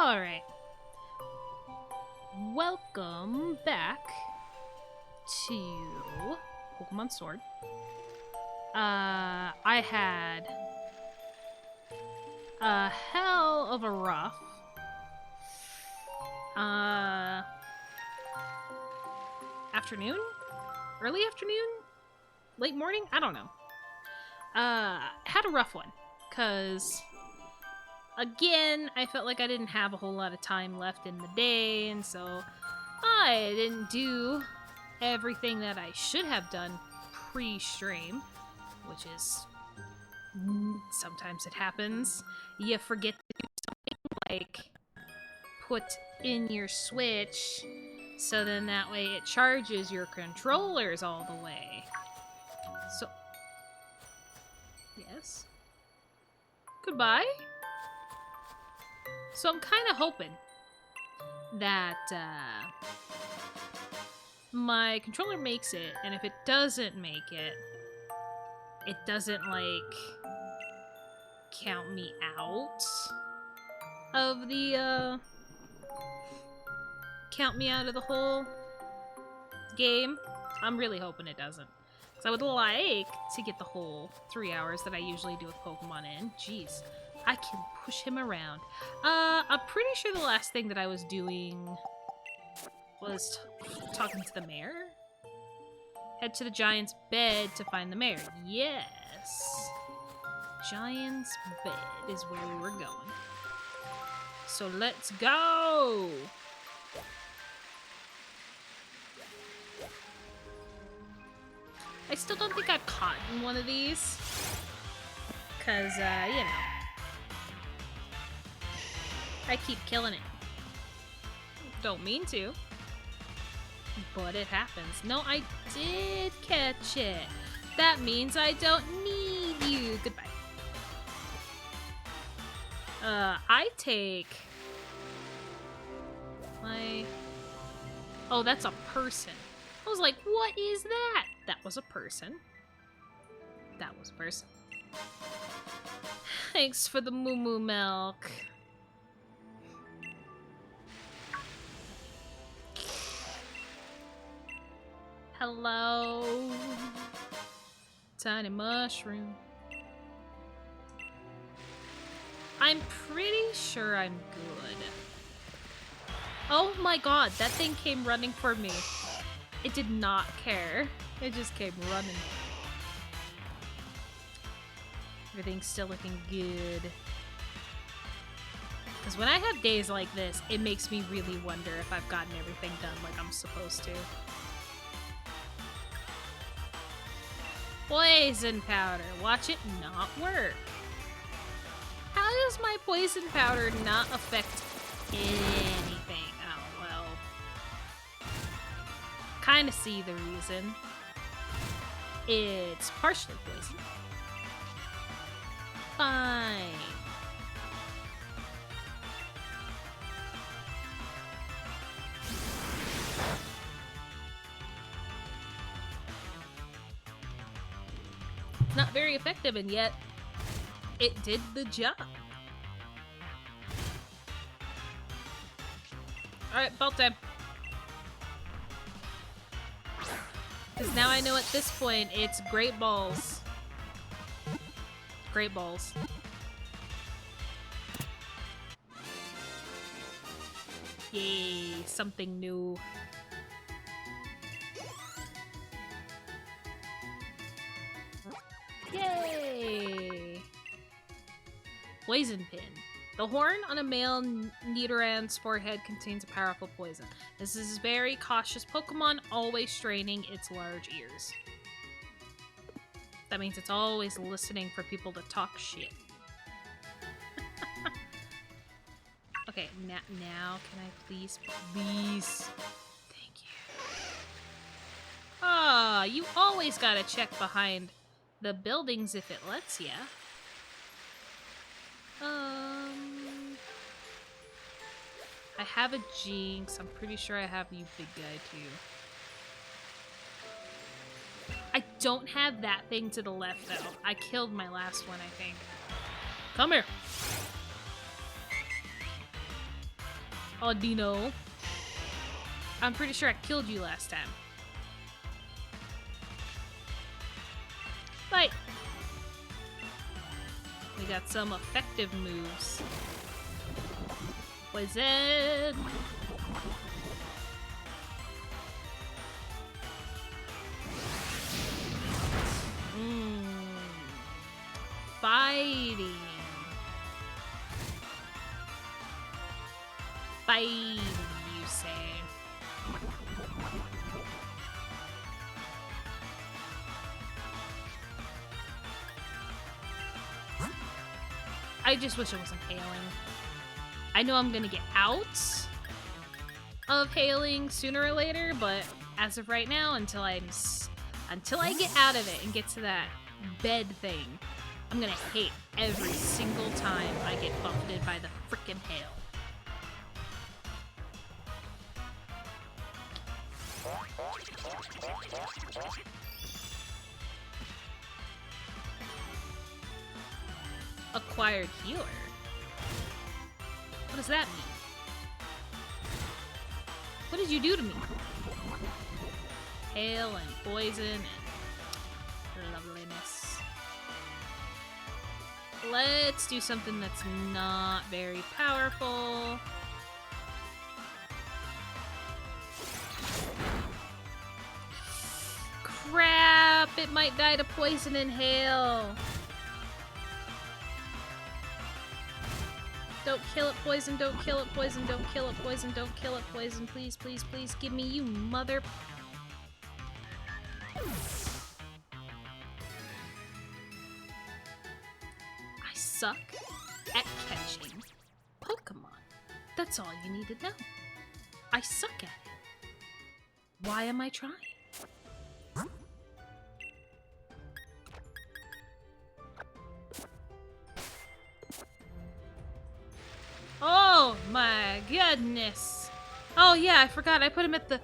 Alright. Welcome back to Pokemon Sword. I had a hell of a rough afternoon? Early afternoon? Late morning? I don't know. Had a rough one, because again, I felt like I didn't have a whole lot of time left in the day, and so I didn't do everything that I should have done pre-stream, which is sometimes it happens. You forget to do something like put in your Switch, so then that way it charges your controllers all the way. So, yes. Goodbye. So I'm kind of hoping that my controller makes it, and if it doesn't make it, it doesn't, like, count me out of the, count me out of the whole game. I'm really hoping it doesn't. Because I would like to get the whole 3 hours that I usually do with Pokemon in. Jeez. I can push him around. I'm pretty sure the last thing that I was doing was talking to the mayor. Head to the giant's bed to find the mayor. Yes. Giant's bed is where we were going. So let's go! I still don't think I've caught in one of these. Because, you know. I keep killing it. Don't mean to. But it happens. No, I did catch it. That means I don't need you. Goodbye. I take my... Oh, that's a person. I was like, what is that? That was a person. That was a person. Thanks for the moo moo milk. Hello, tiny mushroom. I'm pretty sure I'm good. Oh my god, that thing came running for me. It did not care. It just came running. Everything's still looking good. Because when I have days like this, it makes me really wonder if I've gotten everything done like I'm supposed to. Poison powder. Watch it not work. How does my poison powder not affect anything? Oh, well. Kind of see the reason. It's partially poison. Fine. Not very effective, and yet it did the job. Alright, belt time. Because now I know at this point it's Great Balls. Great Balls. Yay, something new. Yay! Poison pin. The horn on a male Nidoran's forehead contains a powerful poison. This is a very cautious Pokemon, always straining its large ears. That means it's always listening for people to talk shit. Okay, now can I please? Thank you. Ah, you always gotta check behind the buildings if it lets ya. I have a Jinx. I'm pretty sure I have you big guy too. I don't have that thing to the left though. I killed my last one, I think. Come here. Audino. I'm pretty sure I killed you last time. Bite! We got some effective moves. Poison! Fighting. Fighting, you say. I just wish it wasn't hailing. I know I'm gonna get out of hailing sooner or later, but as of right now, until I get out of it and get to that bed thing, I'm gonna hate every single time I get buffeted by the frickin' hail. Acquired healer? What does that mean? What did you do to me? Hail and poison and loveliness. Let's do something that's not very powerful. Crap! It might die to poison and hail. Don't kill it, poison. Don't kill it, poison. Don't kill it, poison. Don't kill it, poison. Please, please, please give me you, mother. I suck at catching Pokemon. That's all you need to know. I suck at it. Why am I trying? Oh my goodness. Oh yeah, I forgot. I put him at the...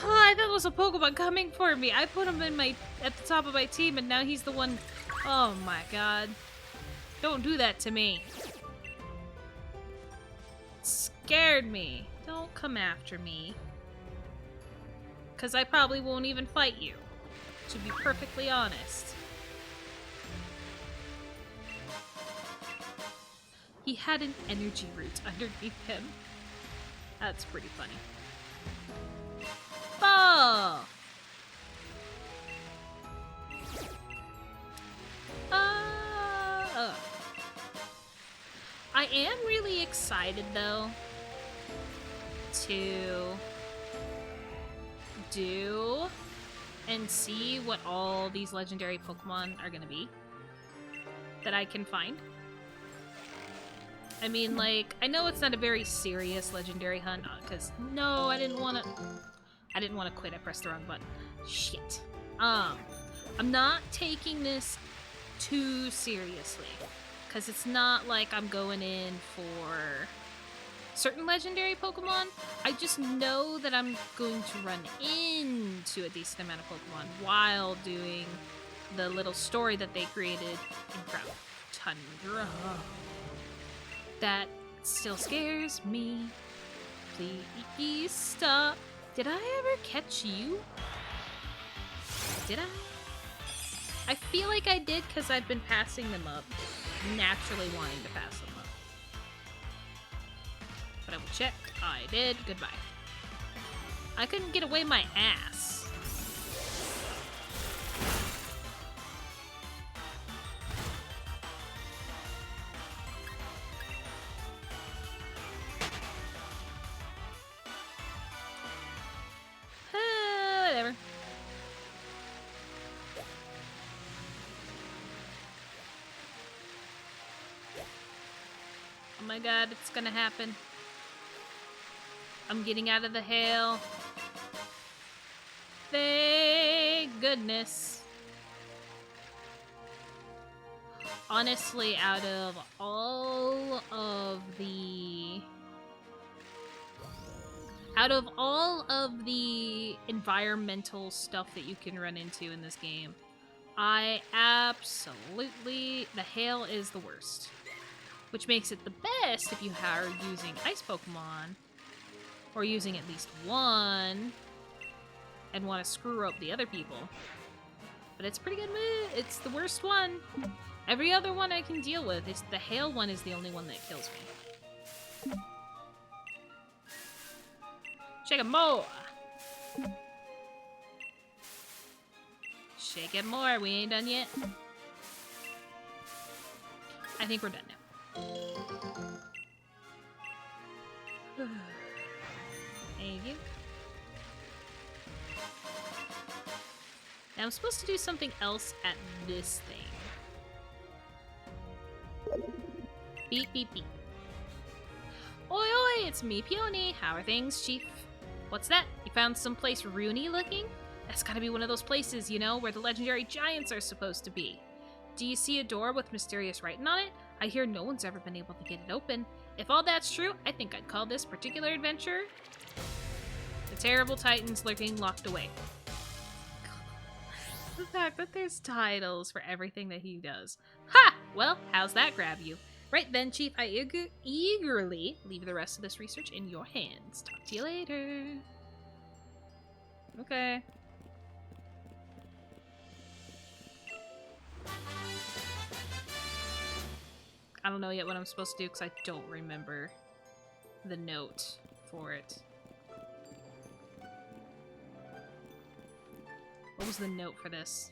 Oh, I thought it was a Pokemon coming for me. I put him at the top of my team and now he's the one... Oh my god. Don't do that to me. It scared me. Don't come after me. Because I probably won't even fight you. To be perfectly honest. He had an energy root underneath him. That's pretty funny. Ball! I am really excited, though, to do and see what all these legendary Pokemon are gonna be that I can find. I mean, like, I know it's not a very serious legendary hunt, because, no, I didn't want to quit. I pressed the wrong button. Shit. I'm not taking this too seriously, because it's not like I'm going in for certain legendary Pokemon. I just know that I'm going to run into a decent amount of Pokemon while doing the little story that they created in Crown Tundra. That still scares me. Please stop. Did I ever catch you? Did I? I feel like I did because I've been passing them up. Naturally wanting to pass them up. But I will check. I did. Goodbye. I couldn't get away my ass. Whatever. Oh my god, it's gonna happen. I'm getting out of the hail. Thank goodness. Honestly, out of all of the environmental stuff that you can run into in this game, the hail is the worst. Which makes it the best if you are using ice Pokemon, Or using at least one. And want to screw up the other people. But it's a pretty good move. It's the worst one. Every other one I can deal with. It's the hail one is the only one that kills me. Shake it more. Shake it more. We ain't done yet. I think we're done now. Thank you. Now I'm supposed to do something else at this thing. Beep, beep, beep. Oi, oi, it's me, Peony. How are things, Chief? What's that? You found someplace ruiny looking? That's gotta be one of those places, you know, where the legendary giants are supposed to be. Do you see a door with mysterious writing on it? I hear no one's ever been able to get it open. If all that's true, I think I'd call this particular adventure The Terrible Titans Lurking Locked Away. The fact that there's titles for everything that he does. Ha! Well, how's that grab you? Right then, Chief, I eagerly leave the rest of this research in your hands. Talk to you later. Okay. I don't know yet what I'm supposed to do because I don't remember the note for it. What was the note for this?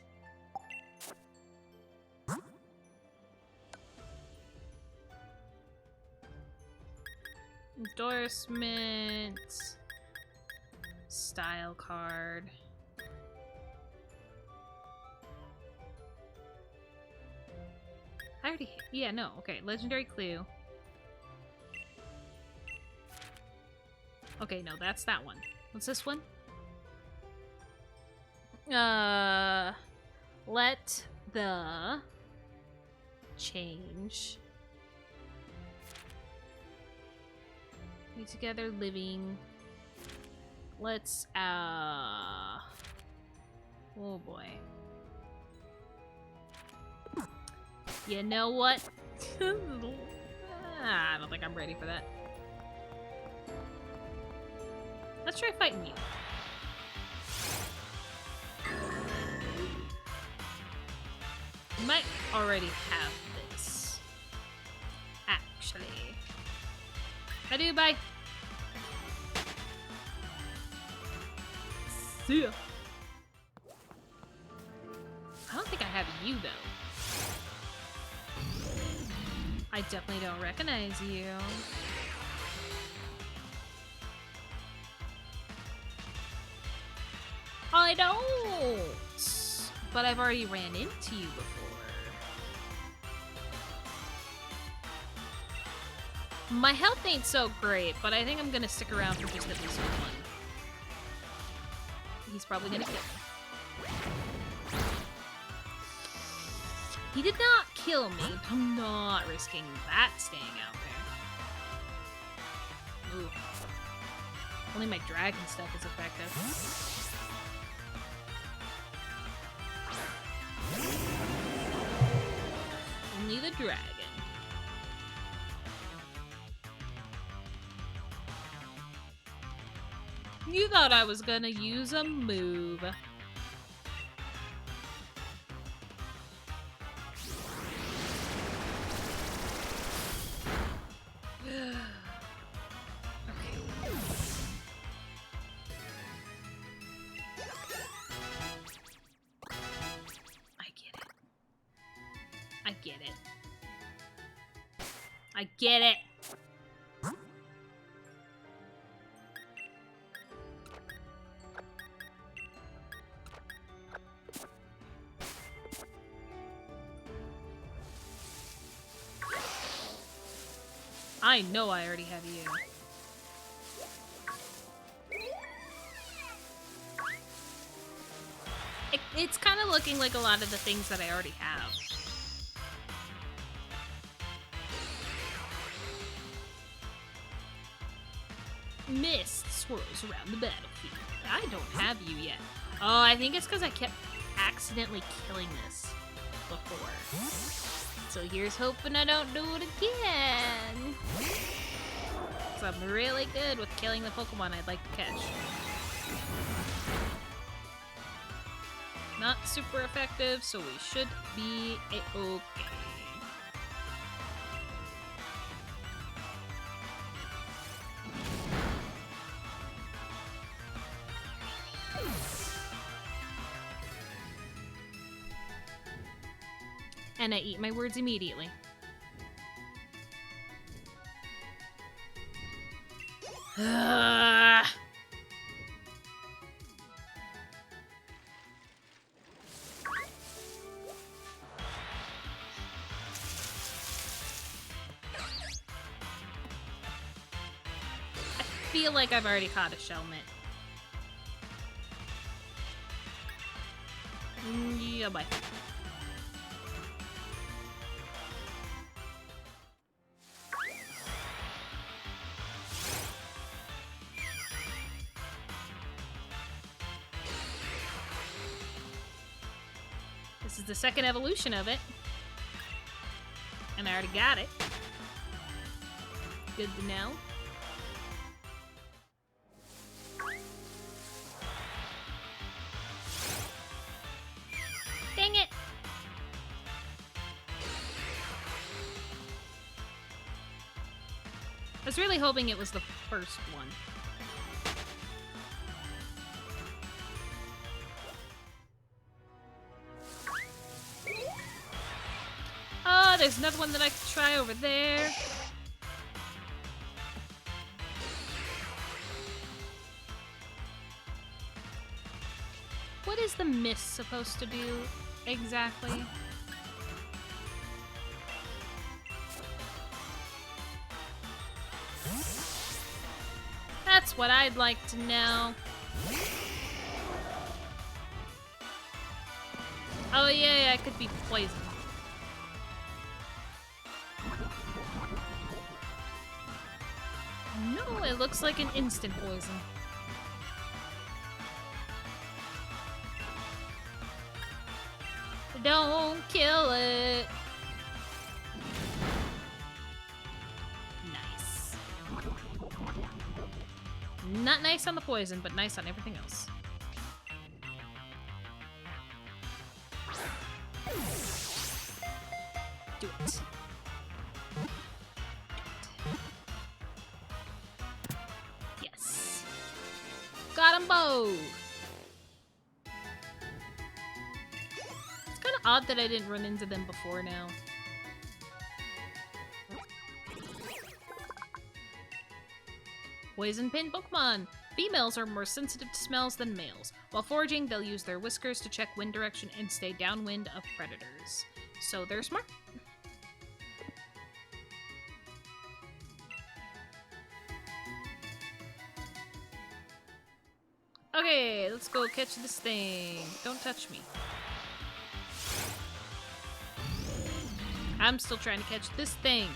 Endorsement. Style card. I already... Yeah, no. Okay, legendary clue. Okay, no, that's that one. What's this one? Let the change be together living. Let's, oh boy. You know what? I don't think I'm ready for that. Let's try fighting you. Might already have this. Actually. I do, bye. See ya. I don't think I have you, though. I definitely don't recognize you. I don't! But I've already ran into you before. My health ain't so great, but I think I'm gonna stick around for just at least one. He's probably gonna kill me. He did not kill me. I'm not risking that staying out there. Ooh. Only my dragon stuff is effective. Only the dragon. You thought I was gonna use a move. I get it. I know I already have you. It's kind of looking like a lot of the things that I already have. Mist swirls around the battlefield. I don't have you yet. Oh, I think it's because I kept accidentally killing this before. So here's hoping I don't do it again. Because I'm really good with killing the Pokemon I'd like to catch. Not super effective, so we should be a-okay. And I eat my words immediately. I feel like I've already caught a Shelmet. Yeah, bye. This is the second evolution of it. And I already got it. Good to know. Dang it! I was really hoping it was the first one. Oh, there's another one that I could try over there. What is the mist supposed to do exactly? That's what I'd like to know. Oh yeah, I could be poisoned. No, it looks like an instant poison. Don't kill it. Nice. Not nice on the poison, but nice on everything else. Do it. Yes. Got them both. It's kind of odd that I didn't run into them before now. Poison pin Pokemon. Females are more sensitive to smells than males. While foraging, they'll use their whiskers to check wind direction and stay downwind of predators. So they're smart. Okay, let's go catch this thing. Don't touch me. I'm still trying to catch this thing.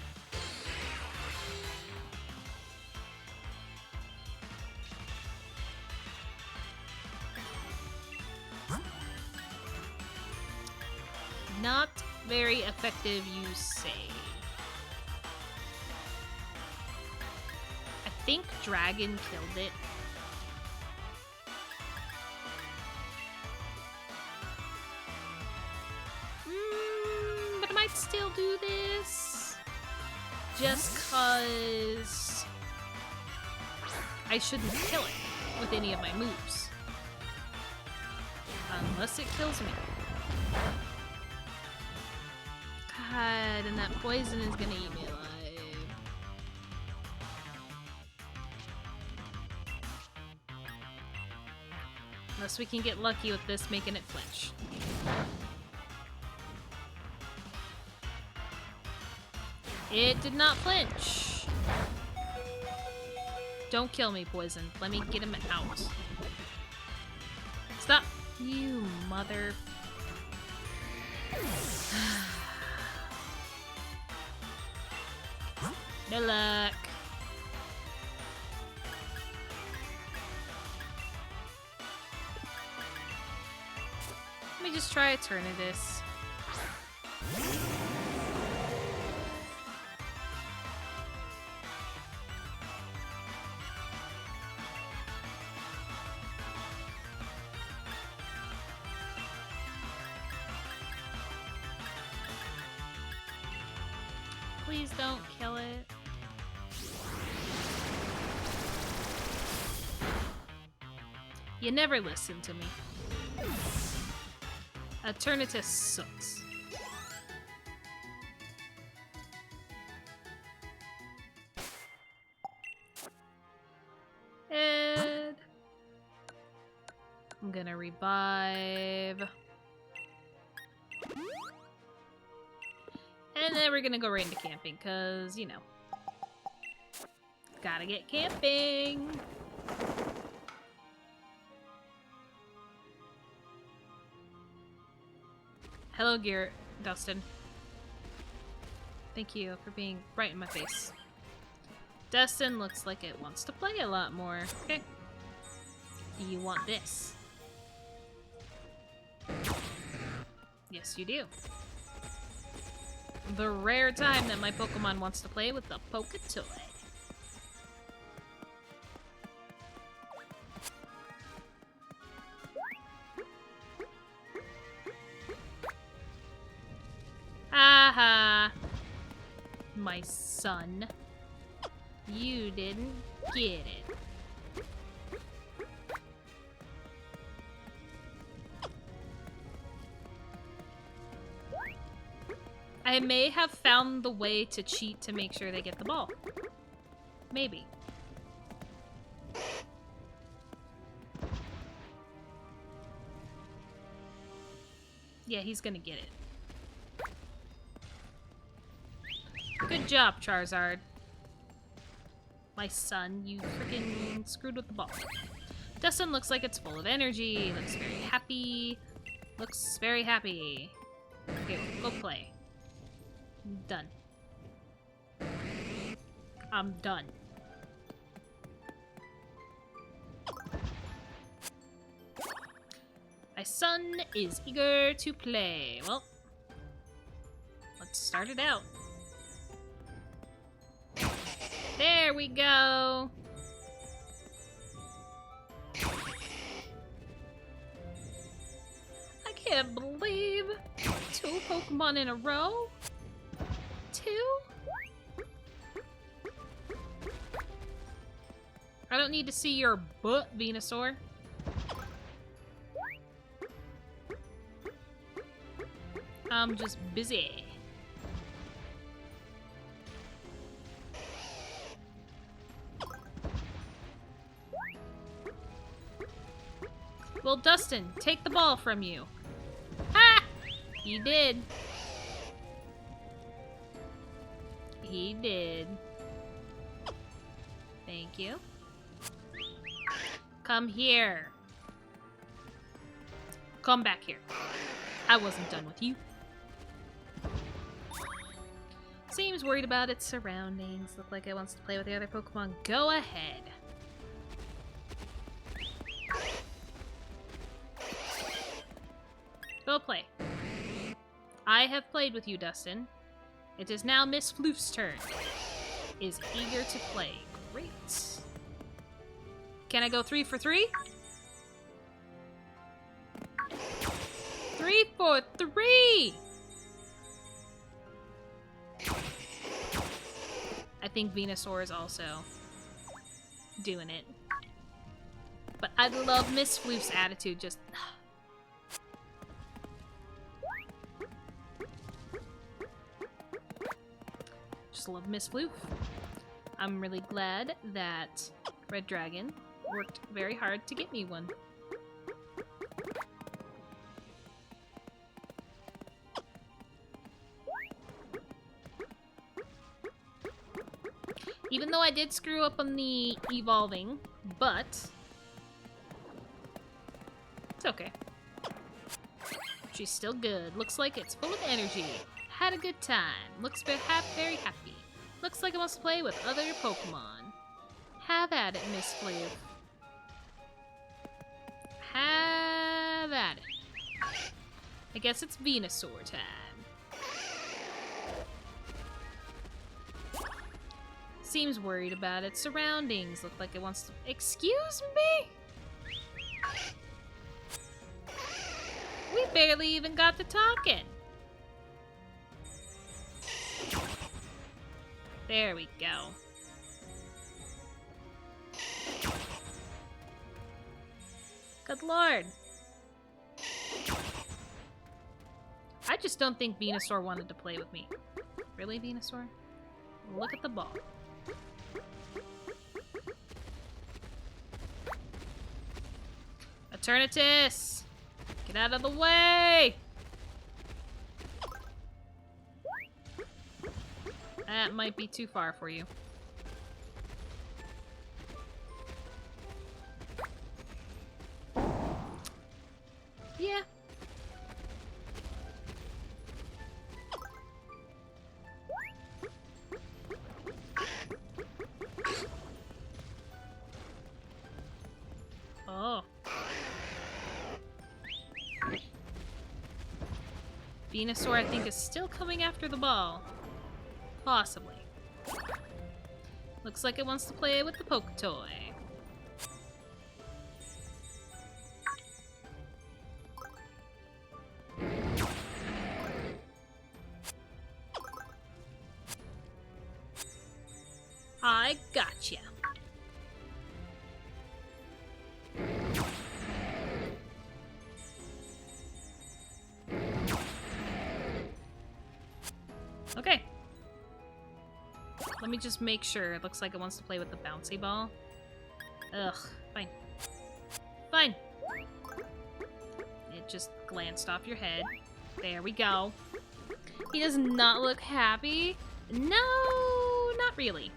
Not very effective, you say. I think Dragon killed it. But I might still do this. Just cause I shouldn't kill it with any of my moves. Unless it kills me. God, and that poison is gonna eat me alive. Unless we can get lucky with this making it flinch. It did not flinch. Don't kill me, poison. Let me get him out. Stop! You mother... No luck. Let me just try Eternatus. Please don't kill it. You never listen to me. Eternatus sucks. And I'm gonna revive. And then we're gonna go right into camping, because, you know, gotta get camping. Hello, Dustin. Thank you for being right in my face. Dustin looks like it wants to play a lot more. Okay. You want this? Yes, you do. The rare time that my Pokemon wants to play with the Poketoy. Aha! My son. You didn't get it. I may have found the way to cheat to make sure they get the ball. Maybe. Yeah, he's gonna get it. Good job, Charizard. My son, you freaking screwed with the ball. Dustin looks like it's full of energy. Looks very happy. Looks very happy. Okay, go play. Done. I'm done. My son is eager to play. Well, let's start it out. There we go. I can't believe 2 Pokemon in a row. 2? I don't need to see your butt, Venusaur. I'm just busy. Well, Dustin, take the ball from you. Ha! He did. He did. Thank you. Come here. Come back here. I wasn't done with you. Seems worried about its surroundings. Look like it wants to play with the other Pokemon. Go ahead. Go play. I have played with you, Dustin. It is now Miss Floof's turn. Is eager to play. Great. Can I go 3 for 3? 3 for 3! I think Venusaur is also doing it. But I love Miss Floof's attitude, just... Just love Miss Floof. I'm really glad that Red Dragon worked very hard to get me one. Even though I did screw up on the evolving, but it's okay. She's still good. Looks like it's full of energy. Had a good time. Looks very happy. Looks like it wants to play with other Pokemon. Have at it, Miss Floof. Have at it. I guess it's Venusaur time. Seems worried about its surroundings. Look like it wants to... Excuse me? We barely even got to talking. There we go. Good lord. I just don't think Venusaur wanted to play with me. Really, Venusaur? Look at the ball. Eternatus! Get out of the way! That might be too far for you. Yeah. Oh. Venusaur, I think, is still coming after the ball. Possibly. Looks like it wants to play with the Poketoy. I gotcha. Okay. Let me just make sure. It looks like it wants to play with the bouncy ball. Ugh. Fine. Fine. It just glanced off your head. There we go. He does not look happy. No, not really.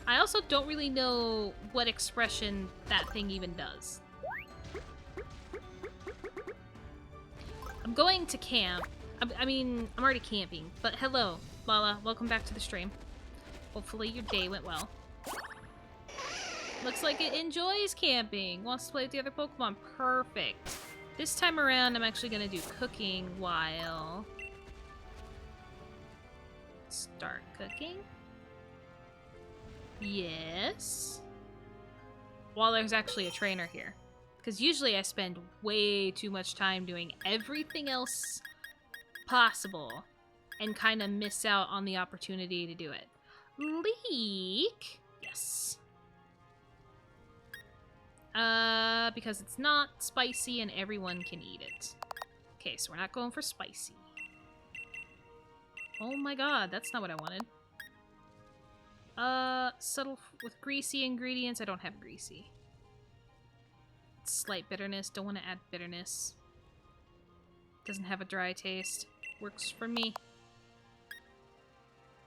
I also don't really know what expression that thing even does. I'm going to camp. I mean, I'm already camping, but hello, Lala. Welcome back to the stream. Hopefully your day went well. Looks like it enjoys camping. Wants to play with the other Pokemon. Perfect. This time around, I'm actually going to do cooking while... Start cooking? Yes. While there's actually a trainer here. Because usually I spend way too much time doing everything else possible and kind of miss out on the opportunity to do it. Leek? Yes. Because it's not spicy and everyone can eat it. Okay, so we're not going for spicy. Oh my god, that's not what I wanted. Subtle with greasy ingredients. I don't have greasy. Slight bitterness. Don't want to add bitterness. Doesn't have a dry taste. Works for me.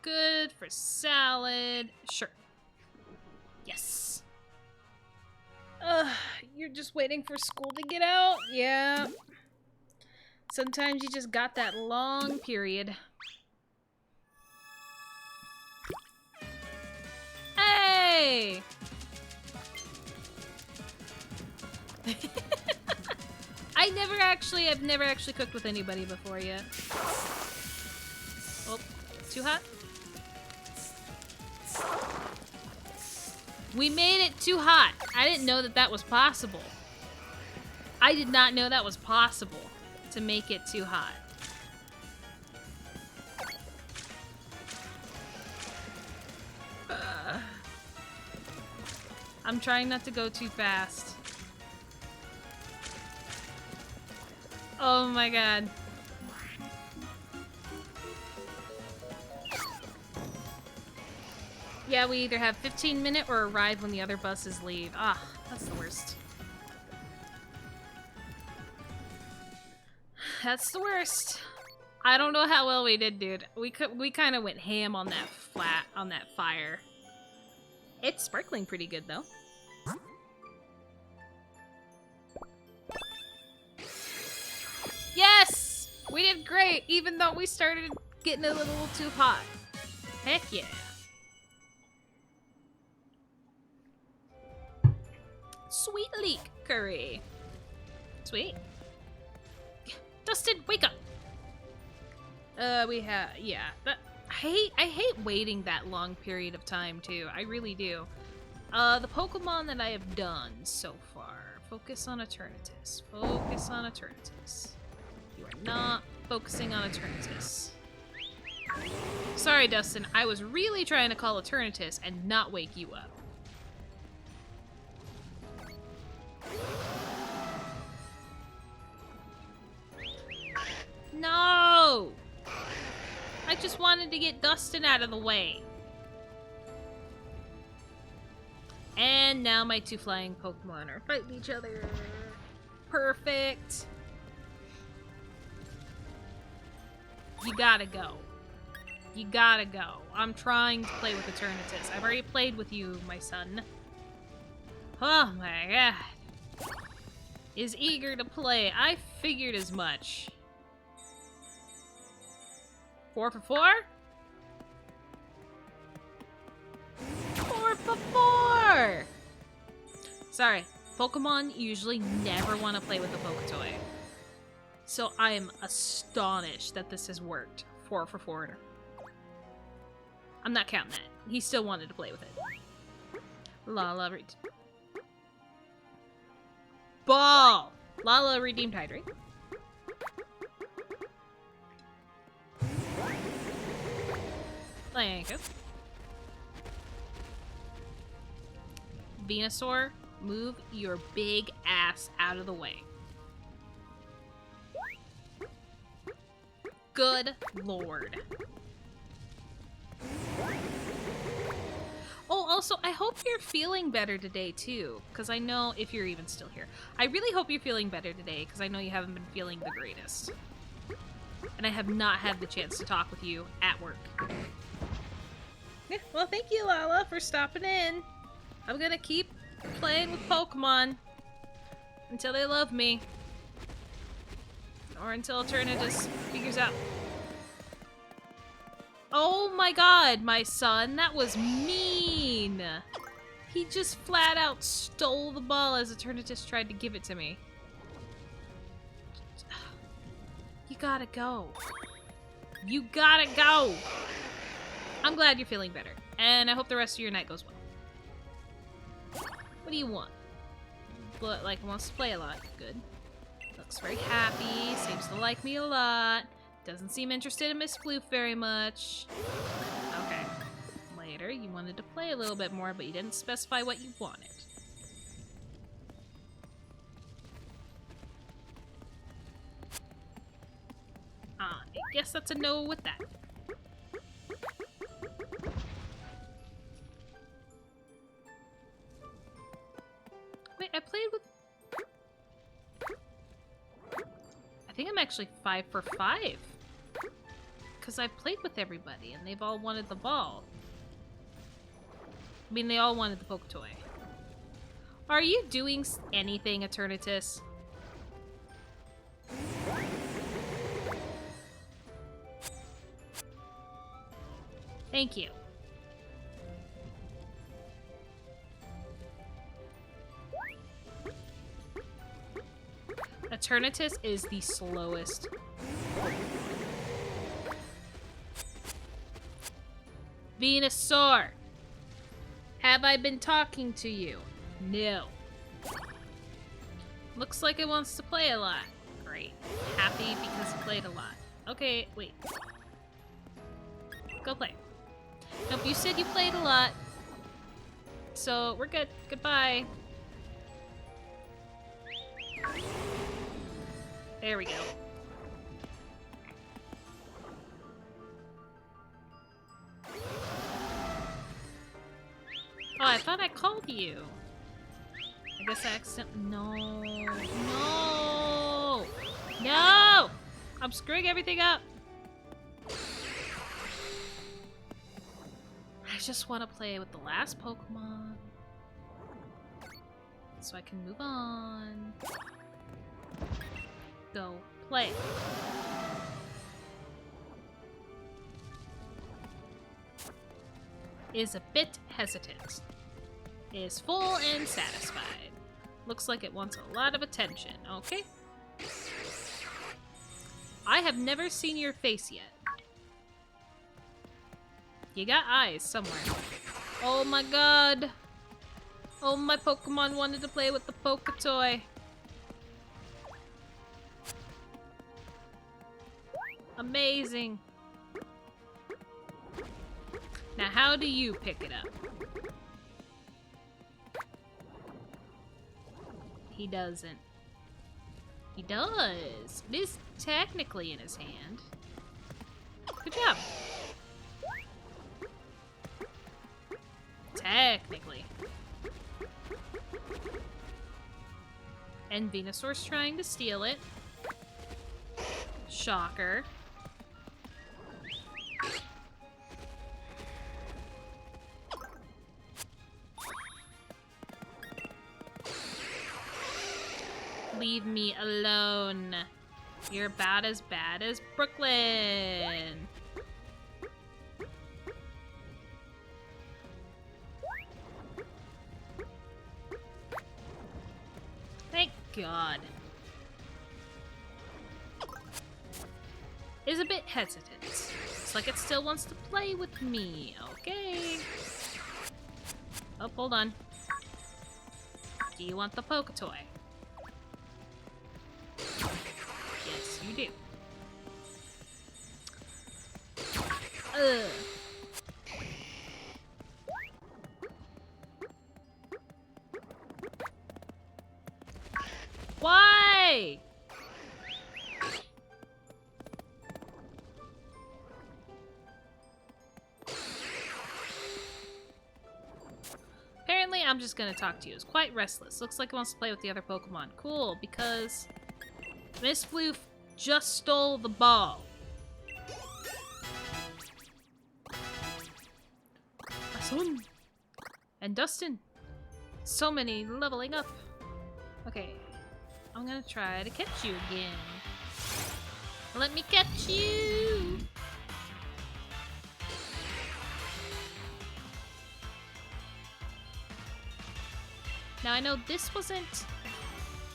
Good for salad. Sure. Yes. You're just waiting for school to get out? Yeah. Sometimes you just got that long period. Hey! I've never actually cooked with anybody before yet. Oh, too hot? We made it too hot. I didn't know that that was possible. I did not know that was possible to make it too hot. I'm trying not to go too fast. Oh my god. Yeah, we either have 15-minute or arrive when the other buses leave. Ah, that's the worst. That's the worst. I don't know how well we did, dude. We kind of went ham on that fire. It's sparkling pretty good though. Yes! We did great, even though we started getting a little too hot. Heck yeah. Sweet leek curry. Sweet. Dustin, wake up! We have, yeah. I hate waiting that long period of time, too. I really do. The Pokemon that I have done so far. Focus on Eternatus. Focus on Eternatus. You are not focusing on Eternatus. Sorry, Dustin. I was really trying to call Eternatus and not wake you up. No! I just wanted to get Dustin out of the way. And now my two flying Pokemon are fighting each other. Perfect. You gotta go. You gotta go. I'm trying to play with Eternatus. I've already played with you, my son. Oh my god. Is eager to play. I figured as much. 4 for 4? 4 for 4! Sorry, Pokemon usually never want to play with a Poketoy. So I am astonished that this has worked. 4 for 4. I'm not counting that. He still wanted to play with it. Lala Ball! Lala redeemed Hydrate. Thank you. Venusaur, move your big ass out of the way. Good lord. Oh, also, I hope you're feeling better today, too. Because I know, if you're even still here, I really hope you're feeling better today, because I know you haven't been feeling the greatest. And I have not had the chance to talk with you at work. Yeah, well, thank you, Lala, for stopping in. I'm gonna keep playing with Pokemon until they love me. Or until Eternatus figures out. Oh my god, my son, that was mean! He just flat out stole the ball as Eternatus tried to give it to me. You gotta go. You gotta go! I'm glad you're feeling better, and I hope the rest of your night goes well. What do you want? But, like, wants to play a lot. Good. Looks very happy, seems to like me a lot. Doesn't seem interested in Miss Floof very much. Okay. Later, you wanted to play a little bit more, but you didn't specify what you wanted. I guess that's a no with that. Wait, I played with... I think I'm actually 5 for 5. Because I played with everybody, and they've all wanted the ball. I mean, they all wanted the Poketoy. Are you doing anything, Eternatus? Thank you. Eternatus is the slowest. Venusaur! Have I been talking to you? No. Looks like it wants to play a lot. Great. Happy because it played a lot. Okay, wait. Go play. Nope, you said you played a lot. So, we're good. Goodbye. There we go. Oh, I thought I called you. I guess I accidentally... No. No! No! I'm screwing everything up. I just want to play with the last Pokemon. So I can move on. Go play. Is a bit hesitant. Is full and satisfied. Looks like it wants a lot of attention. Okay. I have never seen your face yet. You got eyes somewhere. Oh my god. Oh, my Pokemon wanted to play with the Poketoy. Amazing. Now, how do you pick it up? He doesn't. He does. It is technically in his hand. Good job. Technically. And Venusaur's trying to steal it. Shocker. Leave me alone. You're about as bad as Brooklyn. Thank God. Is a bit hesitant. It's like it still wants to play with me. Okay. Oh, hold on. Do you want the Poketoy? Yes, you do. Ugh. Why? Apparently, I'm just gonna talk to you. It's quite restless. Looks like it wants to play with the other Pokemon. Cool, because Miss Blue just stole the ball. My son. And Dustin. So many leveling up. Okay. I'm gonna try to catch you again. Let me catch you! Now I know this wasn't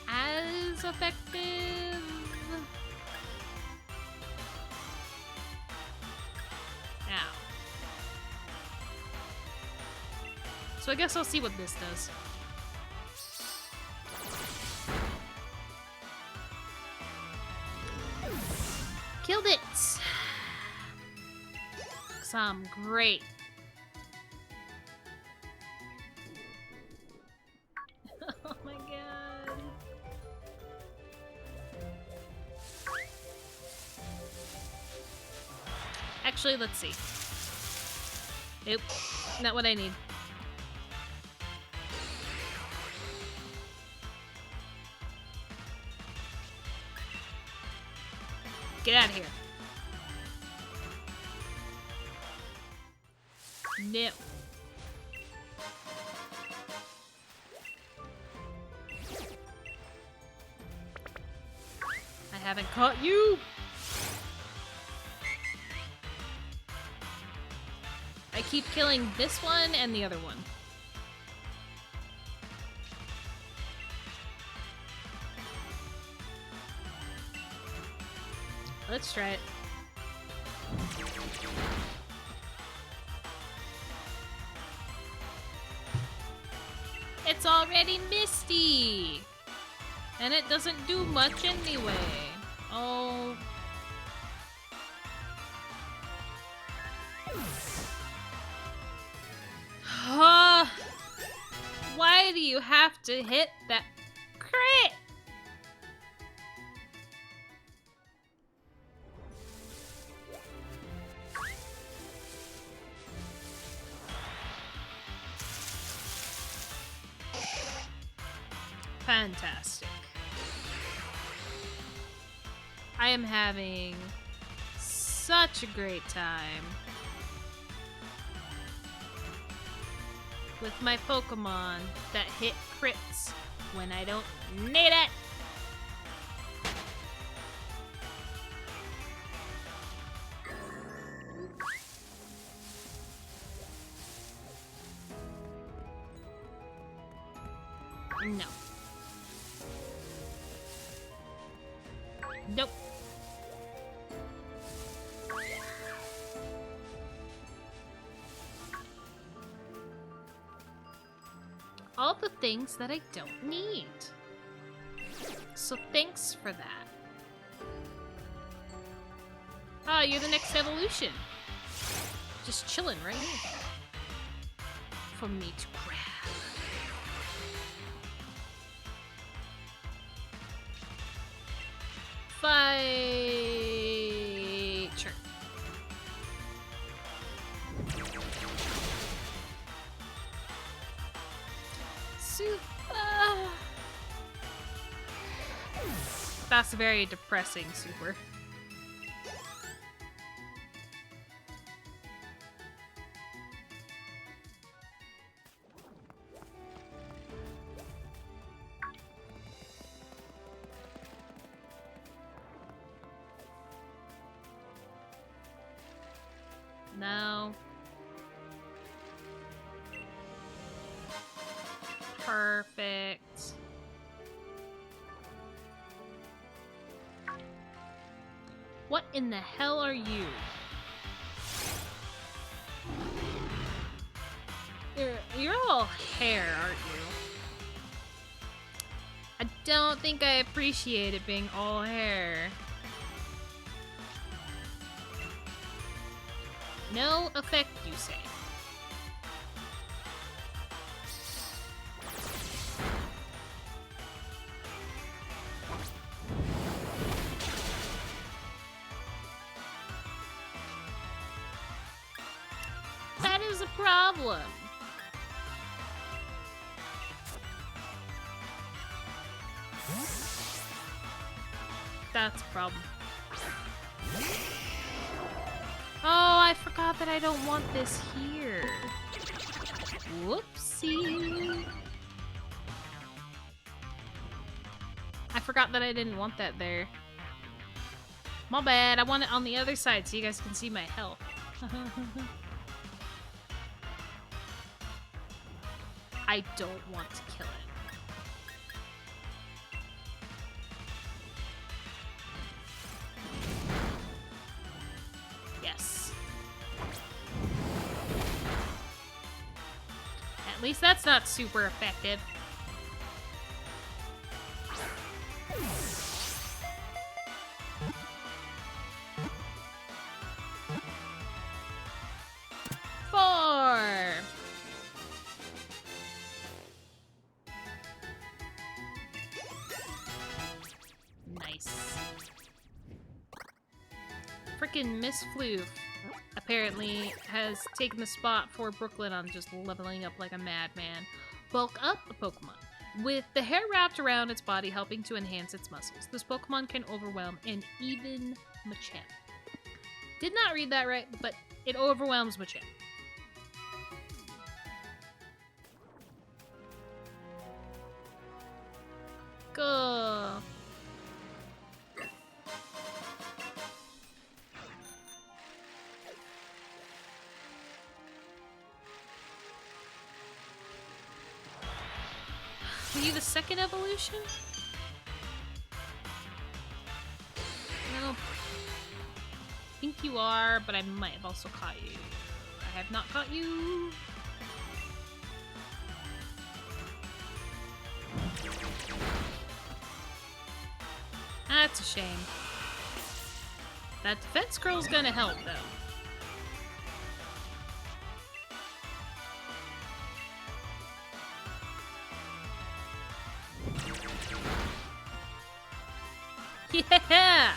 as effective. Ow. So I guess I'll see what this does. Killed it! 'Cause I'm great. Oh my god. Actually, let's see. Nope. Not what I need. Get out of here. No. I haven't caught you. I keep killing this one and the other one. Let's try it. It's already misty! And it doesn't do much anyway. Oh. Why do you have to hit that crit? Fantastic. I am having such a great time with my Pokemon that hit crits when I don't need it. No. Nope. All the things that I don't need. So thanks for that. Ah, you're the next evolution. just chilling right here for me to grab. Fight! Sure. That's very depressing, Super. No. Perfect. What in the hell are you? You're all hair, aren't you? I don't think I appreciate it being all hair. No effect, you say? That is a problem. That's a problem. Oh, I forgot that I don't want this here. Whoopsie. I forgot that I didn't want that there. My bad. I want it on the other side so you guys can see my health. I don't want to kill it. Yes. At least that's not super effective. Frickin' Miss Floof apparently has taken the spot for Brooklyn on just leveling up like a madman. Bulk up a Pokemon. With the hair wrapped around its body helping to enhance its muscles, this Pokemon can overwhelm an even Machamp. Did not read that right, but it overwhelms Machamp. Go. Are you the second evolution? No. I think you are, but I might have also caught you. I have not caught you. That's a shame. That defense scroll's gonna help, though. Yeah!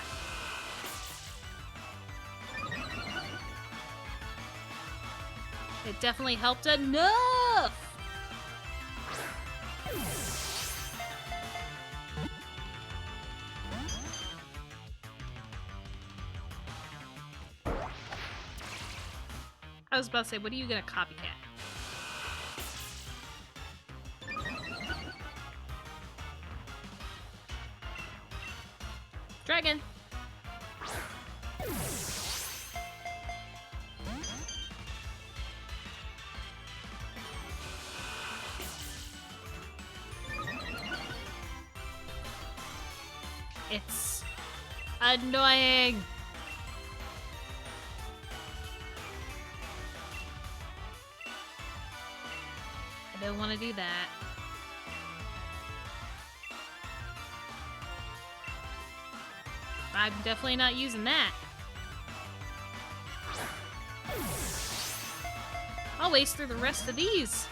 It definitely helped enough! I was about to say, what are you gonna copycat? Dragon! It's annoying! I don't want to do that. I'm definitely not using that. I'll waste through the rest of these.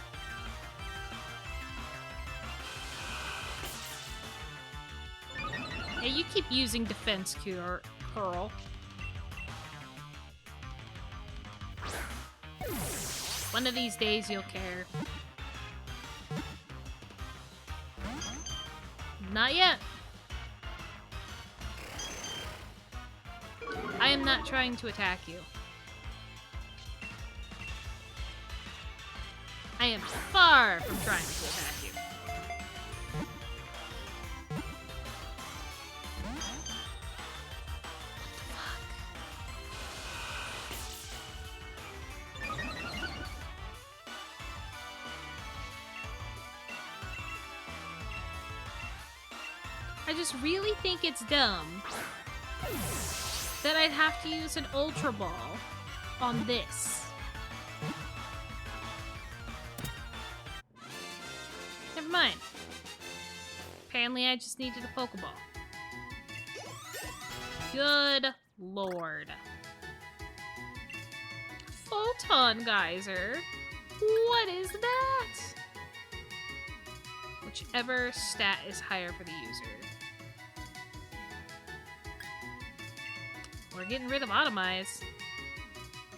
Hey, you keep using defense curl. One of these days you'll care. Not yet. I am not trying to attack you. I am far from trying to attack you. I just really think it's dumb that I'd have to use an Ultra Ball on this. Never mind. Apparently I just needed a Pokeball. Good lord. Photon Geyser? What is that? Whichever stat is higher for the user. We're getting rid of Atomize.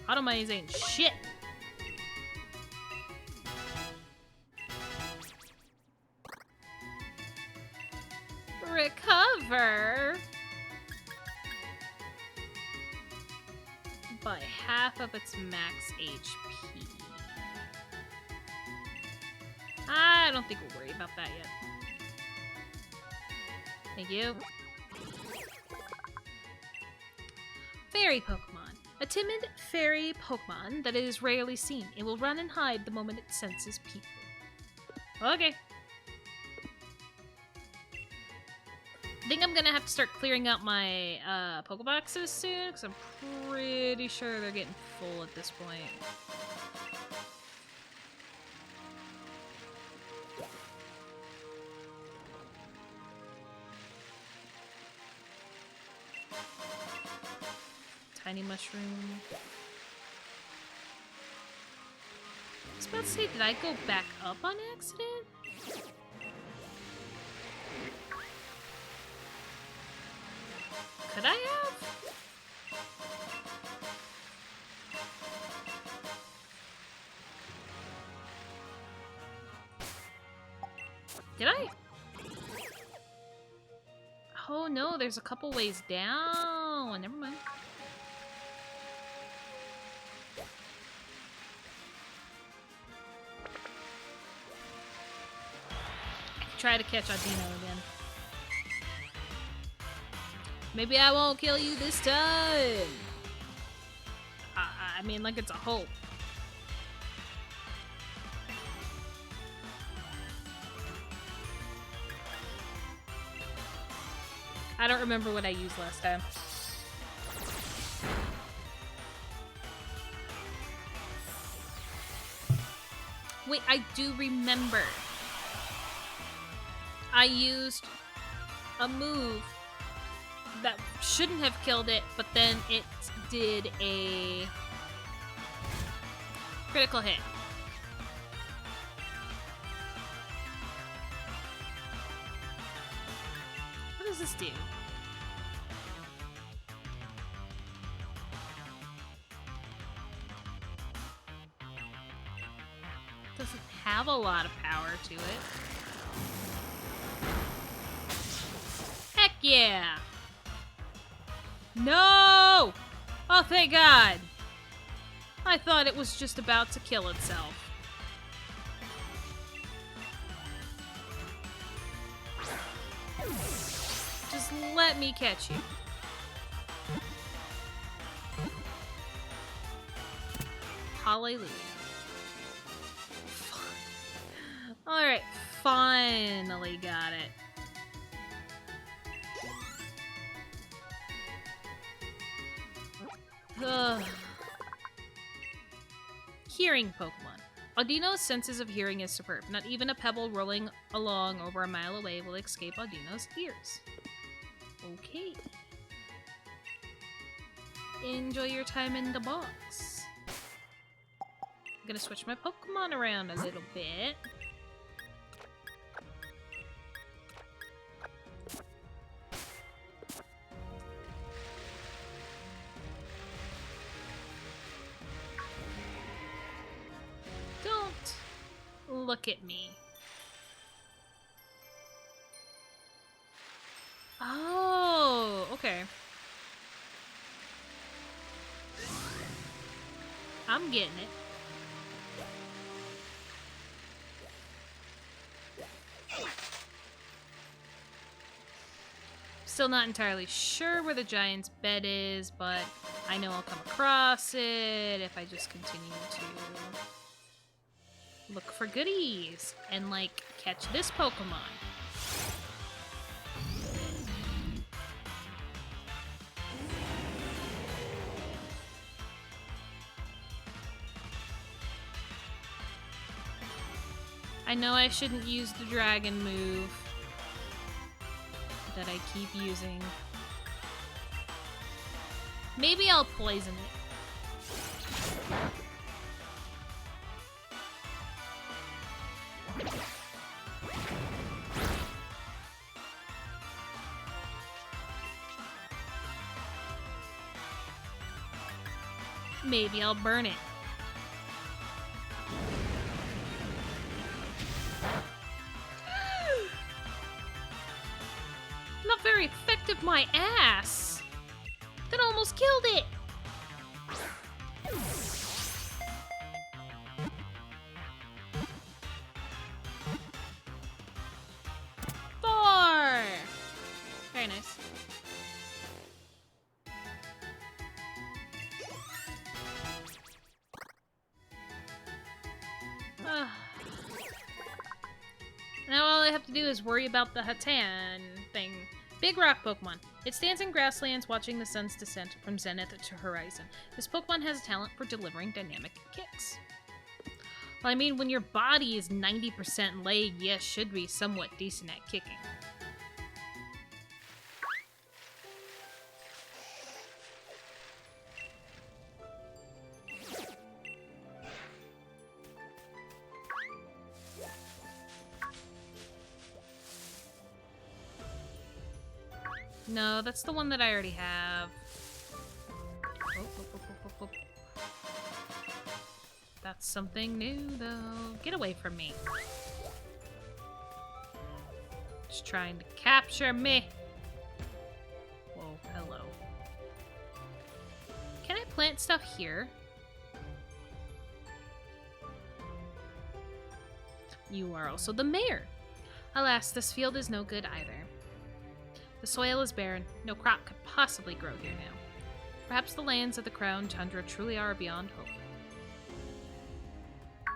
Atomize ain't shit. Recover by half of its max HP. I don't think we'll worry about that yet. Thank you. Fairy Pokemon. A timid fairy Pokemon that is rarely seen. It will run and hide the moment it senses people. Okay. I think I'm gonna have to start clearing out my Pokeboxes soon, because I'm pretty sure they're getting full at this point. Tiny mushroom. I was about to say, did I go back up on accident? Could I have? Did I? Oh no, there's a couple ways down. Never mind. Try to catch Audino again. Maybe I won't kill you this time. I mean, like, it's a hope. I don't remember what I used last time. Wait, I do remember. I used a move that shouldn't have killed it, but then it did a critical hit. What does this do? Doesn't have a lot of power to it. Heck yeah! No! Oh, thank God! I thought it was just about to kill itself. Just let me catch you. Hallelujah. Alright, finally got it. Ugh. Hearing Pokemon. Audino's senses of hearing is superb. Not even a pebble rolling along over a mile away will escape Audino's ears. Okay. Enjoy your time in the box. I'm gonna switch my Pokemon around a little bit. Don't look at me. Oh, okay. I'm getting it. Still not entirely sure where the giant's bed is, but I know I'll come across it if I just continue to look for goodies and, like, catch this Pokemon. I know I shouldn't use the dragon move that I keep using. Maybe I'll poison it. Maybe I'll burn it. Not very effective, my ass. That almost killed it. Four. Very nice. Now all I have to do is worry about the Hatan thing. Big rock Pokemon. It stands in grasslands watching the sun's descent from zenith to horizon. This Pokemon has a talent for delivering dynamic kicks. Well, I mean, when your body is 90% leg, yes, should be somewhat decent at kicking. No, that's the one that I already have. Oh. That's something new, though. Get away from me. Just trying to capture me. Whoa, hello. Can I plant stuff here? You are also the mayor. Alas, this field is no good either. The soil is barren. No crop could possibly grow here now. Perhaps the lands of the Crown Tundra truly are beyond hope.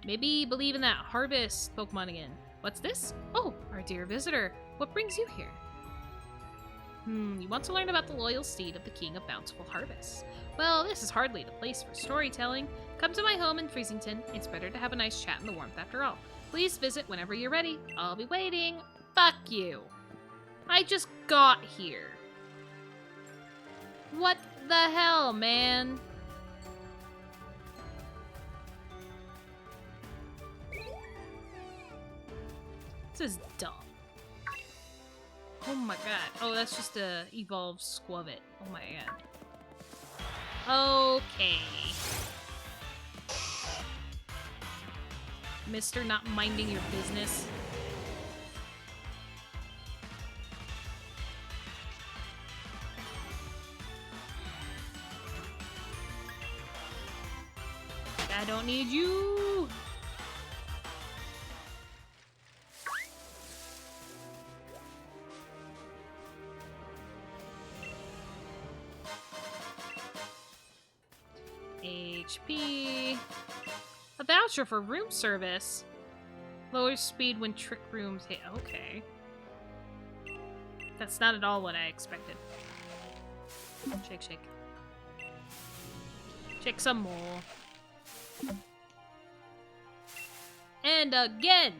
Maybe believe in that harvest Pokemon again. What's this? Oh, our dear visitor. What brings you here? You want to learn about the loyal steed of the King of Bountiful Harvest. Well, this is hardly the place for storytelling. Come to my home in Freezington. It's better to have a nice chat in the warmth after all. Please visit whenever you're ready. I'll be waiting. Fuck you. I just got here. What the hell, man? This is dumb. Oh my god. Oh, that's just a evolved Squavit. Oh my god. Okay. Mister not minding your business. I don't need you. HP. A voucher for room service. Lowers speed when trick rooms hit. Okay. That's not at all what I expected. Shake, shake. Shake some more. And again.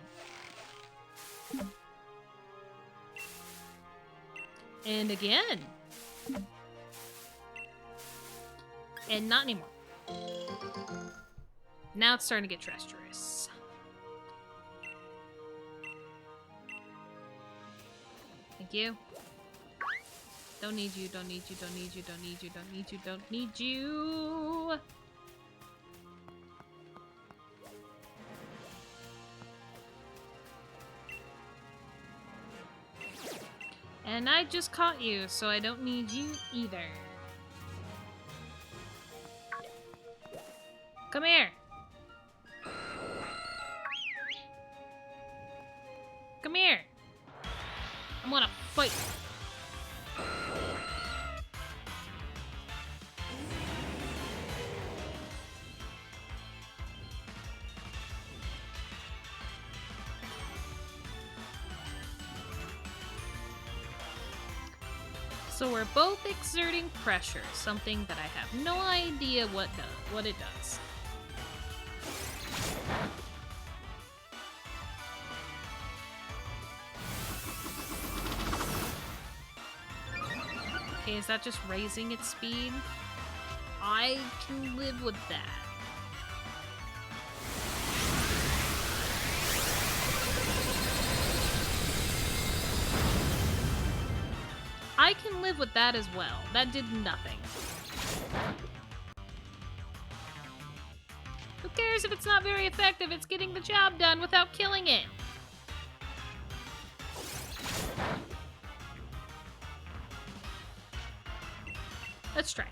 And again. And not anymore. now it's starting to get treacherous. Thank you. Don't need you, don't need you, don't need you, don't need you, don't need you, don't need you. And I just caught you, so I don't need you either. Come here. Come here. I'm gonna fight. So we're both exerting pressure, something that I have no idea what it does. Okay, is that just raising its speed? I can live with that. I can live with that as well. That did nothing. Who cares if it's not very effective? It's getting the job done without killing it. Let's try.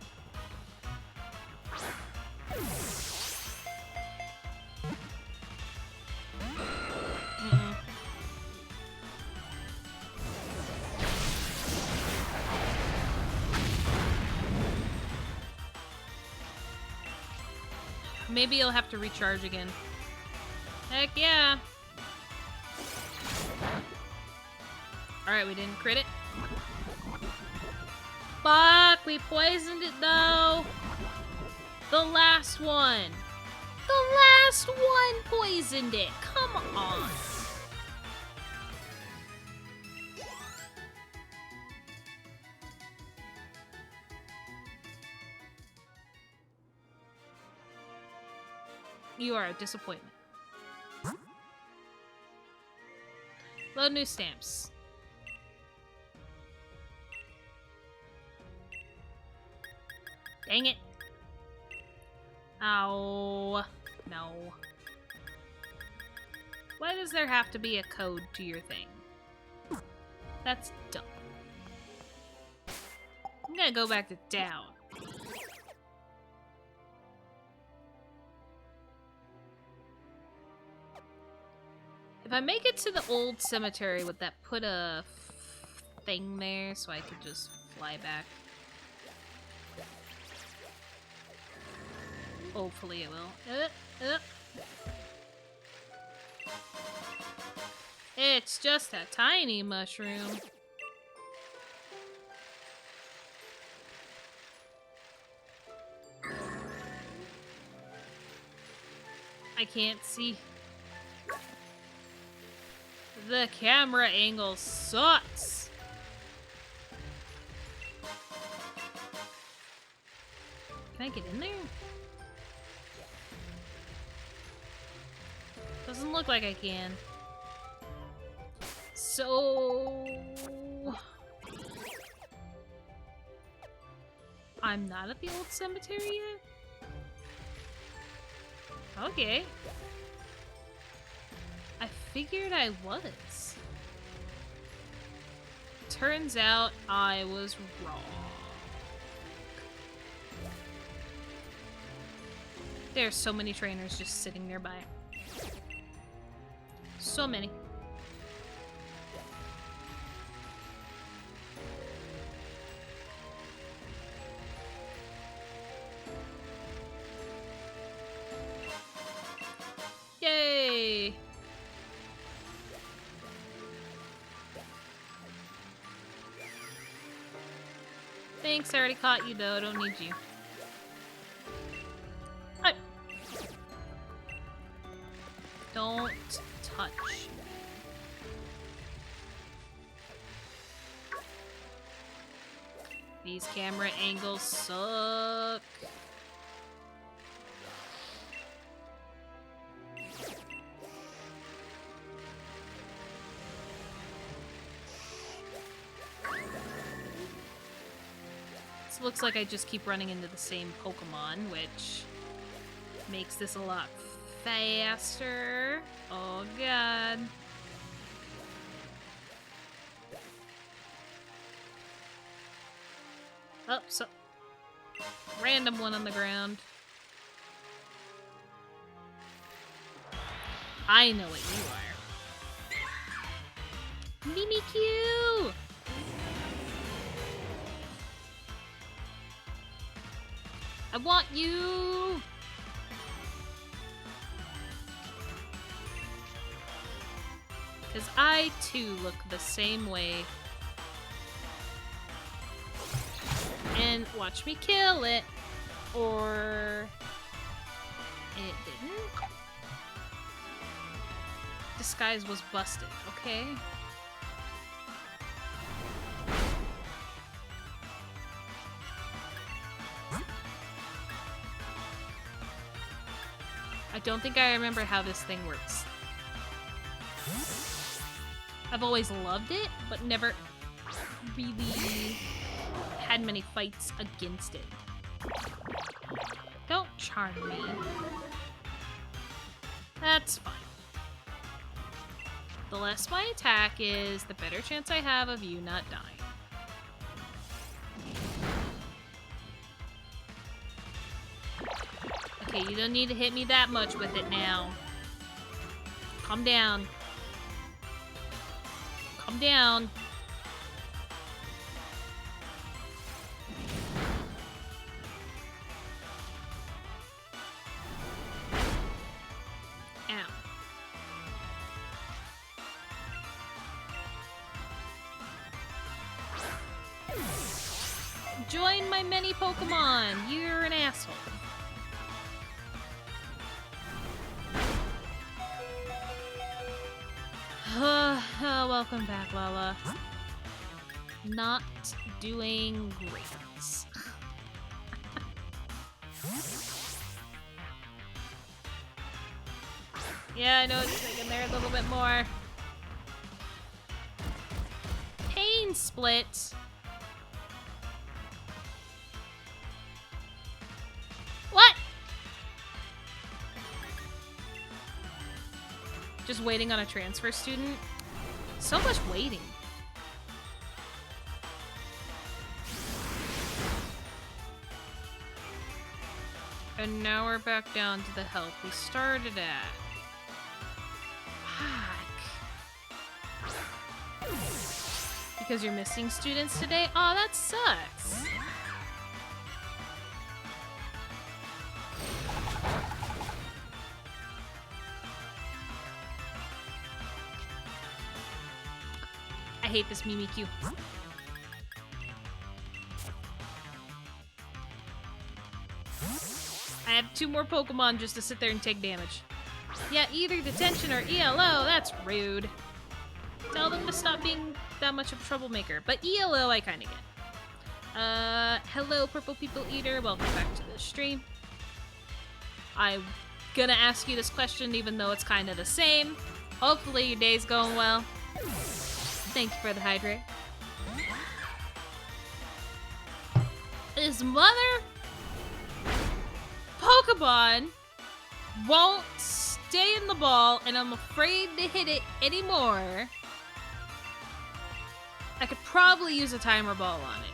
Maybe you'll have to recharge again. Heck yeah. Alright, we didn't crit it. Fuck, we poisoned it though. The last one. The last one poisoned it. Come on. You are a disappointment. Load new stamps. Dang it. Ow. No. Why does there have to be a code to your thing? That's dumb. I'm gonna go back to down. If I make it to the old cemetery, would that put a thing there so I could just fly back? Hopefully it will. It's just a tiny mushroom. I can't see. The camera angle sucks. Can I get in there? Doesn't look like I can. So... I'm not at the old cemetery yet? Okay. I figured I was. Turns out I was wrong. There's so many trainers just sitting nearby. So many. Yay! Thanks, I already caught you though, I don't need you. Hi. Don't touch. These camera angles suck. So it looks like I just keep running into the same Pokemon, which makes this a lot faster. Oh god. Oh, so random one on the ground. I know what you are. Mimikyu! I want you! Because I, too, look the same way. And watch me kill it. Or... it didn't? Disguise was busted, okay? I don't think I remember how this thing works. I've always loved it, but never really had many fights against it. Don't charm me. That's fine. The less my attack is, the better chance I have of you not dying. Okay, you don't need to hit me that much with it now. Calm down. Calm down. Ow. Join my many Pokemon. You're an asshole. Welcome back, Lala. Not doing great. Yeah, I know it's thinking there a little bit more. Pain split. What? Just waiting on a transfer student? So much waiting. And now we're back down to the health we started at. Fuck. Because you're missing students today? Aw, that sucks. I hate this Mimikyu. I have 2 more Pokemon just to sit there and take damage. Yeah, either detention or ELO, that's rude. Tell them to stop being that much of a troublemaker. But ELO I kinda get. Hello Purple People Eater, welcome back to the stream. I'm gonna ask you this question even though it's kinda the same. Hopefully your day's going well. Thank you for the hydrate. This mother Pokemon won't stay in the ball, and I'm afraid to hit it anymore. I could probably use a timer ball on it.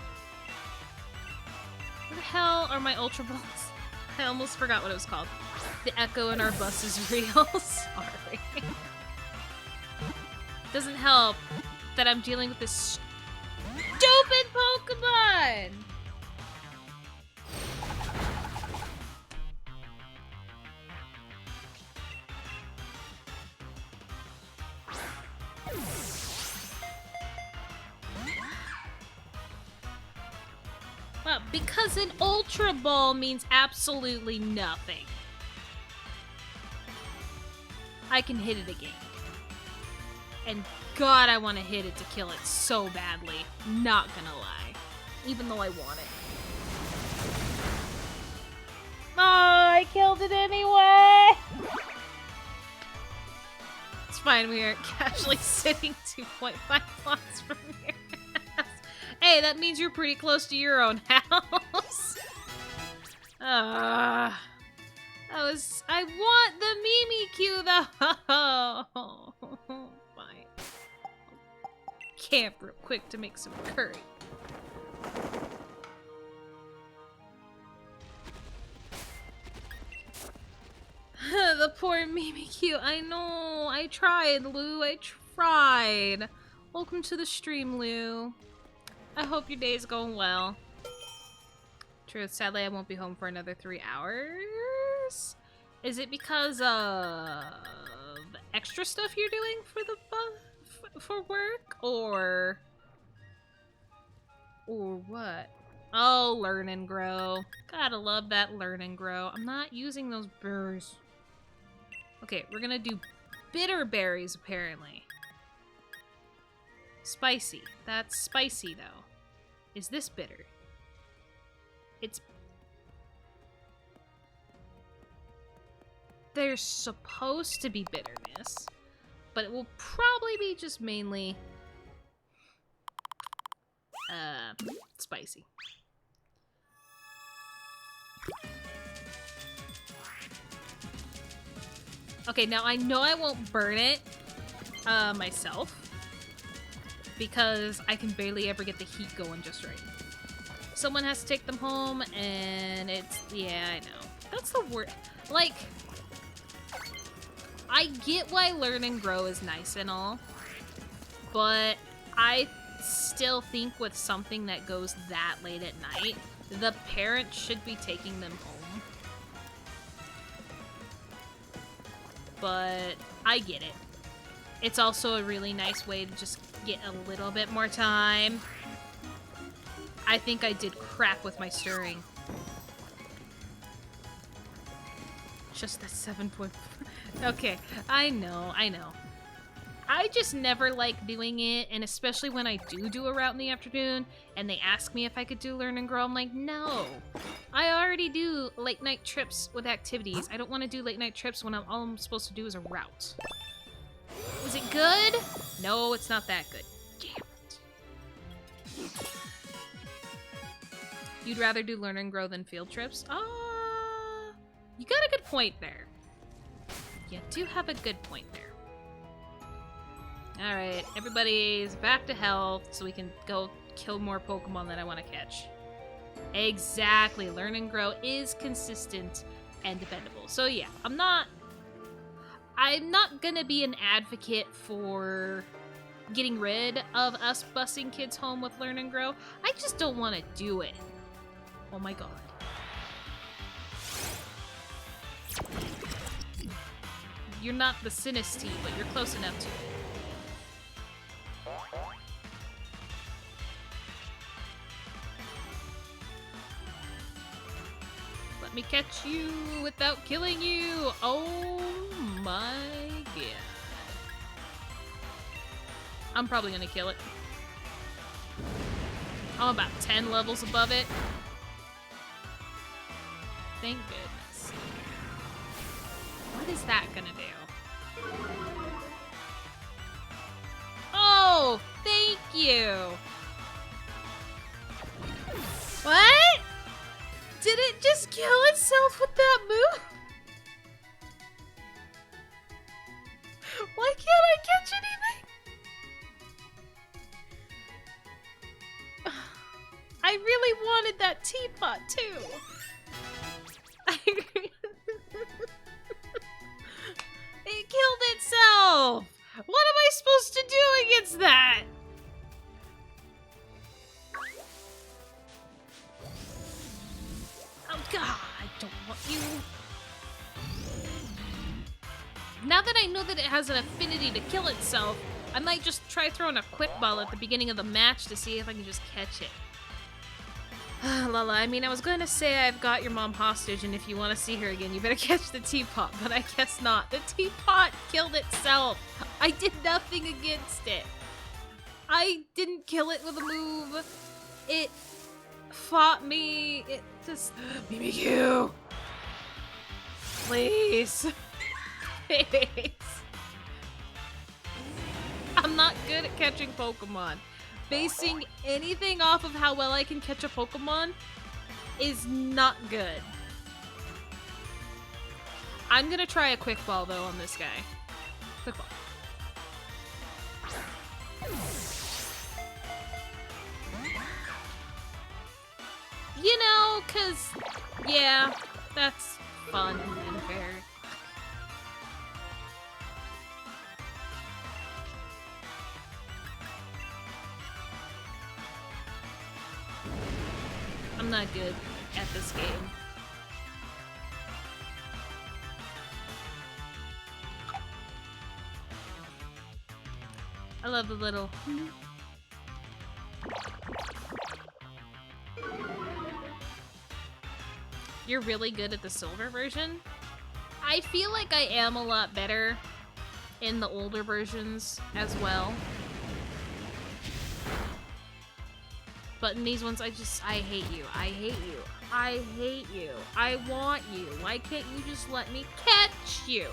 Where the hell are my Ultra Balls? I almost forgot what it was called. The echo in our bus is real. Sorry. Doesn't help that I'm dealing with this stupid Pokemon! Well, because an Ultra Ball means absolutely nothing. I can hit it again. And God, I want to hit it to kill it so badly. Not gonna lie. Even though I want it. Oh, I killed it anyway! It's fine, we are casually sitting 2.5 blocks from here. Hey, that means you're pretty close to your own house. I want the Mimikyu though. Fine. Camp real quick to make some curry. The poor Mimikyu. I know. I tried, Lou. I tried. Welcome to the stream, Lou. I hope your day's going well. True. Sadly, I won't be home for another 3 hours. Is it because of extra stuff you're doing for the for work, or what? Oh, learn and grow. Gotta love that learn and grow. I'm not using those berries. Okay, we're gonna do bitter berries, apparently. Spicy. That's spicy, though. Is this bitter? It's... There's supposed to be bitterness, but it will probably be just mainly... spicy. Okay, now I know I won't burn it myself, because I can barely ever get the heat going just right. Someone has to take them home, and it's... Yeah, I know. That's the worst. Like, I get why learn and grow is nice and all, but I still think with something that goes that late at night, the parents should be taking them home. But I get it. It's also a really nice way to just get a little bit more time. I think I did crap with my stirring. Just the 7.4. Okay, I know. I just never like doing it, and especially when I do a route in the afternoon, and they ask me if I could do learn and grow, I'm like, no. I already do late night trips with activities. I don't want to do late night trips when all I'm supposed to do is a route. Was it good? No, it's not that good. Damn it. You'd rather do learn and grow than field trips? You got a good point there. You do have a good point there. Alright, everybody's back to health, so we can go kill more Pokemon that I want to catch. Exactly, learn and grow is consistent and dependable. So yeah, I'm not gonna be an advocate for getting rid of us busing kids home with learn and grow. I just don't want to do it. Oh my god. You're not the Sinistee, but you're close enough to it. Let me catch you without killing you. Oh my god. I'm probably gonna kill it. I'm about 10 levels above it. Thank goodness. What is that gonna do? Oh, thank you. What? Did it just kill itself with that move? Why can't I catch anything? I really wanted that teapot too. It killed itself! What am I supposed to do against that? Oh god, I don't want you. Now that I know that it has an affinity to kill itself, I might just try throwing a quick ball at the beginning of the match to see if I can just catch it. Lala, I mean, I was going to say I've got your mom hostage, and if you want to see her again, you better catch the teapot, but I guess not. The teapot killed itself. I did nothing against it. I didn't kill it with a move. It fought me. It just... Mimikyu! Please. Please. I'm not good at catching Pokemon. basing anything off of how well I can catch a Pokemon is not good. I'm gonna try a Quick Ball, though, on this guy. Quick Ball. You know, 'cause, yeah, that's fun and fair. I'm not good at this game. I love the little... You're really good at the silver version? I feel like I am a lot better in the older versions as well. But in these ones, I hate you. I hate you. I hate you. I want you. Why can't you just let me catch you?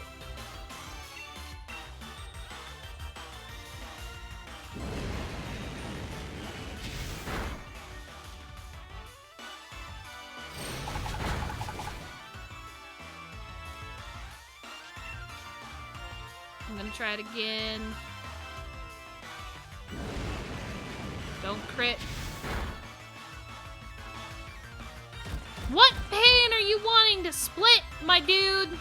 I'm gonna try it again. Don't crit. What pain are you wanting to split, my dude?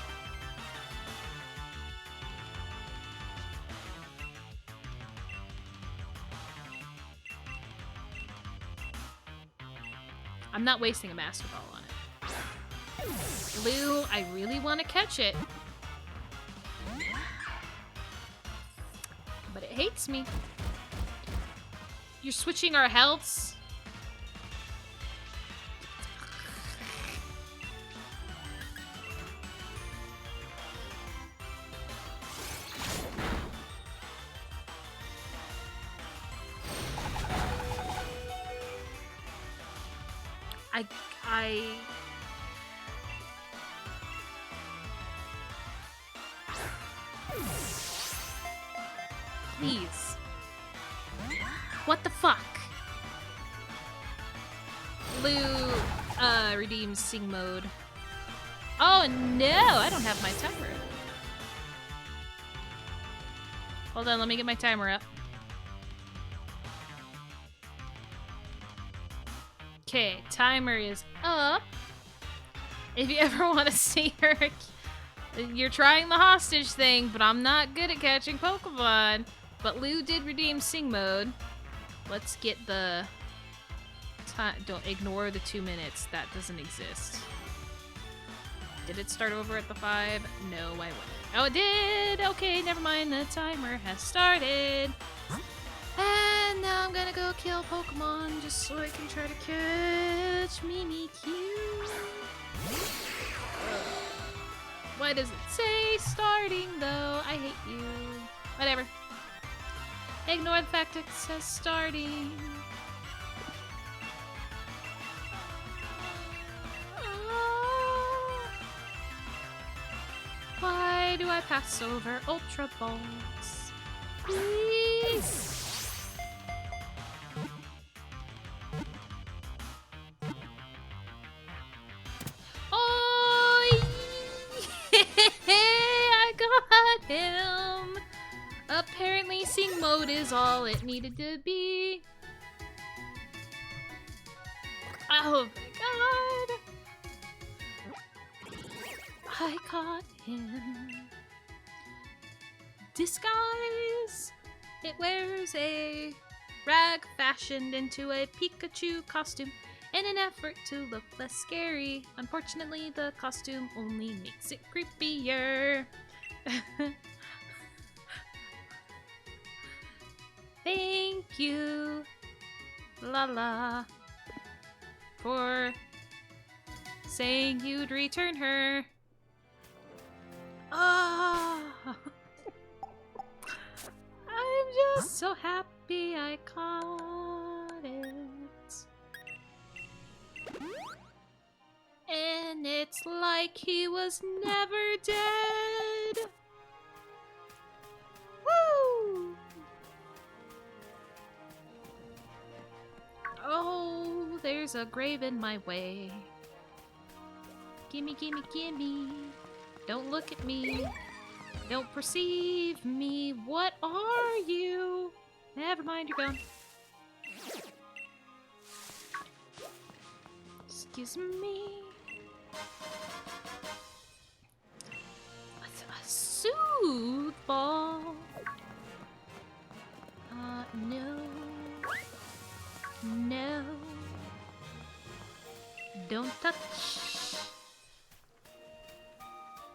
I'm not wasting a Master Ball on it. Lou, I really want to catch it. But it hates me. You're switching our healths? Please. What the fuck? Lou, redeems Sing Mode. Oh no, I don't have my timer. Hold on, let me get my timer up. Okay, timer is up. If you ever want to see her, you're trying the hostage thing, but I'm not good at catching Pokemon. But Lou did redeem Sing Mode. Let's get the time. Don't ignore the 2 minutes. That doesn't exist. Did it start over at the 5? No, I wouldn't. Oh, it did! Okay, never mind. The timer has started. And now I'm gonna go kill Pokemon just so I can try to catch Mimikyu. Why does it say starting though? I hate you. Whatever. Ignore the fact it says starting. Why do I pass over Ultra Balls? Please. Oh, I got him. Apparently, Sing Mode is all it needed to be. Oh my god. I caught him. Disguise. It wears a rag fashioned into a Pikachu costume in an effort to look less scary. Unfortunately, the costume only makes it creepier. Thank you, Lala, for saying you'd return her. Ah, I'm just so happy I caught it. And it's like he was never dead. Woo! there's a grave in my way. Gimme, gimme, gimme. Don't look at me. Don't perceive me. What are you? Never mind, you're gone. Excuse me. A soothe ball. No. No. Don't touch.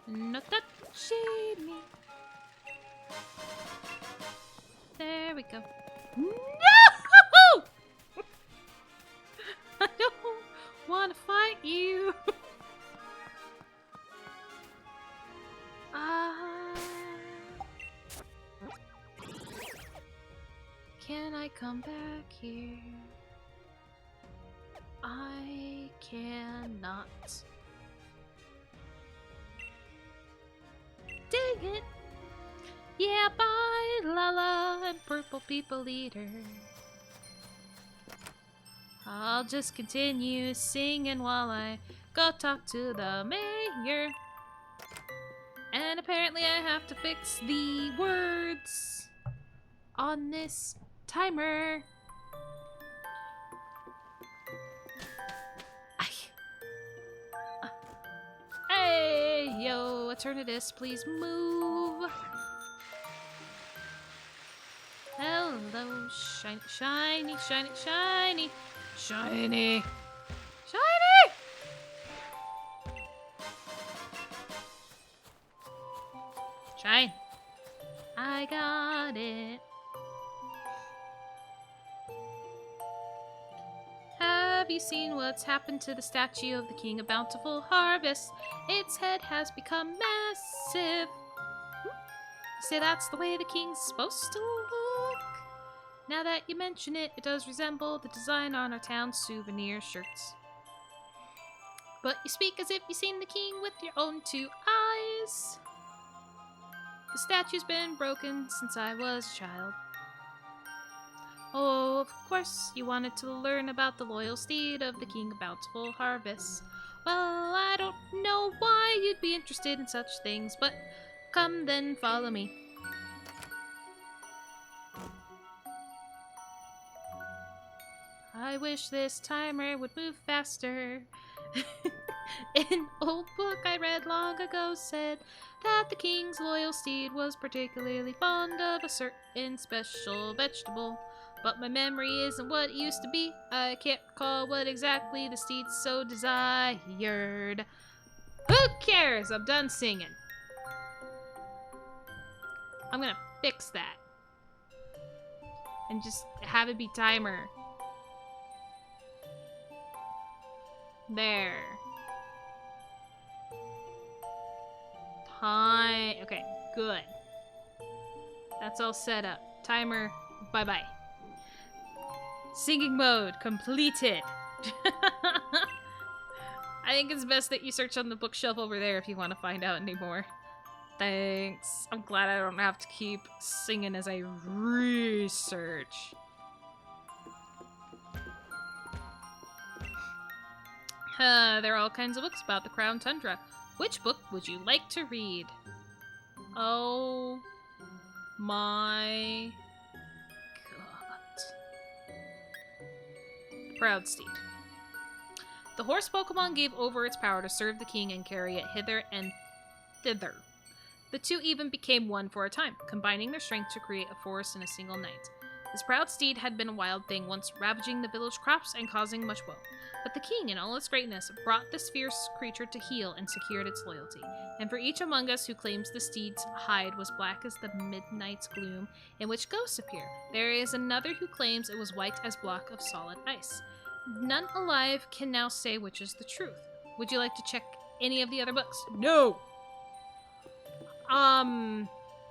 No touching me. There we go. No! I don't want to fight you. Can I come back here? I cannot. Dang it! Yeah, bye, Lala and Purple People Eater. I'll just continue singing while I go talk to the mayor. And apparently I have to fix the words on this timer. Hey, yo, Eternatus, please move. Hello, shiny, shiny, shiny, shiny, shiny, shiny. Shine. I got it. Have you seen what's happened to the statue of the King of Bountiful Harvest? Its head has become massive. You say that's the way the king's supposed to look? Now that you mention it, it does resemble the design on our town's souvenir shirts. But you speak as if you've seen the king with your own two eyes. The statue's been broken since I was a child. Oh, of course, you wanted to learn about the loyal steed of the King of Bountiful Harvest. Well, I don't know why you'd be interested in such things, but come then, follow me. I wish this timer would move faster. An old book I read long ago said that the king's loyal steed was particularly fond of a certain special vegetable. But my memory isn't what it used to be. I can't recall what exactly the steed so desired. Who cares? I'm done singing. I'm gonna fix that. And just have it be timer. There. Time. Okay, good. That's all set up. Timer, bye-bye. Singing mode completed. I think it's best that you search on the bookshelf over there if you want to find out any more. Thanks. I'm glad I don't have to keep singing as I research. There are all kinds of books about the Crown Tundra. Which book would you like to read? Oh my god. Proud Steed. The horse Pokemon gave over its power to serve the king and carry it hither and thither. The two even became one for a time, combining their strength to create a forest in a single night. This proud steed had been a wild thing, once ravaging the village crops and causing much woe. But the king, in all its greatness, brought this fierce creature to heel and secured its loyalty. And for each among us who claims the steed's hide was black as the midnight's gloom in which ghosts appear, there is another who claims it was white as block of solid ice. None alive can now say which is the truth. Would you like to check any of the other books? No!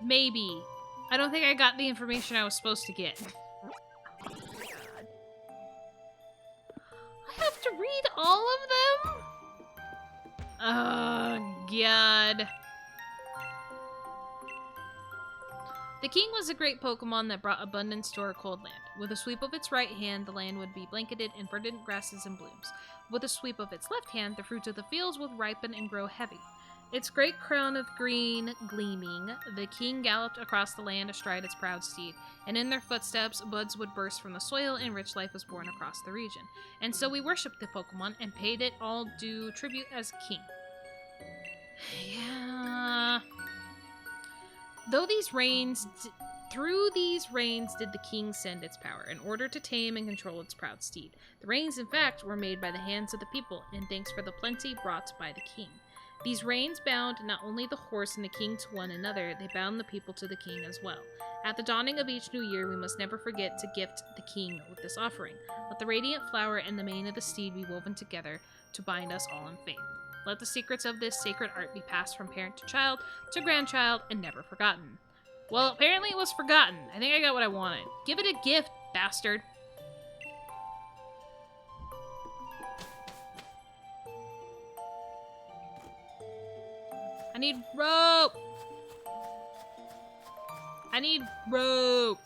Maybe. I don't think I got the information I was supposed to get. Oh my god. I have to read all of them? Oh god. The king was a great Pokemon that brought abundance to our cold land. With a sweep of its right hand, the land would be blanketed in verdant grasses and blooms. With a sweep of its left hand, the fruits of the fields would ripen and grow heavy. Its great crown of green gleaming, the king galloped across the land astride its proud steed, and in their footsteps, buds would burst from the soil and rich life was born across the region. And so we worshipped the Pokemon and paid it all due tribute as king. Yeah. Through these reigns did the king send its power, in order to tame and control its proud steed. The reins, in fact, were made by the hands of the people, in thanks for the plenty brought by the king. These reins bound not only the horse and the king to one another, they bound the people to the king as well. At the dawning of each new year, we must never forget to gift the king with this offering. Let the radiant flower and the mane of the steed be woven together to bind us all in faith. Let the secrets of this sacred art be passed from parent to child, to grandchild, and never forgotten. Well, apparently it was forgotten. I think I got what I wanted. Give it a gift, bastard. I need rope. I need rope.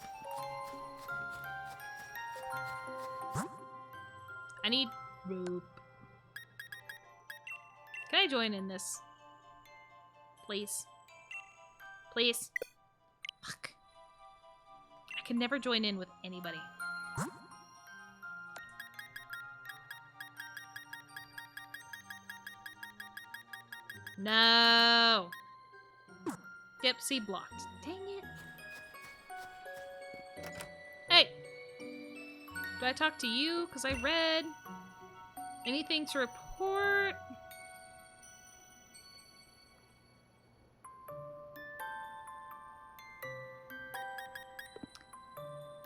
I need rope. Can I join in this? Please. Please. Fuck. I can never join in with anybody. No. Yep, see, blocked. Dang it. Hey. Do I talk to you? Because I read. Anything to report?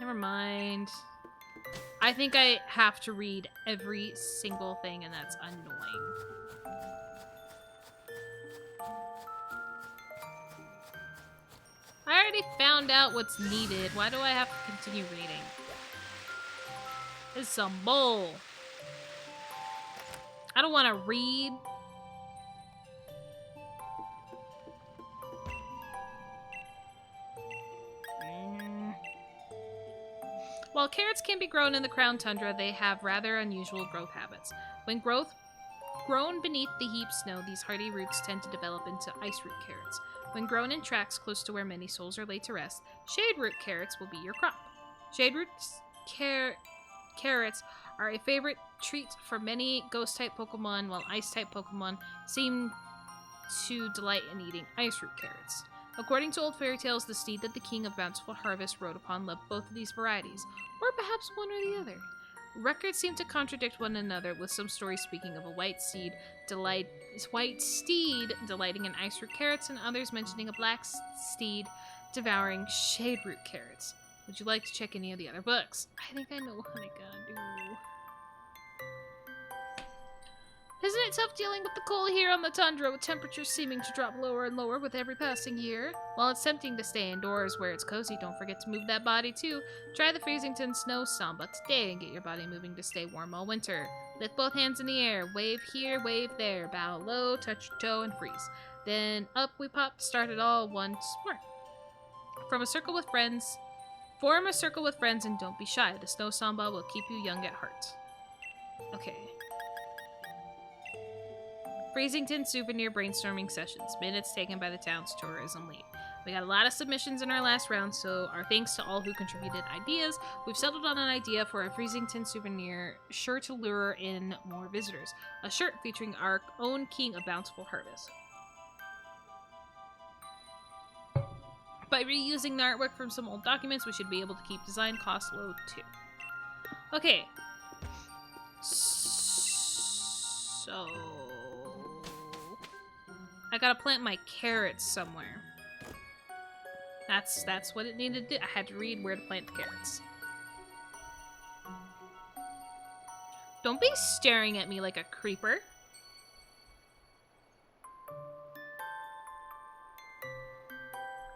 Never mind. I think I have to read every single thing, and that's annoying. I already found out what's needed. Why do I have to continue reading? This is some bull. I don't want to read. While carrots can be grown in the crown tundra, they have rather unusual growth habits. When grown beneath the heaped snow, these hardy roots tend to develop into ice root carrots. When grown in tracts close to where many souls are laid to rest, shade root carrots will be your crop. Shade roots carrots are a favorite treat for many ghost-type Pokemon, while ice-type Pokemon seem to delight in eating ice root carrots. According to old fairy tales, the steed that the king of Bountiful Harvest rode upon loved both of these varieties, or perhaps one or the other. Records seem to contradict one another, with some stories speaking of a white steed delighting in ice root carrots, and others mentioning a black steed devouring shade root carrots. Would you like to check any of the other books? I think I know what I gotta do. Isn't it tough dealing with the cold here on the tundra, with temperatures seeming to drop lower and lower with every passing year? While it's tempting to stay indoors where it's cozy, don't forget to move that body too. Try the Freezington Snow Samba today and get your body moving to stay warm all winter. Lift both hands in the air, wave here, wave there, bow low, touch your toe, and freeze. Then up we pop to start it all once more. Form a circle with friends, and don't be shy. The Snow Samba will keep you young at heart. Okay. Freezington Souvenir Brainstorming Sessions. Minutes taken by the town's tourism lead. We got a lot of submissions in our last round, so our thanks to all who contributed ideas. We've settled on an idea for a Freezington souvenir sure to lure in more visitors. A shirt featuring our own King of Bountiful Harvest. By reusing the artwork from some old documents, we should be able to keep design costs low too. Okay. So I gotta plant my carrots somewhere. That's what it needed to do. I had to read where to plant the carrots. Don't be staring at me like a creeper.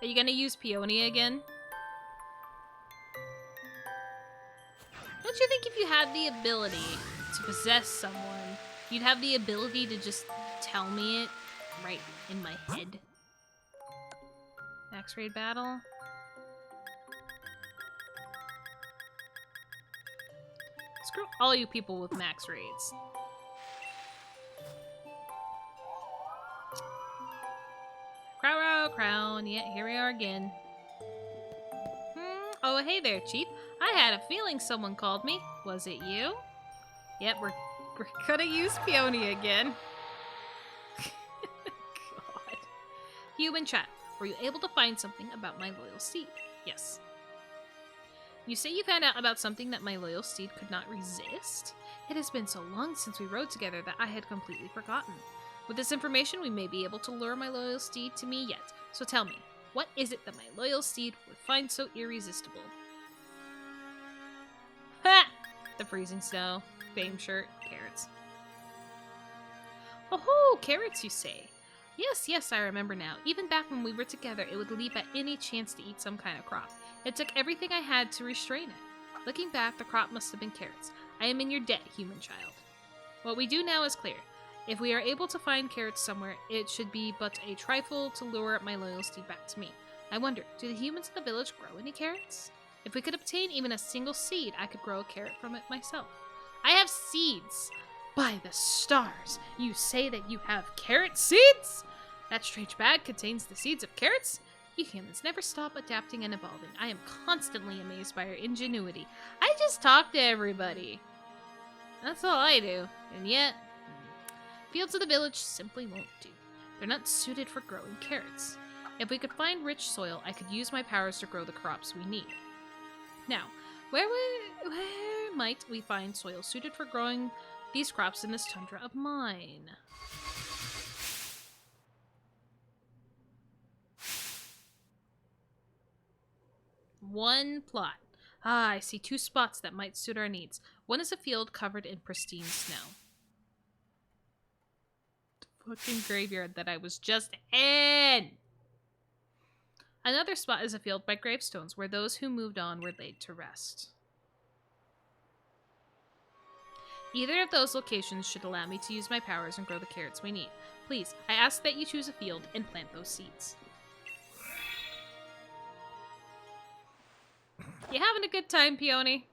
Are you gonna use Peony again? Don't you think if you had the ability to possess someone, you'd have the ability to just tell me it right in my head? Max raid battle? Screw all you people with max raids. Crown. Yeah, here we are again. Oh, hey there, Chief. I had a feeling someone called me. Was it you? Yep, we're gonna use Peony again. God. Human chat. Were you able to find something about my loyal steed? Yes. You say you found out about something that my loyal steed could not resist? It has been so long since we rode together that I had completely forgotten. With this information, we may be able to lure my loyal steed to me yet. So tell me, what is it that my loyal steed would find so irresistible? Ha! The freezing snow, fame shirt, carrots. Oh, carrots, you say? Yes, I remember now. Even back when we were together, it would leap at any chance to eat some kind of crop. It took everything I had to restrain it. Looking back, the crop must have been carrots. I am in your debt, human child. What we do now is clear. If we are able to find carrots somewhere, it should be but a trifle to lure my loyal steed back to me. I wonder, do the humans in the village grow any carrots? If we could obtain even a single seed, I could grow a carrot from it myself. I have seeds! By the stars, you say that you have carrot seeds? That strange bag contains the seeds of carrots? You humans never stop adapting and evolving. I am constantly amazed by your ingenuity. I just talk to everybody. That's all I do. And yet, fields of the village simply won't do. They're not suited for growing carrots. If we could find rich soil, I could use my powers to grow the crops we need. Now, where might we find soil suited for growing these crops in this tundra of mine? One plot. Ah, I see 2 spots that might suit our needs. One is a field covered in pristine snow. The fucking graveyard that I was just in! Another spot is a field by gravestones, where those who moved on were laid to rest. Either of those locations should allow me to use my powers and grow the carrots we need. Please, I ask that you choose a field and plant those seeds. You having a good time, Peony?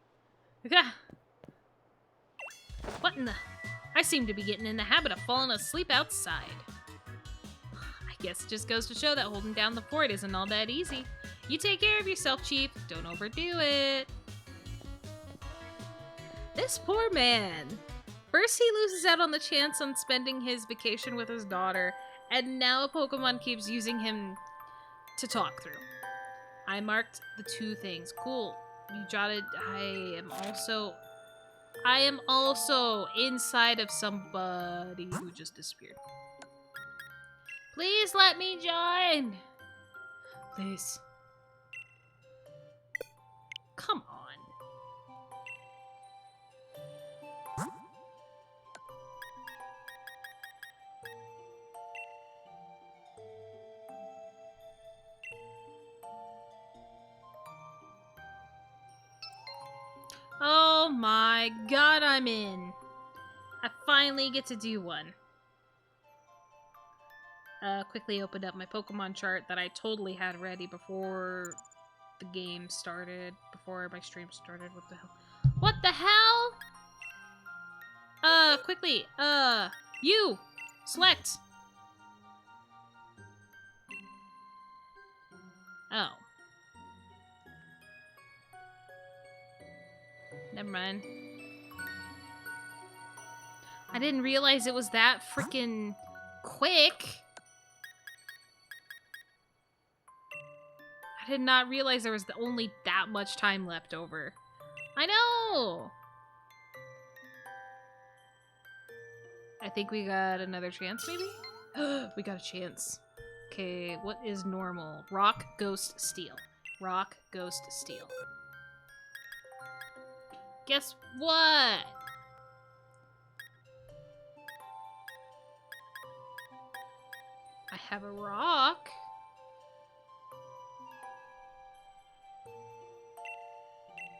What in the... I seem to be getting in the habit of falling asleep outside. I guess it just goes to show that holding down the fort isn't all that easy. You take care of yourself, Chief. Don't overdo it. This poor man. First he loses out on the chance on spending his vacation with his daughter, and now a Pokemon keeps using him to talk through. I marked the 2 things. Cool. You jotted, I am also inside of somebody who just disappeared. Please let me join. Please. Come on. Oh my god, I'm in. I finally get to do one. Quickly opened up my Pokemon chart that I totally had ready before the game started, before my stream started. What the hell? What the hell? Quickly, you! Select! Oh. Never mind. I didn't realize it was that freaking quick. I did not realize there was only that much time left over. I know! I think we got another chance, maybe? We got a chance. Okay, what is normal? Rock, Ghost, Steel. Rock, Ghost, Steel. Guess what? I have a rock.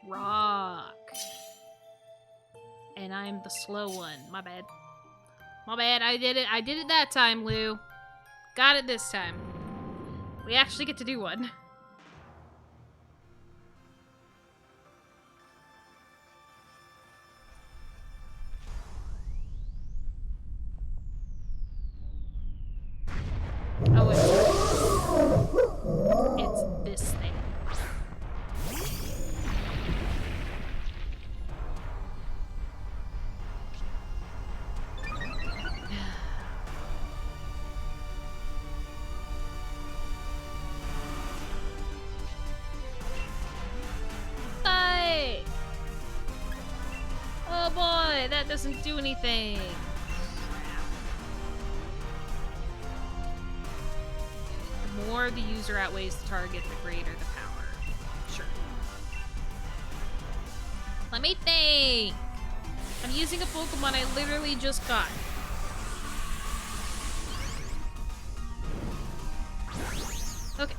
Rock. And I'm the slow one. My bad. My bad. I did it. I did it that time, Lou. Got it this time. We actually get to do one. That doesn't do anything. The more the user outweighs the target, the greater the power. Sure. Let me think. I'm using a Pokemon I literally just got. Okay.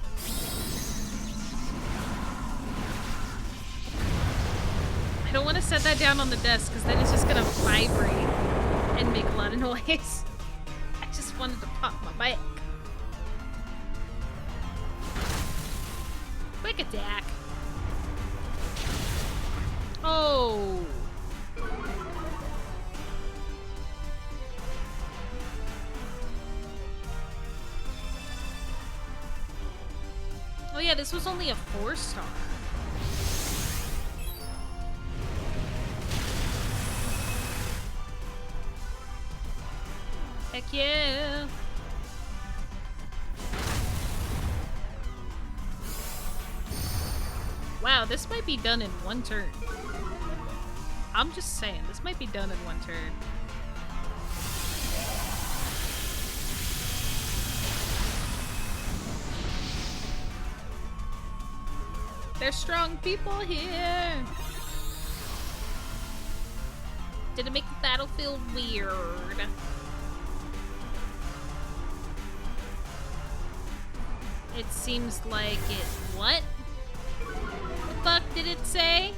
I don't want to set that down on the desk because then it's just gonna vibrate and make a lot of noise. I just wanted to pop my back. Quick attack. Oh. Oh yeah, this was only a 4-star. Heck yeah. Wow, this might be done in one turn. I'm just saying, this might be done in one turn. There's strong people here. Did it make the battlefield weird? It seems like it... What? The fuck did it say?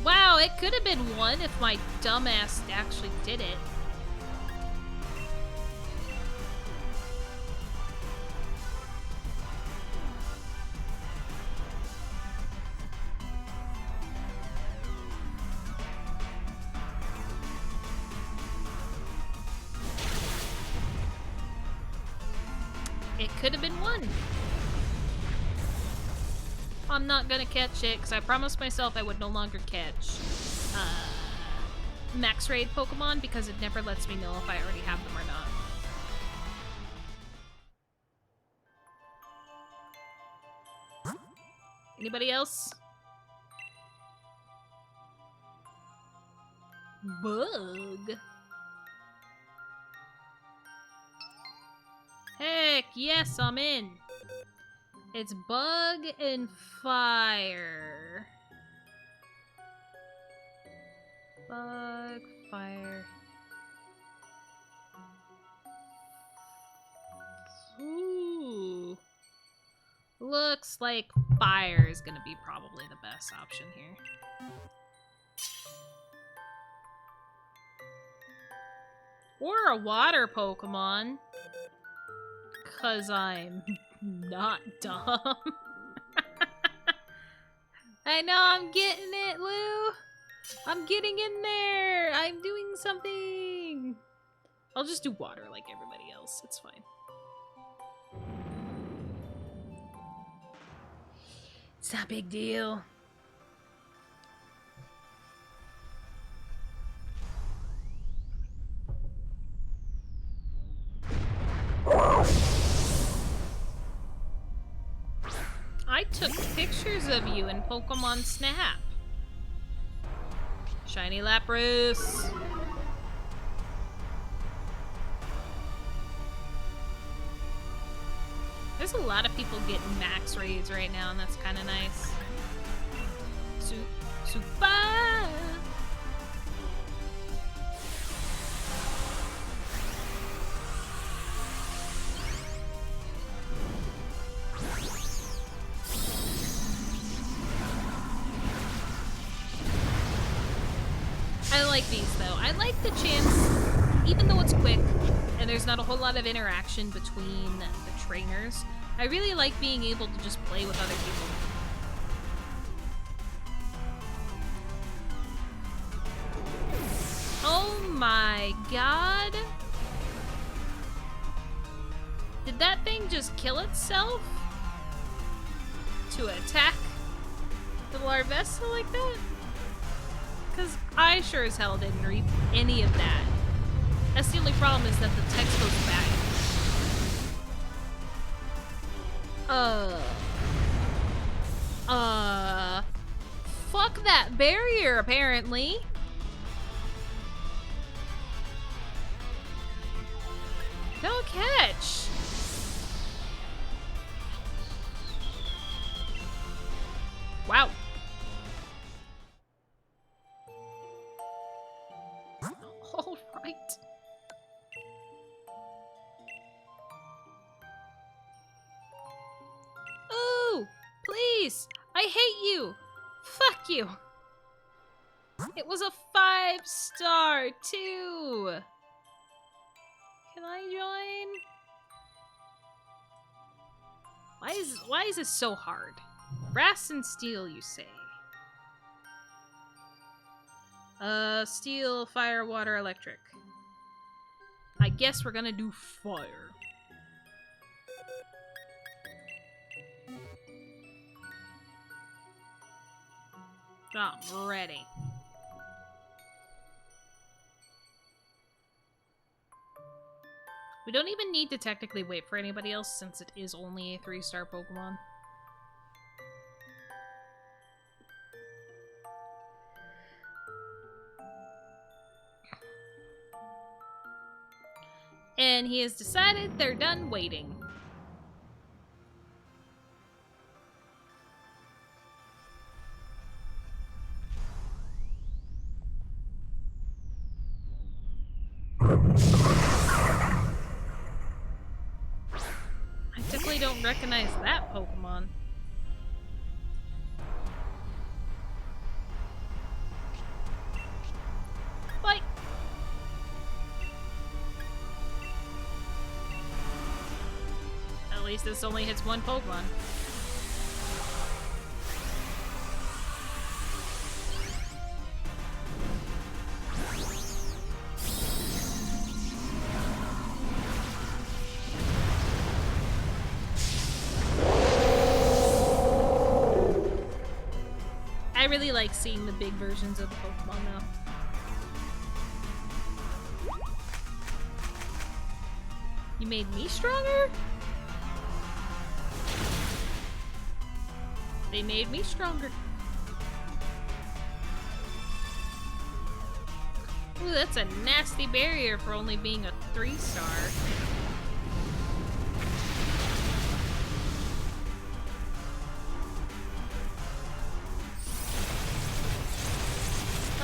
Wow, it could have been 1 if my dumbass actually did it. It could have been 1. I'm not gonna catch it because I promised myself I would no longer catch max raid Pokemon because it never lets me know if I already have them or not. Anybody else? Bug. Heck yes, I'm in. It's bug and fire. Bug, fire. Ooh. Looks like fire is gonna be probably the best option here. Or a water Pokemon. 'Cause I'm not dumb. I know, I'm getting it, Lou. I'm getting in there. I'm doing something. I'll just do water like everybody else. It's fine. It's not a big deal. I took pictures of you in Pokemon Snap. Shiny Lapras. There's a lot of people getting max raids right now, and that's kind of nice. Super. I like these though. I like the chance, even though it's quick and there's not a whole lot of interaction between the trainers, I really like being able to just play with other people. Oh my god. Did that thing just kill itself to attack the Larvesta like that? Because I sure as hell didn't read any of that. That's the only problem, is that the text goes back. Fuck broke that barrier, apparently. Don't catch. Wow. All right. Ooh, please. I hate you. Fuck you. It was a 5-star, too. Can I join? Why is this so hard? Brass and steel, you say? Steel, fire, water, electric. I guess we're gonna do fire. I'm ready. We don't even need to technically wait for anybody else since it is only a 3-star Pokemon. And he has decided they're done waiting. I definitely don't recognize that Pokemon. Fight! At least this only hits one Pokemon. I really like seeing the big versions of the Pokemon though. You made me stronger? They made me stronger. Ooh, that's a nasty barrier for only being a 3-star.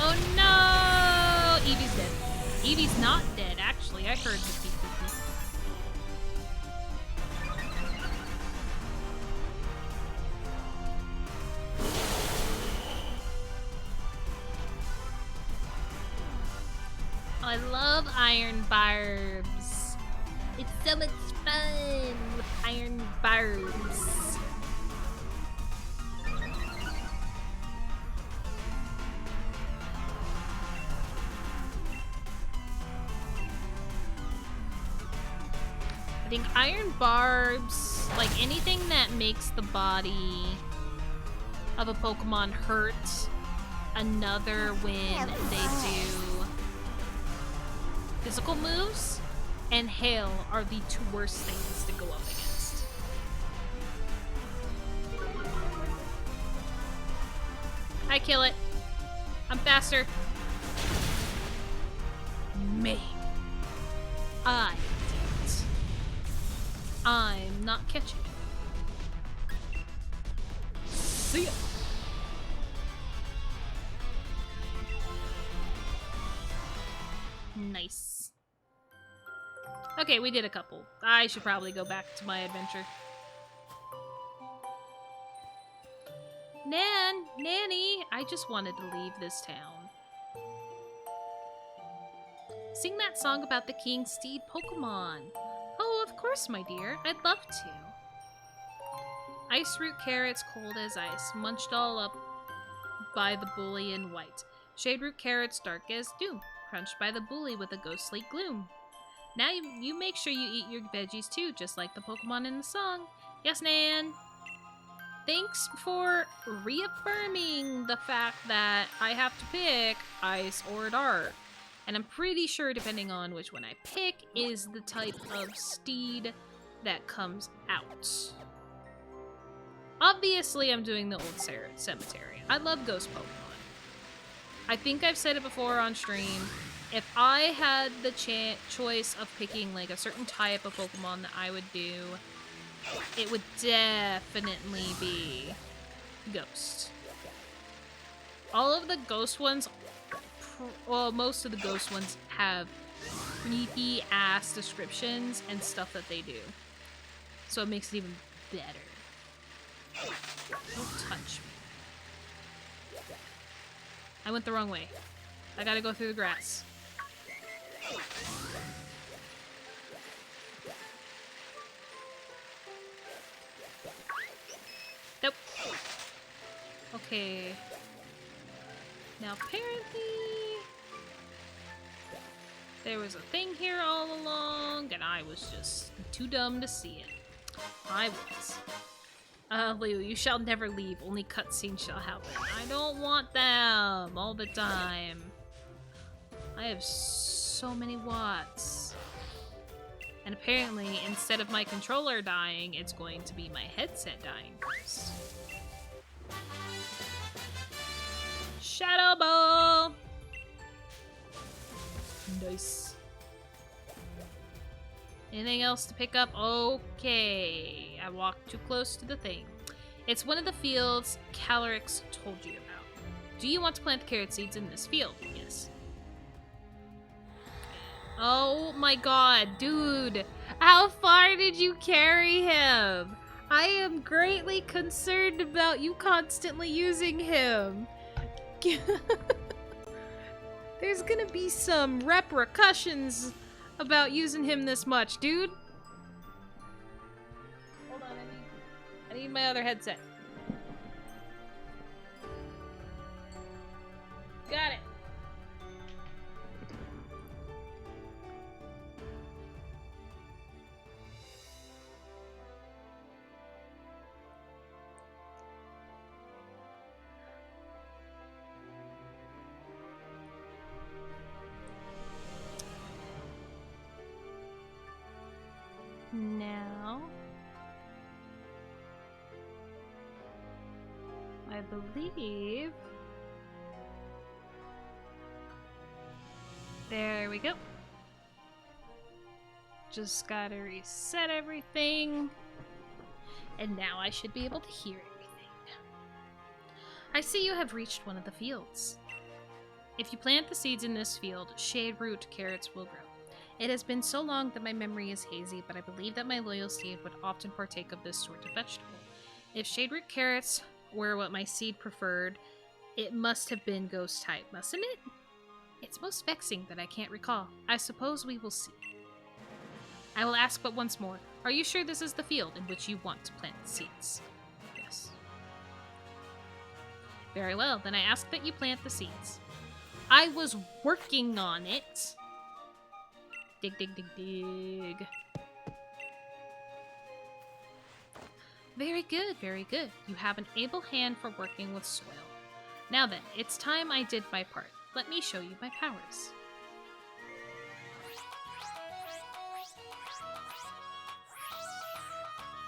Oh no! Eevee's dead. Eevee's not dead, actually. I heard the people. I love iron barbs. It's so much fun with iron barbs. I think iron barbs, like anything that makes the body of a Pokemon hurt another when they do physical moves, and hail are the 2 worst things to go up against. I kill it. I'm faster. Me. I did it. I'm not catching it. See ya. Nice. Okay, we did a couple. I should probably go back to my adventure. Nanny, I just wanted to leave this town. Sing that song about the King Steed Pokemon. Oh, of course, my dear. I'd love to. Ice root carrots, cold as ice, munched all up by the bully in white. Shade root carrots, dark as doom, crunched by the bully with a ghostly gloom. Now you make sure you eat your veggies too, just like the Pokemon in the song. Yes, Nan. Thanks for reaffirming the fact that I have to pick ice or dark. And I'm pretty sure, depending on which one I pick, is the type of steed that comes out. Obviously, I'm doing the old cemetery. I love ghost Pokemon. I think I've said it before on stream. If I had the choice of picking like a certain type of Pokemon that I would do, it would definitely be Ghost. All of the Ghost ones, well, most of the Ghost ones have creepy ass descriptions and stuff that they do. So it makes it even better. Don't touch me. I went the wrong way. I gotta go through the grass. Nope. Okay. Now apparently there was a thing here all along and I was just too dumb to see it. I was. Leo, you shall never leave. Only cutscenes shall happen. I don't want them all the time. I have so many watts. And apparently, instead of my controller dying, it's going to be my headset dying first. Shadow Ball! Nice. Anything else to pick up? Okay. I walked too close to the thing. It's one of the fields Calyrex told you about. Do you want to plant the carrot seeds in this field? Yes. Oh my god, dude. How far did you carry him? I am greatly concerned about you constantly using him. There's gonna be some repercussions about using him this much, dude. Hold on, I need my other headset. Got it. Now, I believe, there we go. Just gotta reset everything, and now I should be able to hear everything. I see you have reached one of the fields. If you plant the seeds in this field, shade root carrots will grow. It has been so long that my memory is hazy, but I believe that my loyal steed would often partake of this sort of vegetable. If shade root carrots were what my seed preferred, it must have been ghost type, mustn't it? It's most vexing that I can't recall. I suppose we will see. I will ask but once more. Are you sure this is the field in which you want to plant the seeds? Yes. Very well, then I ask that you plant the seeds. I was working on it. Dig, dig, dig, dig. Very good, very good. You have an able hand for working with soil. Now then, it's time I did my part. Let me show you my powers.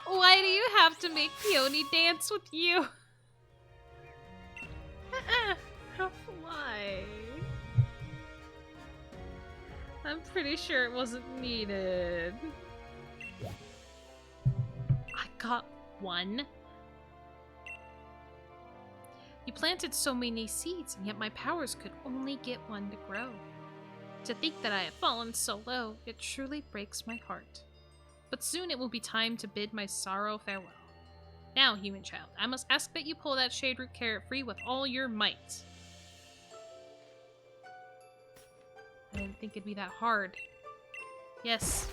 Why do you have to make Peony dance with you? Why? I'm pretty sure it wasn't needed. I got one. You planted so many seeds, and yet my powers could only get one to grow. To think that I have fallen so low, it truly breaks my heart. But soon it will be time to bid my sorrow farewell. Now, human child, I must ask that you pull that shade root carrot free with all your might. I didn't think it'd be that hard. Yes.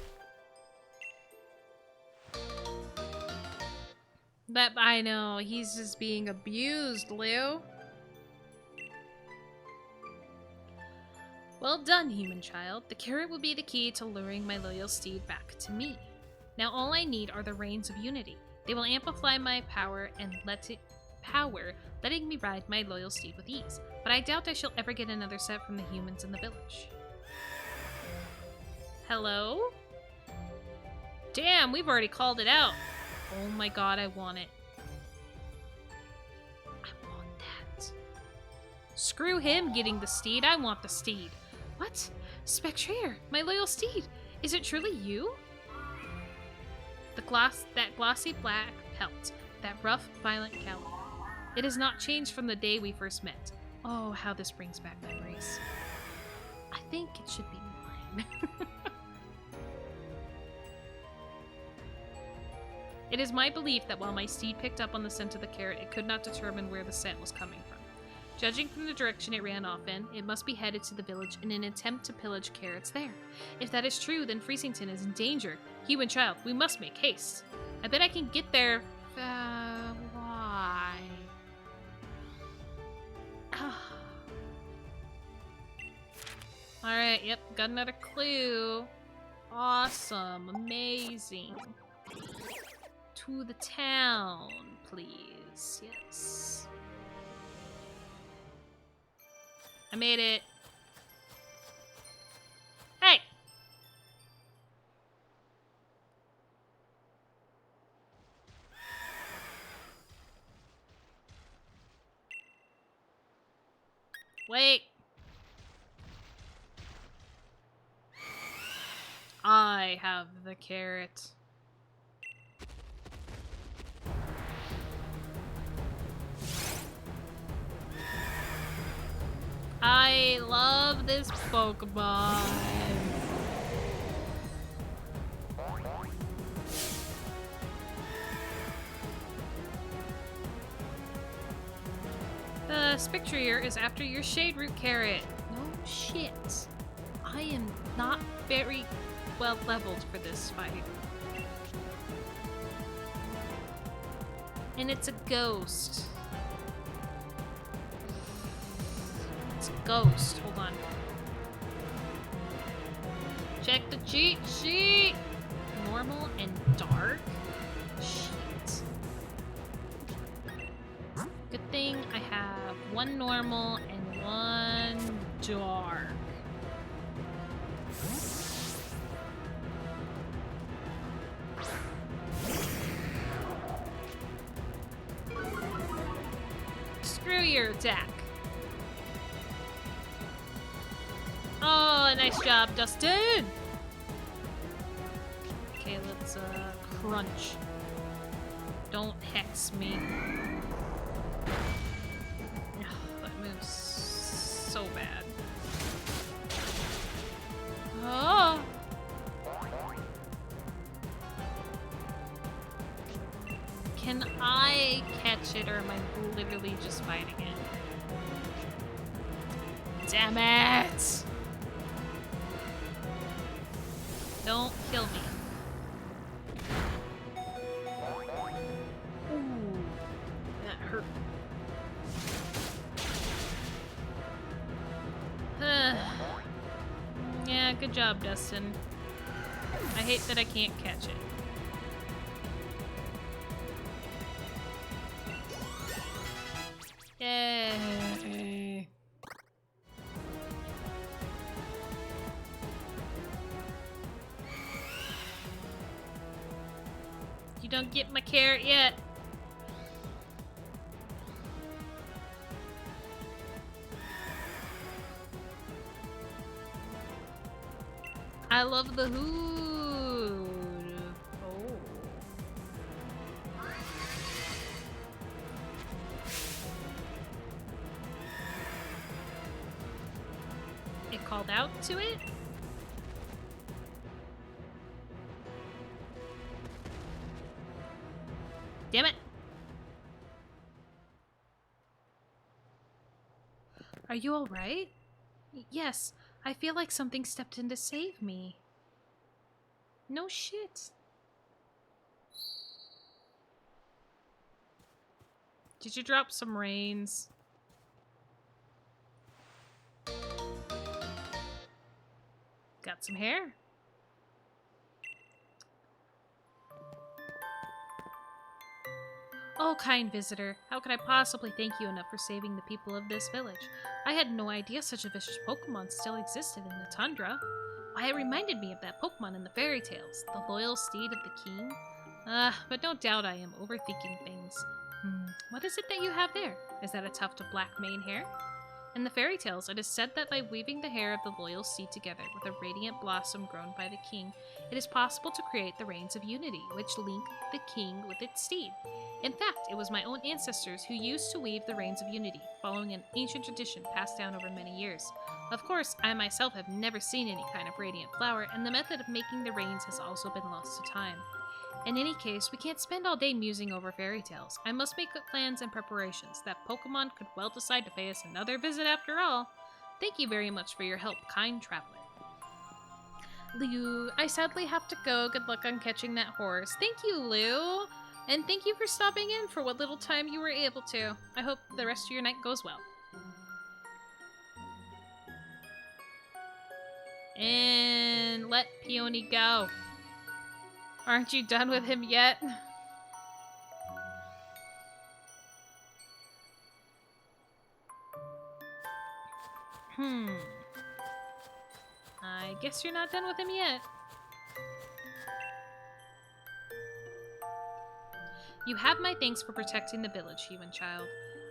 But I know, he's just being abused, Leo. Well done, human child. The carrot will be the key to luring my loyal steed back to me. Now all I need are the reins of unity. They will amplify my power and letting me ride my loyal steed with ease. But I doubt I shall ever get another set from the humans in the village. Hello? Damn, we've already called it out. Oh my god, I want it. Screw him getting the steed. I want the steed. What? Spectrier, my loyal steed. Is it truly you? That glossy black pelt. That rough, violent gallop. It has not changed from the day we first met. Oh, how this brings back memories. I think it should be mine. It is my belief that while my steed picked up on the scent of the carrot, it could not determine where the scent was coming from. Judging from the direction it ran off in, it must be headed to the village in an attempt to pillage carrots there. If that is true, then Freesington is in danger. Hue and Child, we must make haste. I bet I can get there. Why? Alright, yep, got another clue. Awesome, amazing. To the town, please. Yes. I made it. Hey! Wait. I have the carrot. I love this Pokemon. The Spectrier is after your Shade Root carrot. No shit. I am not very well leveled for this fight. And it's a ghost. It's a ghost. Hold on. Check the cheat sheet. Normal and dark. Shit. Good thing I have one normal and one dark. Screw your attack. Oh, nice job, Dustin! Okay, let's, crunch. Don't hex me. Ugh, that moves so bad. Oh! Can I catch it, or am I literally just fighting it? Damn it! Don't kill me. Ooh, that hurt. Yeah, good job, Dustin. I hate that I can't catch it. Yay. You don't get my carrot yet. I love the hood. Oh. It called out to it? Damn it. Are you alright? Yes, I feel like something stepped in to save me. No shit. Did you drop some rains? Got some hair. Oh, kind visitor, how could I possibly thank you enough for saving the people of this village? I had no idea such a vicious Pokemon still existed in the tundra. Why, it reminded me of that Pokemon in the fairy tales, the loyal steed of the king. But don't doubt I am overthinking things. What is it that you have there? Is that a tuft of black mane hair? In the fairy tales, it is said that by weaving the hair of the loyal steed together with a radiant blossom grown by the king, it is possible to create the reins of unity, which link the king with its steed. In fact, it was my own ancestors who used to weave the reins of unity, following an ancient tradition passed down over many years. Of course, I myself have never seen any kind of radiant flower, and the method of making the reins has also been lost to time. In any case, we can't spend all day musing over fairy tales. I must make plans and preparations. That Pokemon could well decide to pay us another visit after all. Thank you very much for your help, kind traveler. Lou, I sadly have to go. Good luck on catching that horse. Thank you, Lou. And thank you for stopping in for what little time you were able to. I hope the rest of your night goes well. And let Peony go. Aren't you done with him yet? I guess you're not done with him yet. You have my thanks for protecting the village, human child.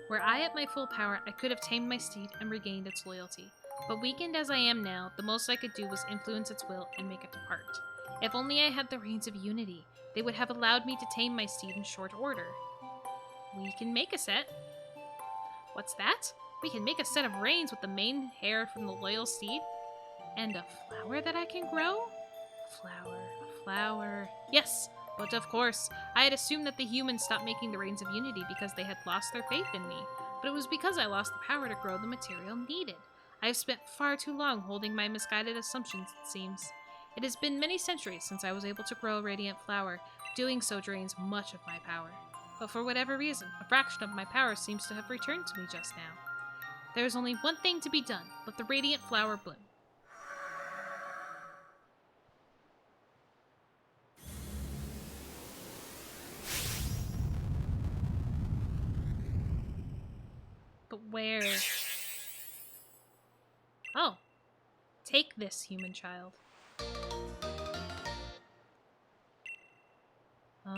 Were I at my full power, I could have tamed my steed and regained its loyalty. But weakened as I am now, the most I could do was influence its will and make it depart. If only I had the reins of unity, they would have allowed me to tame my steed in short order. We can make a set. What's that? We can make a set of reins with the mane hair from the loyal steed? And a flower that I can grow? A flower. Yes, but of course, I had assumed that the humans stopped making the reins of unity because they had lost their faith in me. But it was because I lost the power to grow the material needed. I have spent far too long holding my misguided assumptions, it seems. It has been many centuries since I was able to grow a radiant flower. Doing so drains much of my power. But for whatever reason, a fraction of my power seems to have returned to me just now. There is only one thing to be done. Let the radiant flower bloom. But where? Oh. Take this, human child.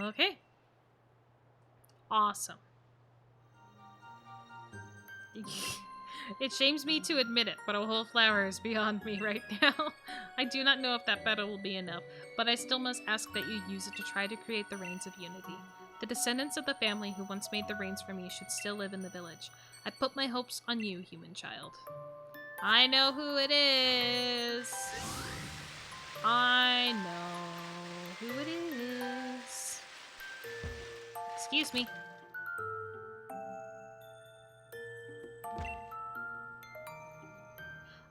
Okay. Awesome. It shames me to admit it, but a whole flower is beyond me right now. I do not know if that petal will be enough, but I still must ask that you use it to try to create the reins of unity. The descendants of the family who once made the reins for me should still live in the village. I put my hopes on you, human child. I know who it is. I know who it is. Excuse me.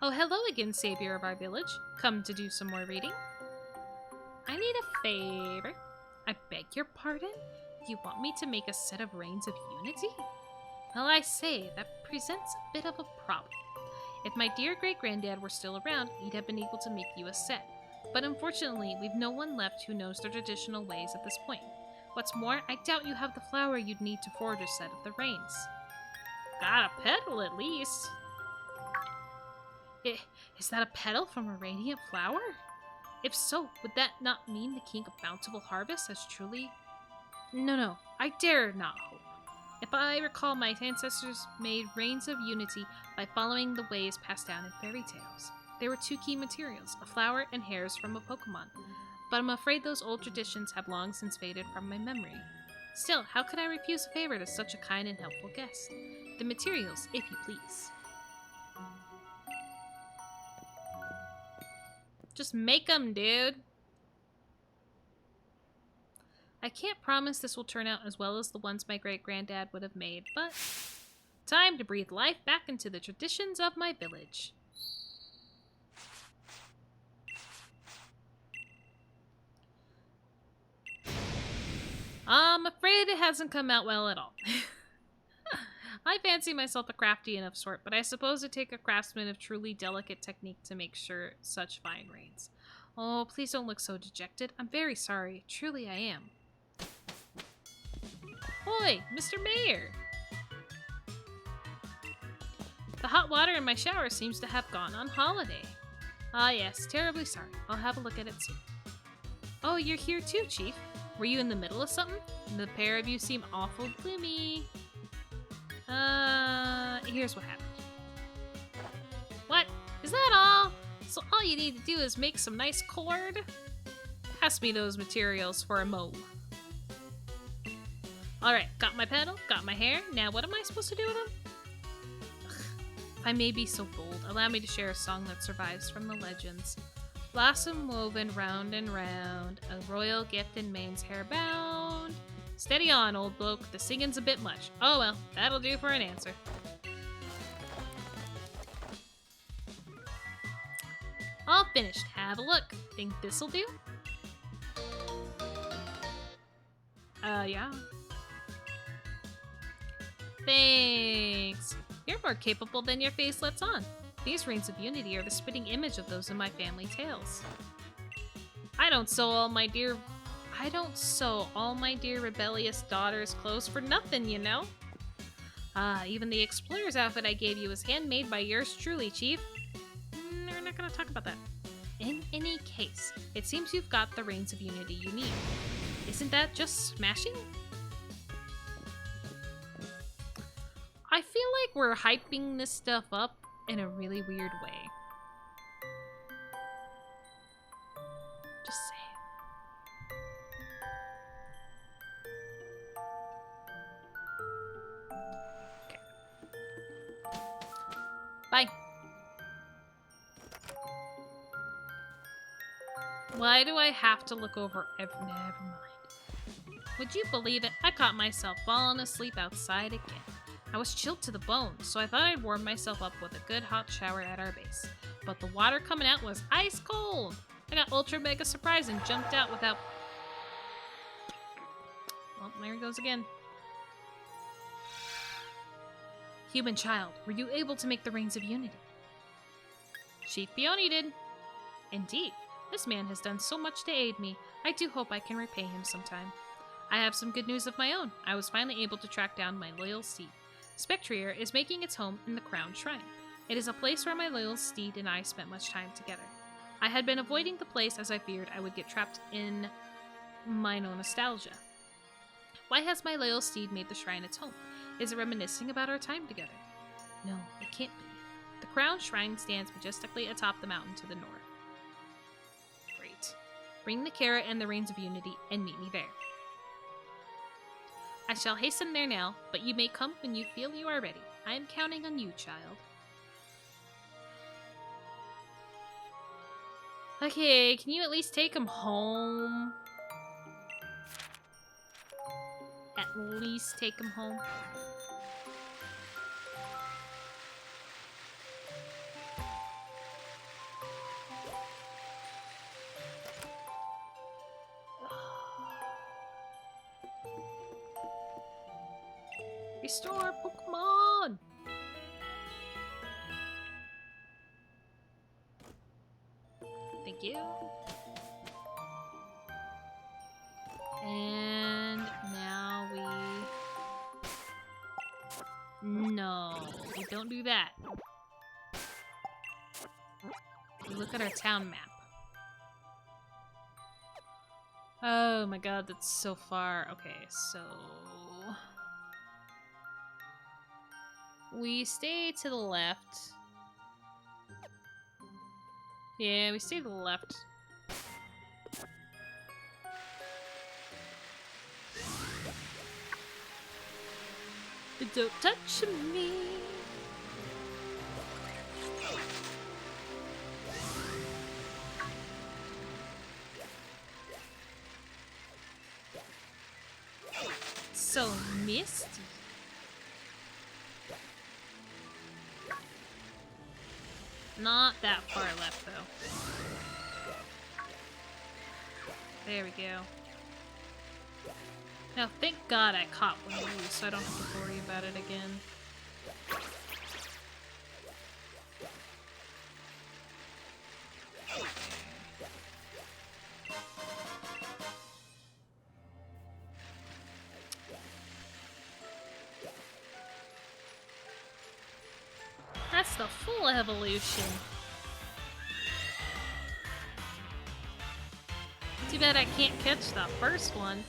Oh, hello again, savior of our village. Come to do some more reading? I need a favor. I beg your pardon? You want me to make a set of reins of unity? Well, I say, that presents a bit of a problem. If my dear great-granddad were still around, he'd have been able to make you a set. But unfortunately, we've no one left who knows the traditional ways at this point. What's more, I doubt you have the flower you'd need to forge a set of the reins. Got a petal, at least. Is that a petal from a radiant flower? If so, would that not mean the King of Bountiful Harvest has truly... No, I dare not hope. If I recall, my ancestors made reins of unity by following the ways passed down in fairy tales. There were two key materials, a flower and hairs from a Pokemon, but I'm afraid those old traditions have long since faded from my memory. Still, how could I refuse a favor to such a kind and helpful guest? The materials, if you please. Just make them, dude. I can't promise this will turn out as well as the ones my great-granddad would have made, but time to breathe life back into the traditions of my village. I'm afraid it hasn't come out well at all. I fancy myself a crafty enough sort, but I suppose it takes a craftsman of truly delicate technique to make sure such fine reins. Oh, please don't look so dejected. I'm very sorry. Truly I am. Oi, Mr. Mayor! The hot water in my shower seems to have gone on holiday. Ah yes, terribly sorry. I'll have a look at it soon. Oh, you're here too, Chief. Were you in the middle of something? The pair of you seem awful gloomy. Here's what happened. Is that all? So all you need to do is make some nice cord? Pass me those materials for a mow. Alright, got my petal, got my hair. Now what am I supposed to do with them? Ugh, if I may be so bold, allow me to share a song that survives from the legends. Blossom woven round and round, a royal gift in Maine's hair bound. Steady on, old bloke, the singing's a bit much. Oh well, that'll do for an answer. All finished, have a look. Think this'll do? Yeah. Thanks. You're more capable than your face lets on. These reins of unity are the spitting image of those in my family tales. I don't sew all my dear rebellious daughters' clothes for nothing, you know. Even the explorer's outfit I gave you was handmade by yours truly, Chief. We're not gonna talk about that. In any case, it seems you've got the reins of unity you need. Isn't that just smashing? I feel like we're hyping this stuff up in a really weird way. Just saying. Okay. Bye. Why do I have to look over every... Never mind. Would you believe it? I caught myself falling asleep outside again. I was chilled to the bone, so I thought I'd warm myself up with a good hot shower at our base. But the water coming out was ice cold! I got ultra mega surprised and jumped out without... Well, there he goes again. Human child, were you able to make the reins of unity? Chief Peony did. Indeed. This man has done so much to aid me. I do hope I can repay him sometime. I have some good news of my own. I was finally able to track down my loyal steed. Spectrier is making its home in the Crown Shrine. It is a place where my loyal steed and I spent much time together. I had been avoiding the place as I feared I would get trapped in my nostalgia. Why has my loyal steed made the shrine its home? Is it reminiscing about our time together? No, it can't be. The Crown Shrine stands majestically atop the mountain to the north. Great. Bring the carrot and the reins of unity and meet me there. I shall hasten there now, but you may come when you feel you are ready. I am counting on you, child. Okay, can you at least take him home? At least take him home. Restore Pokemon! Thank you. And now No, we don't do that. We look at our town map. Oh my god, that's so far. Okay, so... we stay to the left. Yeah, we stay to the left. Don't touch me. So misty. Not that far left, though. There we go. Now, thank God I caught one of these, so I don't have to worry about it again. That's the full evolution. Too bad I can't catch the first one.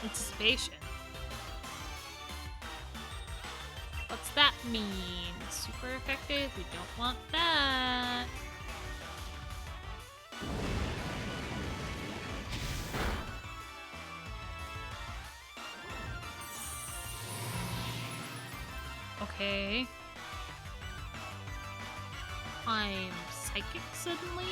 Anticipation. What's that mean? Super effective? We don't want that. Okay. I'm psychic suddenly?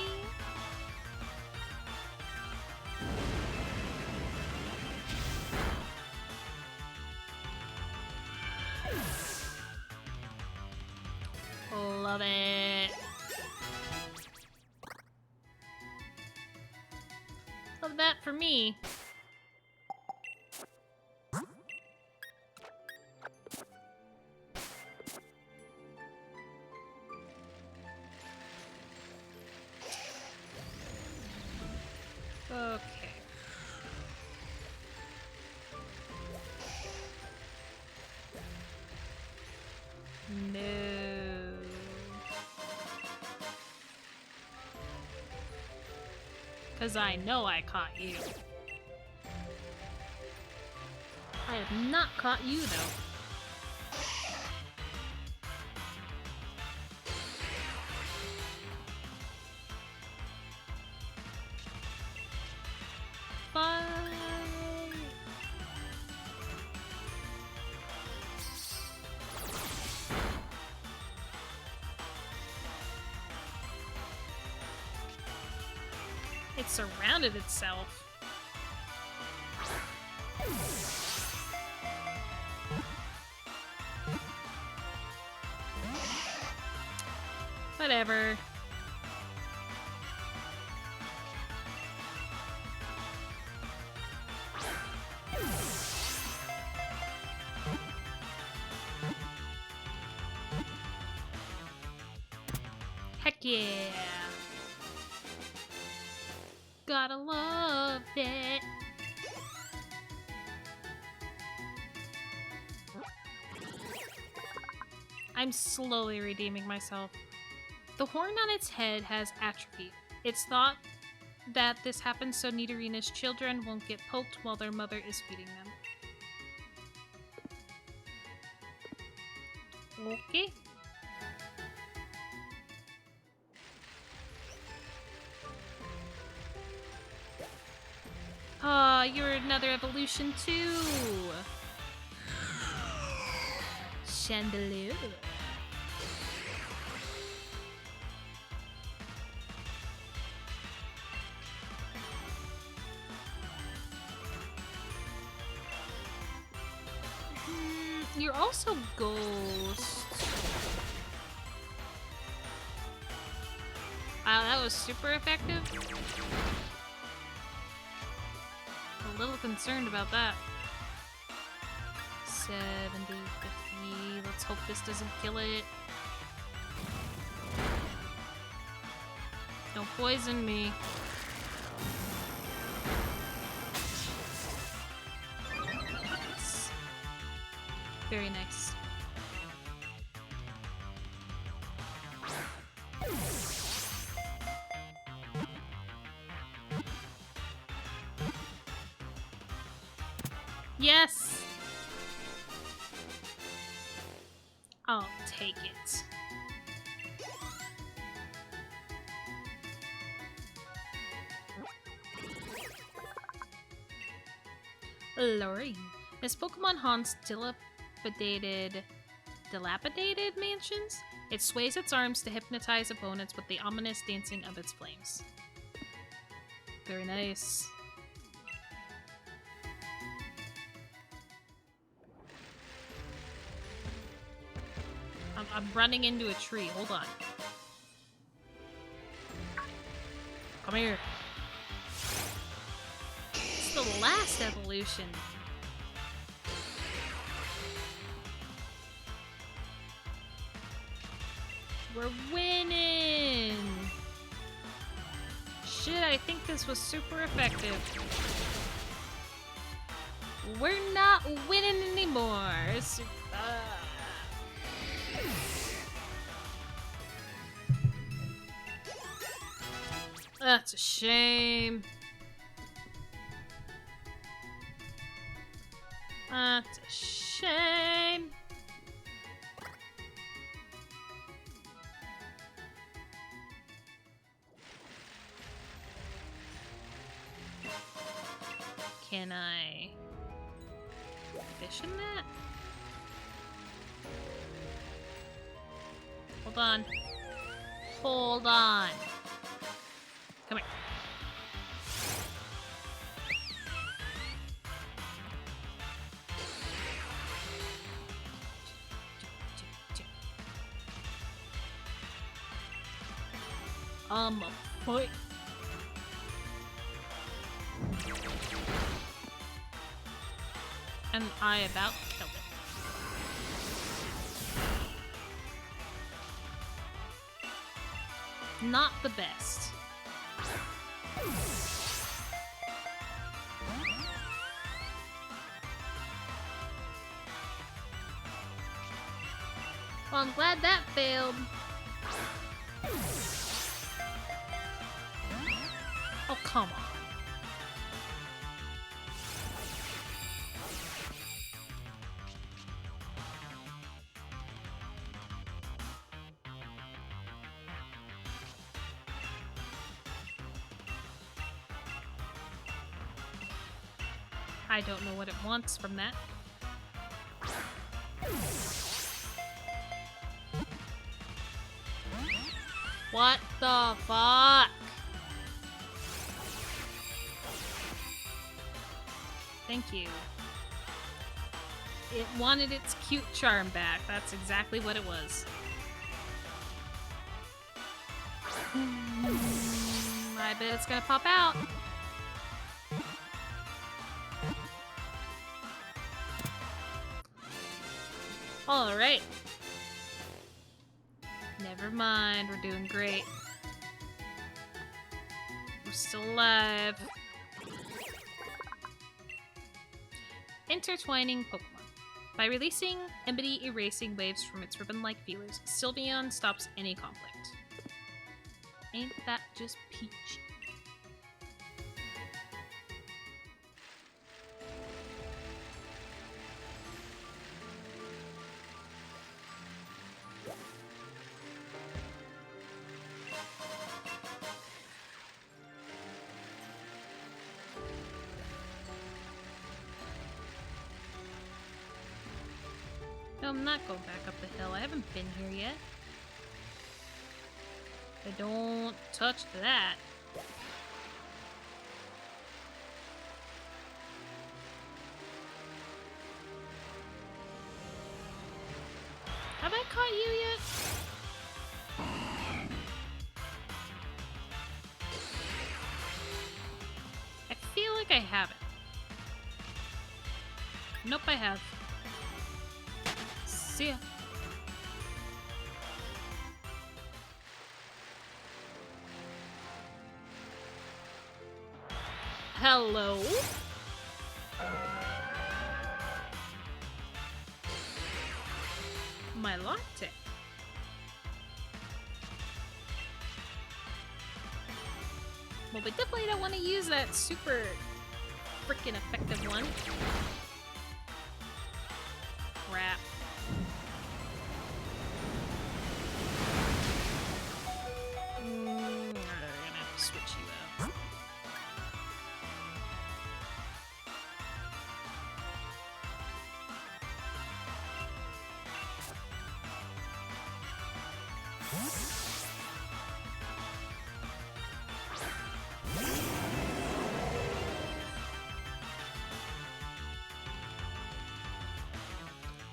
Love it. Love that for me. Okay. No. Because I know I caught you. I have not caught you, though. Fine. It surrounded itself. Whatever. Heck yeah. Gotta love it. I'm slowly redeeming myself. The horn on its head has atrophy. It's thought that this happens so Nidorina's children won't get poked while their mother is feeding them. Okay. Ah, you're another evolution too. Chandelier. You're also Ghost. Wow, that was super effective. A little concerned about that. 70, 50. Let's hope this doesn't kill it. Don't poison me. Nice. Very nice. Yes! I'll take it. Lorraine. This Pokemon haunts dilapidated mansions. It sways its arms to hypnotize opponents with the ominous dancing of its flames. Very nice. I'm running into a tree. Hold on. Come here. It's the last evolution. We're winning! Shit, I think this was super effective. We're not winning anymore. That's a shame. Can I fish in that? Hold on. Hold on. Come here. Foot. And I about killed it. Not the best. Well, I'm glad that failed. Oh, come on. I don't know what it wants from that. What the fuck? Thank you. It wanted its cute charm back. That's exactly what it was. I bet it's gonna pop out. Alright. Never mind, we're doing great. We're still alive. Intertwining Pokemon. By releasing Emity erasing waves from its ribbon-like feelers, Sylveon stops any conflict. Ain't that just peachy? No, I'm not going back up the hill. I haven't been here yet. I don't touch that. Have I caught you yet? I feel like I haven't. Nope, I have. See ya. Hello? My latte. Well, we definitely don't want to use that super freaking effective one. Crap. I'm gonna have to switch you out.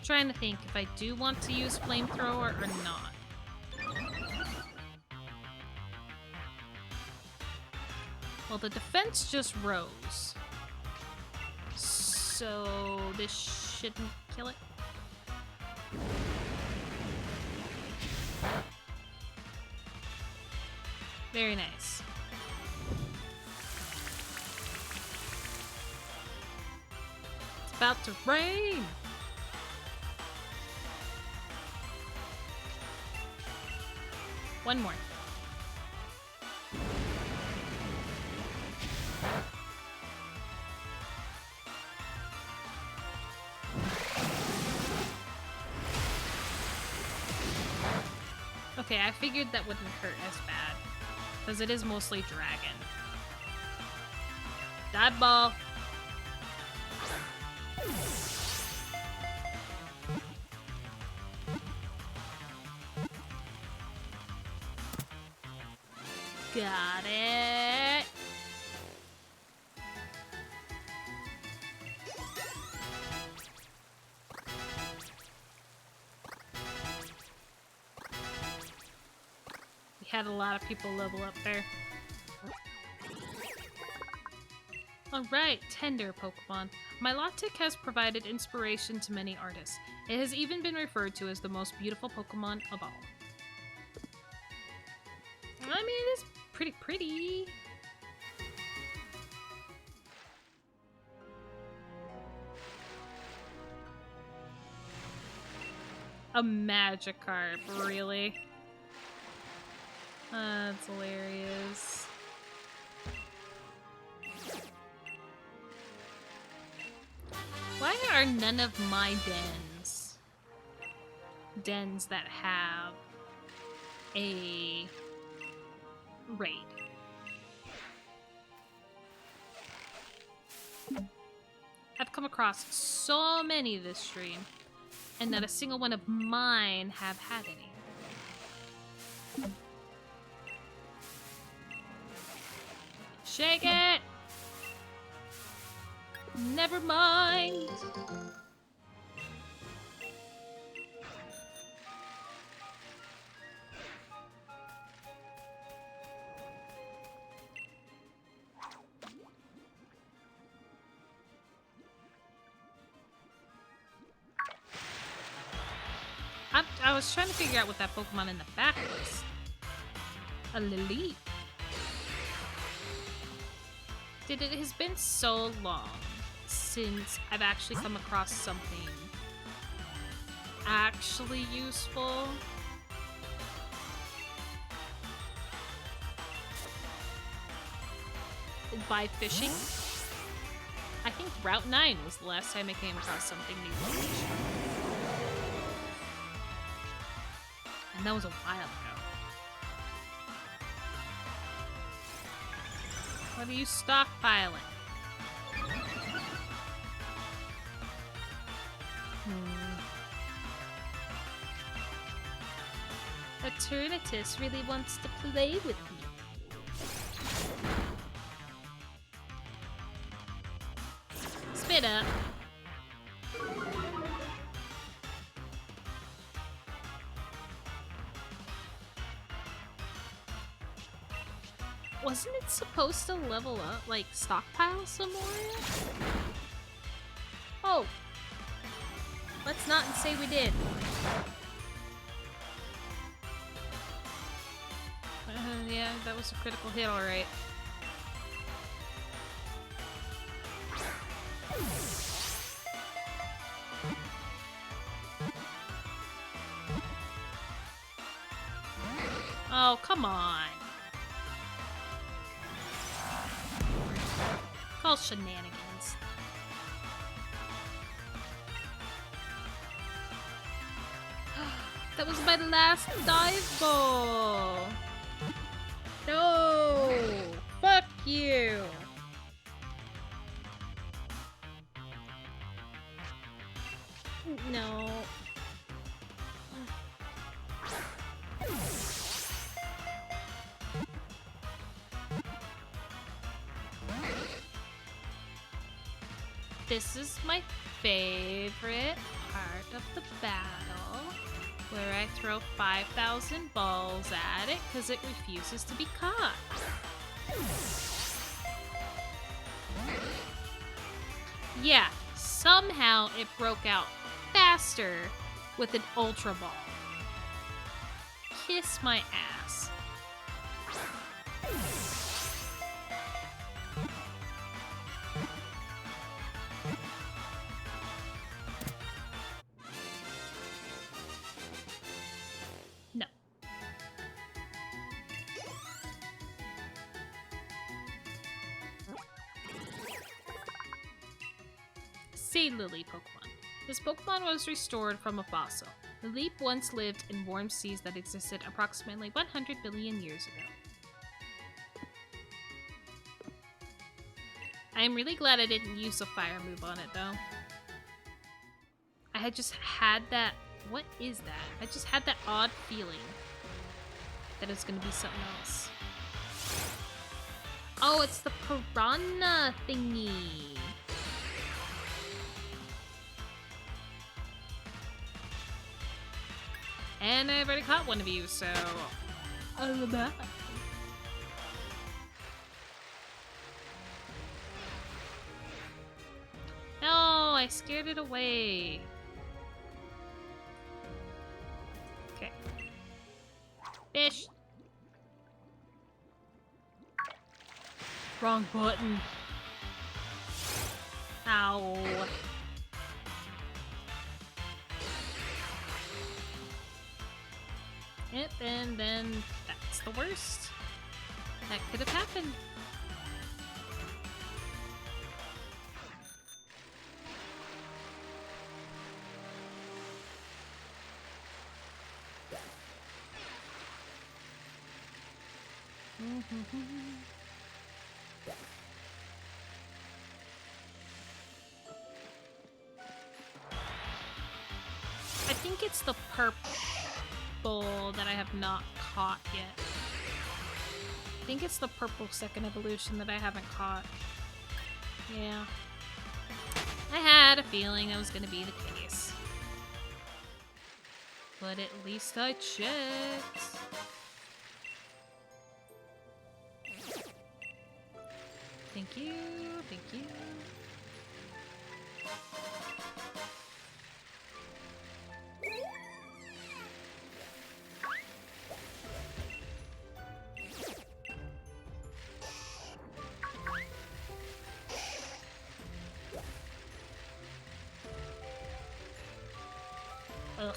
Trying to think if I do want to use flamethrower or not. Well, the defense just rose, so this shouldn't kill it. Very nice. It's about to rain! One more. Okay, I figured that wouldn't hurt as bad, because it is mostly dragon. Die ball. Got it. We had a lot of people level up there. Alright, tender Pokemon. Milotic has provided inspiration to many artists. It has even been referred to as the most beautiful Pokemon of all. I mean, it is pretty. A Magikarp, really? That's hilarious. Why are none of my dens that have a raid? I've come across so many this stream, and not a single one of mine have had any. Shake it! Never mind! I was trying to figure out what that Pokemon in the back was. A Lily. It has been so long since I've actually come across something actually useful. By fishing. I think Route 9 was the last time I came across something new. And that was a while ago. What are you stockpiling? Eternatus really wants to play with me. Spit up. Wasn't it supposed to level up, like, stockpile some more? Oh! Let's not say we did. Yeah, that was a critical hit, alright. Oh, come on. Call shenanigans. That was my last dive ball. No! Fuck you! No. This is my favorite part of the battle, where I throw 5,000 balls at it because it refuses to be caught. Yeah, somehow it broke out faster with an Ultra Ball. Kiss my ass. No. Sea Lily Pokemon. This Pokemon was restored from a fossil. The leap once lived in warm seas that existed approximately 100 billion years ago. I am really glad I didn't use a fire move on it, though. I had just had that... What is that? I just had that odd feeling that it's gonna be something else. Oh, it's the piranha thingy. And I've already caught one of you, so... I'm back. No, I scared it away. Okay. Fish. Wrong button. Ow. Yep, and then that's the worst that could have happened. I think it's the purple that I have not caught yet. I think it's the purple second evolution that I haven't caught. Yeah. I had a feeling that was going to be the case. But at least I checked. Thank you, thank you. Ugh.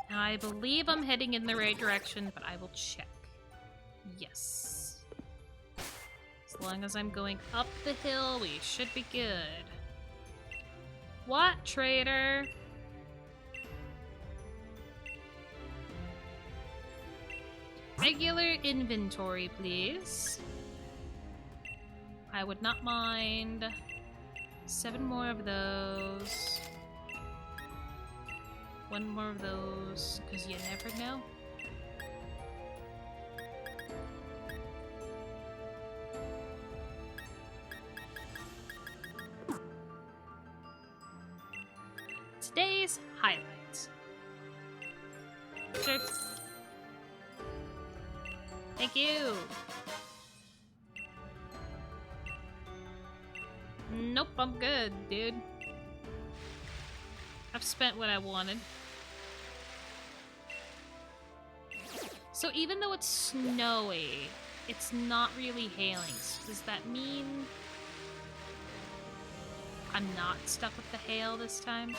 Now, I believe I'm heading in the right direction, but I will check. Yes. As long as I'm going up the hill, we should be good. What, trader? Regular inventory, please. I would not mind 7 more of those. 1 more of those, because you never know. Today's highlights. Sure. Thank you. Nope, I'm good, dude. I've spent what I wanted. So even though it's snowy, it's not really hailing. So does that mean I'm not stuck with the hail this time?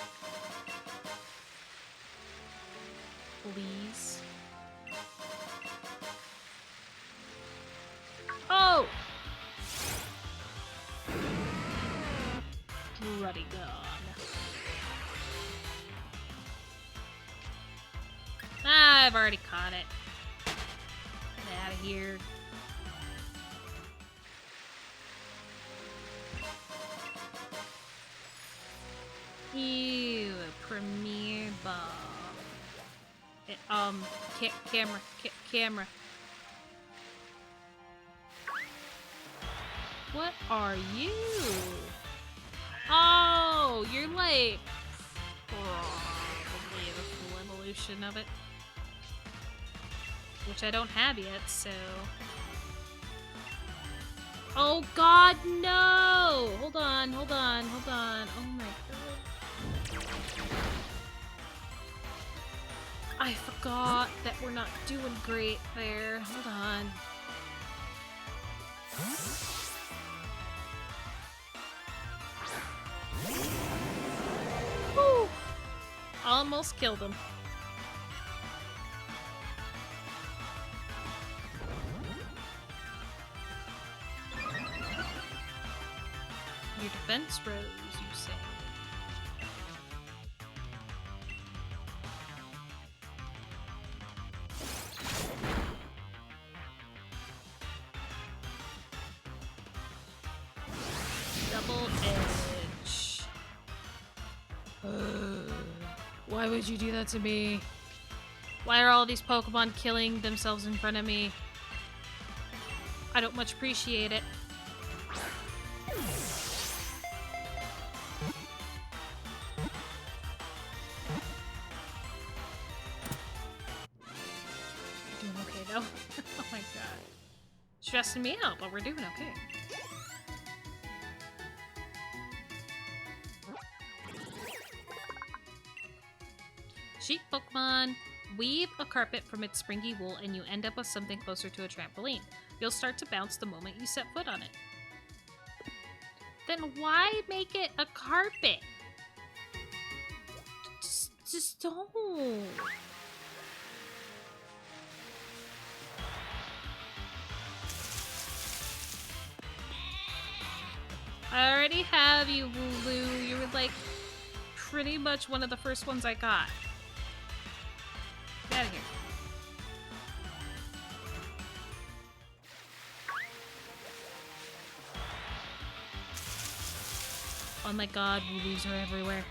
Please. Oh! Bloody God. Ah, I've already caught it. Get out of here. Ew, Premier Bob. Camera. What are you? Oh, you're like probably the full evolution of it, which I don't have yet, so. Oh God, no! Hold on. Oh my God. I forgot that we're not doing great there. Hold on. Whew. Almost killed him. Your defense rose, you say? Double edge. Why would you do that to me? Why are all these Pokemon killing themselves in front of me? I don't much appreciate it. Doing okay though. Oh my god. Stressing me out, but we're doing okay. Sheep Pokemon. Weave a carpet from its springy wool and you end up with something closer to a trampoline. You'll start to bounce the moment you set foot on it. Then why make it a carpet? Just don't. I already have you, Wooloo. You were like pretty much one of the first ones I got. Get out of here. Oh my god, Wooloos are everywhere.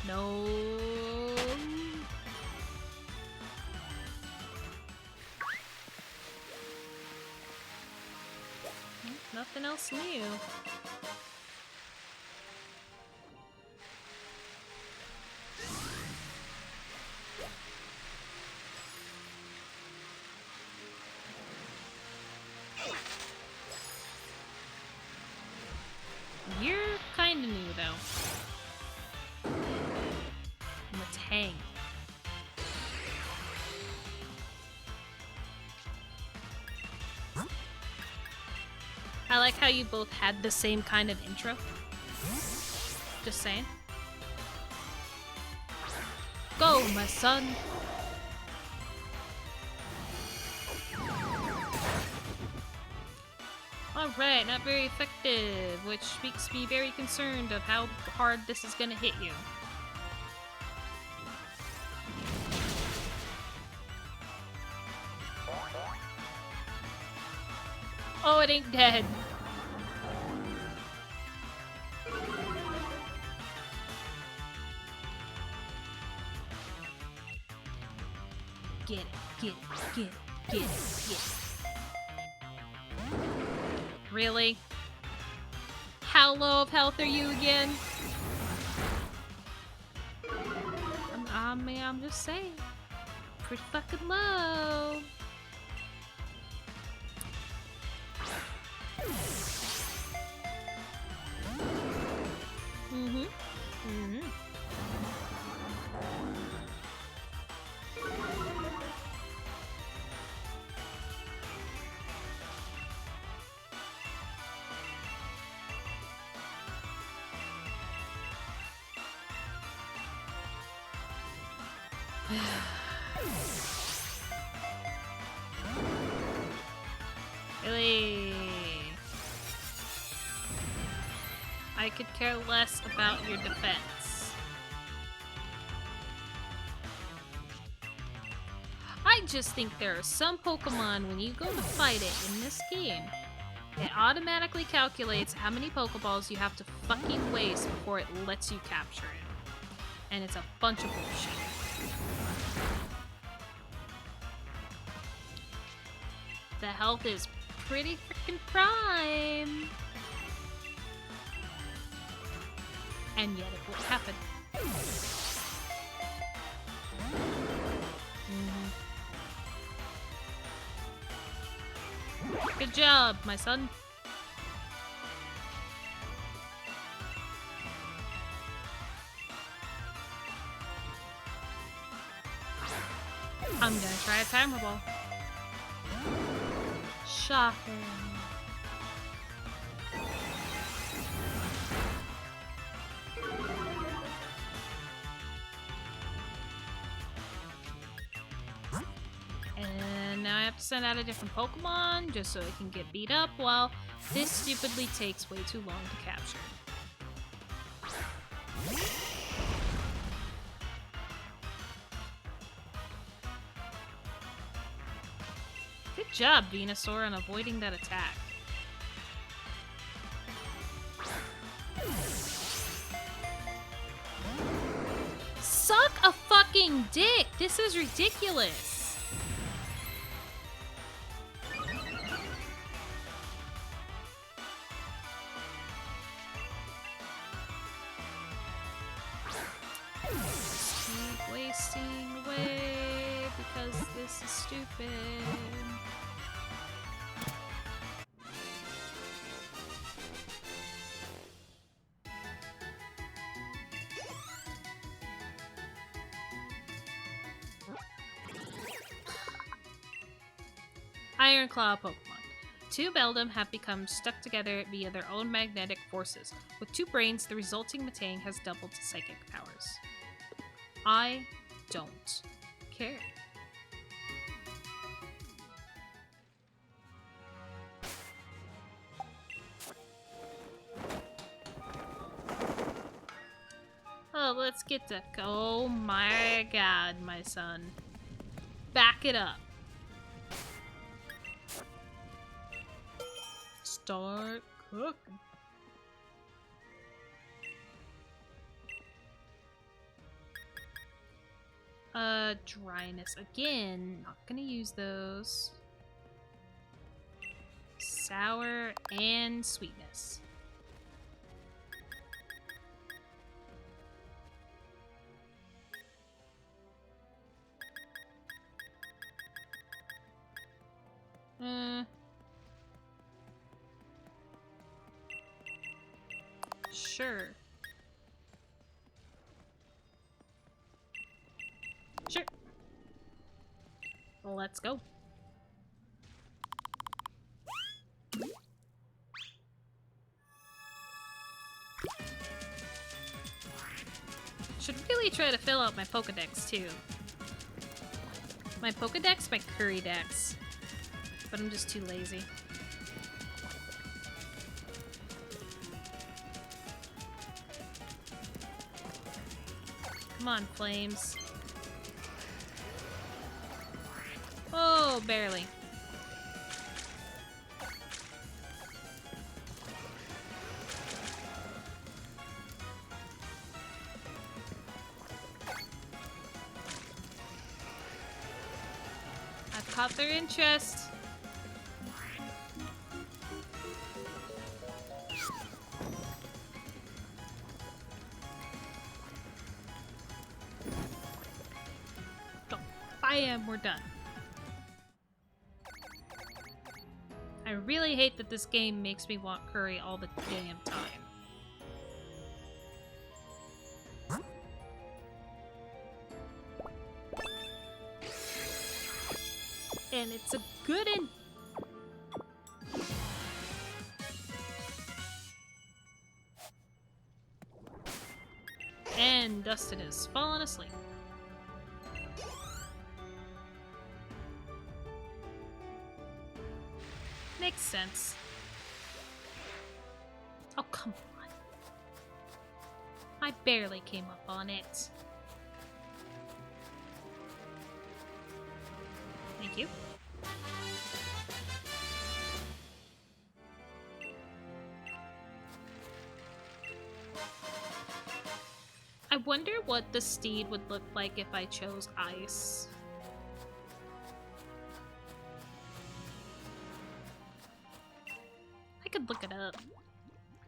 No. Nothing else new. You're kinda new though. Matang. I like how you both had the same kind of intro. Just saying. Go, my son! Alright, not very effective, which makes me very concerned of how hard this is gonna hit you. Oh, it ain't dead. Get it, get it, get it, get it, get it. Really? How low of health are you again? I'm just saying. Pretty fucking low. Really? I could care less about your defense. I just think there are some Pokemon, when you go to fight it in this game, it automatically calculates how many Pokeballs you have to fucking waste before it lets you capture it. And it's a bunch of bullshit. The health is pretty freaking prime. And yet it won't happen. Good job, my son. I'm gonna try a timer ball. Shocking. And now I have to send out a different Pokemon just so it can get beat up while this stupidly takes way too long to capture. Good job, Venusaur, on avoiding that attack. dick! This is ridiculous! Keep wasting away because this is stupid. Iron Claw Pokemon. Two Beldum have become stuck together via their own magnetic forces. With two brains, the resulting Metang has doubled psychic powers. I don't care. Oh, let's get to... Oh my god, my son. Back it up. Start cooking. Dryness again. Not gonna use those. Sour and sweetness. Sure. Sure. Let's go. Should really try to fill out my Pokedex too. My Pokedex, my Curry Dex. But I'm just too lazy. Come on, Flames. Oh, barely. I've caught their interest. Go. Bam, we're done. I really hate that this game makes me want curry all the damn time. And it's a good one. And Dustin has fallen asleep. Makes sense. Oh, come on. I barely came up on it. Thank you. I wonder what the Steed would look like if I chose Ice. I could look it up.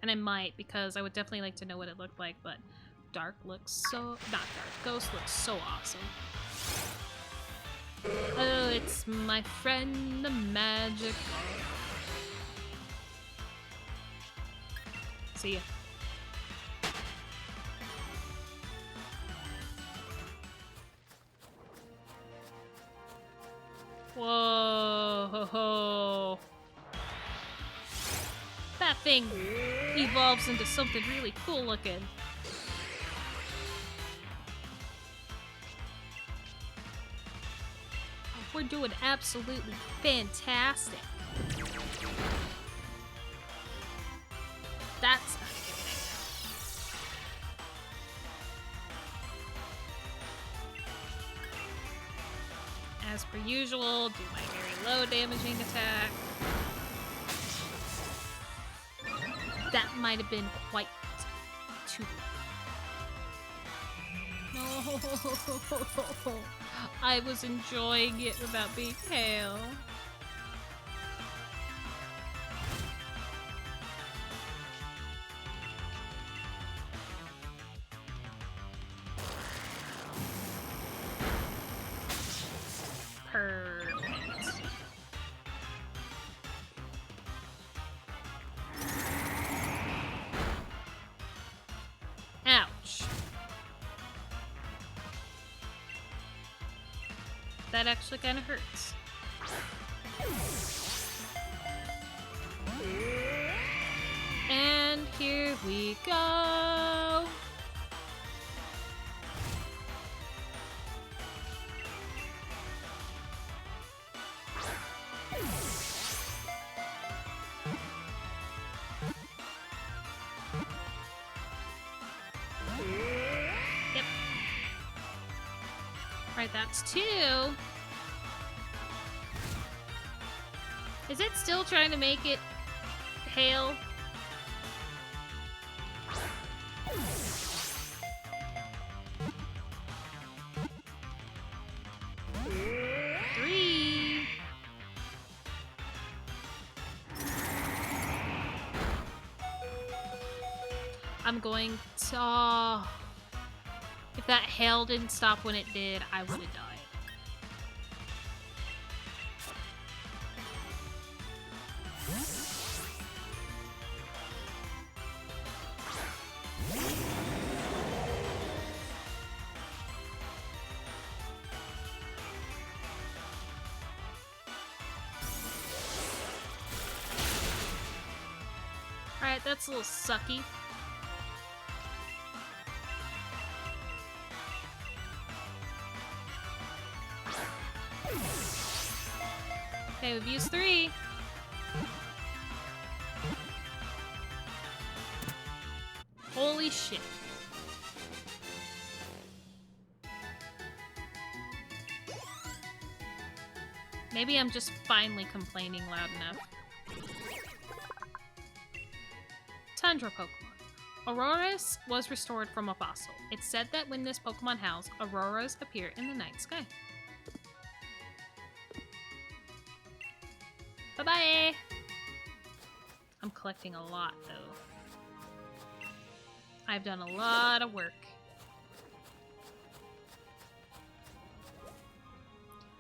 And I might, because I would definitely like to know what it looked like, but Dark looks so... Not Dark. Ghost looks so awesome. Oh, it's my friend, the magic. See ya. Whoa, ho, ho. That thing evolves into something really cool looking. We're doing absolutely fantastic. That's not a good thing. As per usual, do my very low damaging attack. That might have been quite too... No. I was enjoying it without being pale. Perfect. Ouch. That actually kind of hurts. And here we go. Yep. Right, that's 2. Is it still trying to make it hail? I'm going to... if that hail didn't stop when it did, I would have died. Alright, that's a little sucky. Okay, we've used 3. Holy shit. Maybe I'm just finally complaining loud enough. Tundra Pokemon. Auroras was restored from a fossil. It's said that when this Pokemon howls, auroras appear in the night sky. Bye-bye! I'm collecting a lot, though. I've done a lot of work.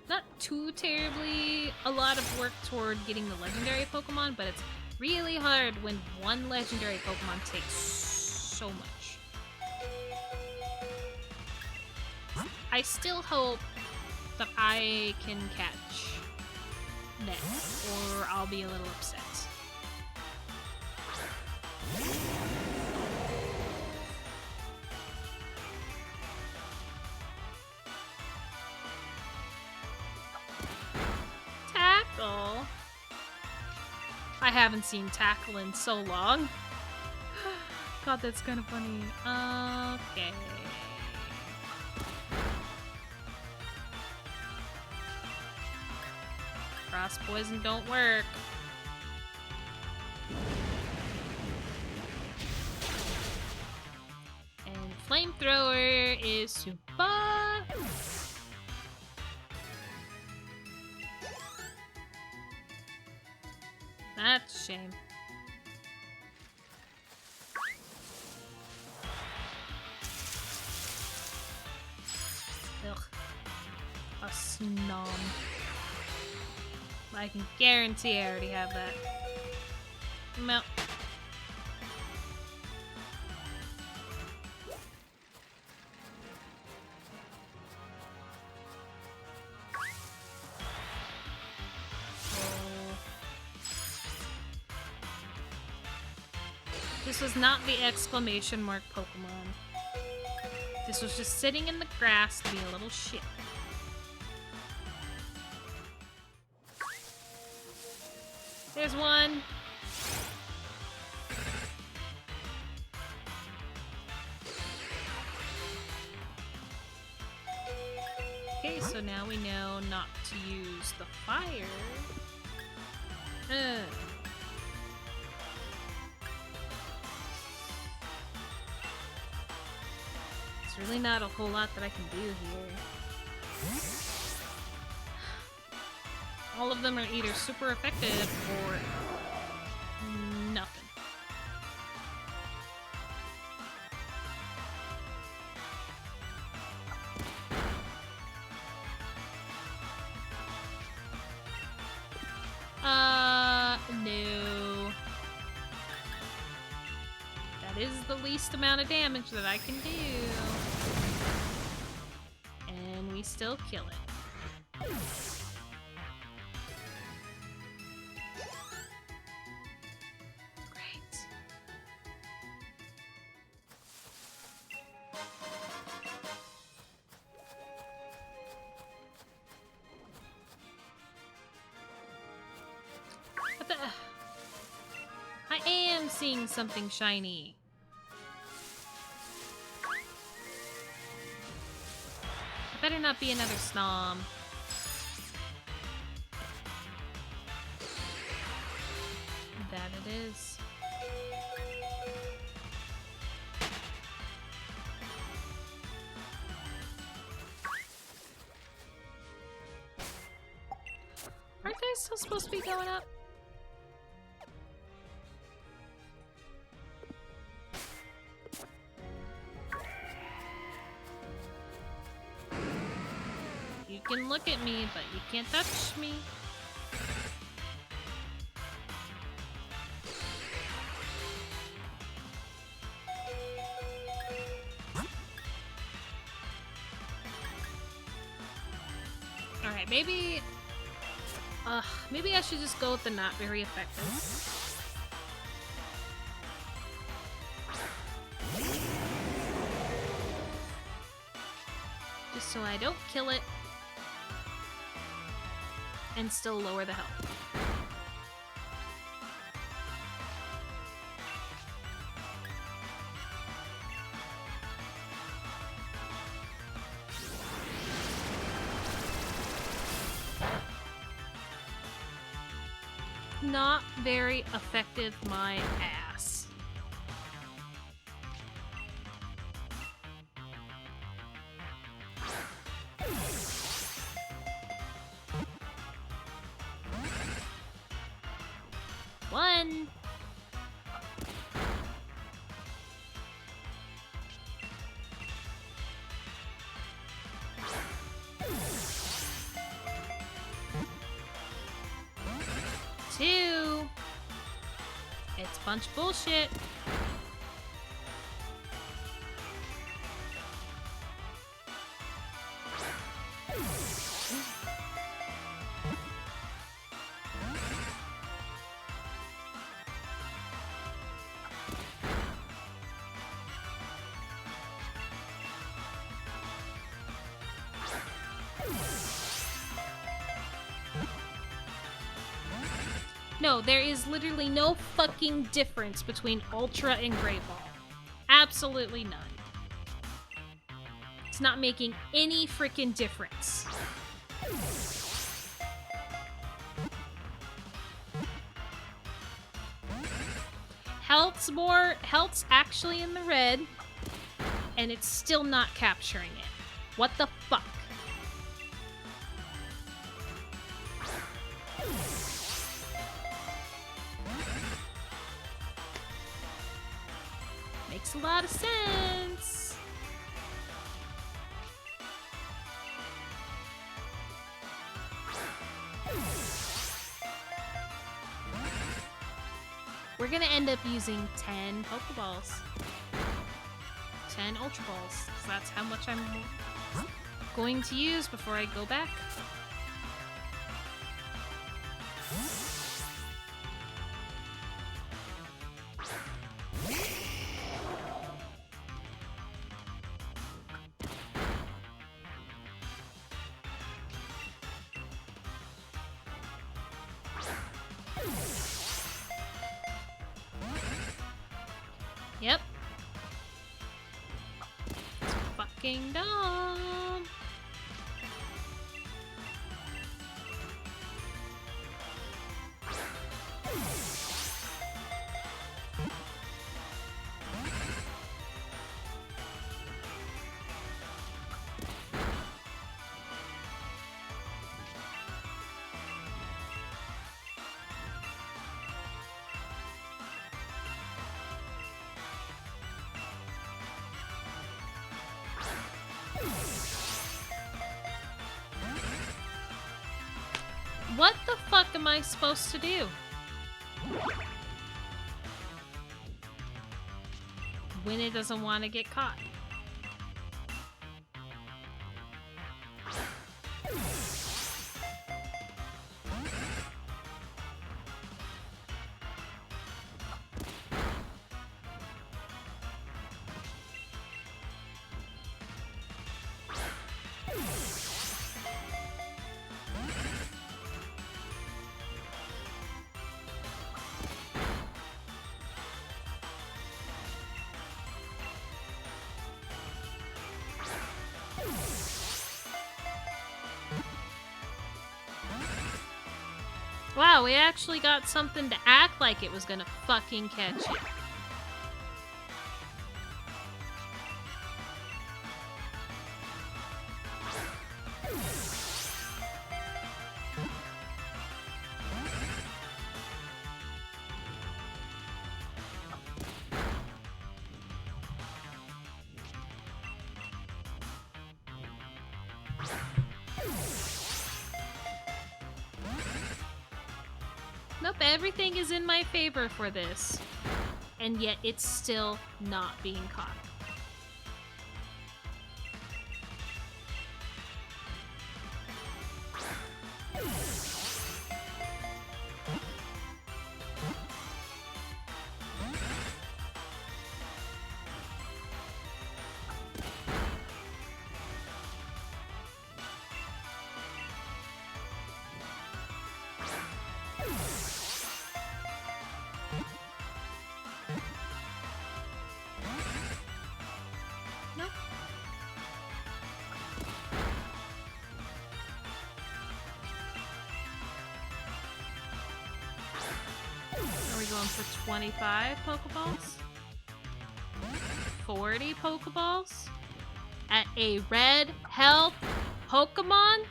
Not too terribly a lot of work toward getting the legendary Pokemon, but it's really hard when one legendary Pokemon takes so much. I still hope that I can catch next, or I'll be a little upset. Tackle? I haven't seen Tackle in so long. God, that's kind of funny. Okay. Frost poison don't work. And flamethrower is super. That's a shame. Ugh. A snom. I can guarantee I already have that. No. This was not the exclamation mark Pokemon. This was just sitting in the grass to be a little shit. There's one. Okay, so now we know not to use the fire. It's There's really not a whole lot that I can do here. All of them are either super effective or nothing. No. That is the least amount of damage that I can do. And we still kill it. Great. What the? I am seeing something shiny. It better not be another Snom. That it is. Aren't they still supposed to be going up? You can look at me, but you can't touch me. Alright, maybe I should just go with the not very effective. Just so I don't kill it and still lower the health. Not very effective, my ass. One. Two. It's bunch bullshit. No, there is literally no fucking difference between Ultra and Great Ball. Absolutely none. It's not making any freaking difference. Health's actually in the red, and it's still not capturing it. What the fuck? Makes a lot of sense. We're gonna end up using 10 Pokeballs. 10 Ultra Balls. So that's how much I'm going to use before I go back. Yep. It's fucking dumb. What the fuck am I supposed to do? When it doesn't want to get caught. Wow, we actually got something to act like it was gonna fucking catch it. Nope, everything is in my favor for this. And yet it's still not being caught. Are we going for 25 Pokeballs? 40 Pokeballs? At a red health Pokemon?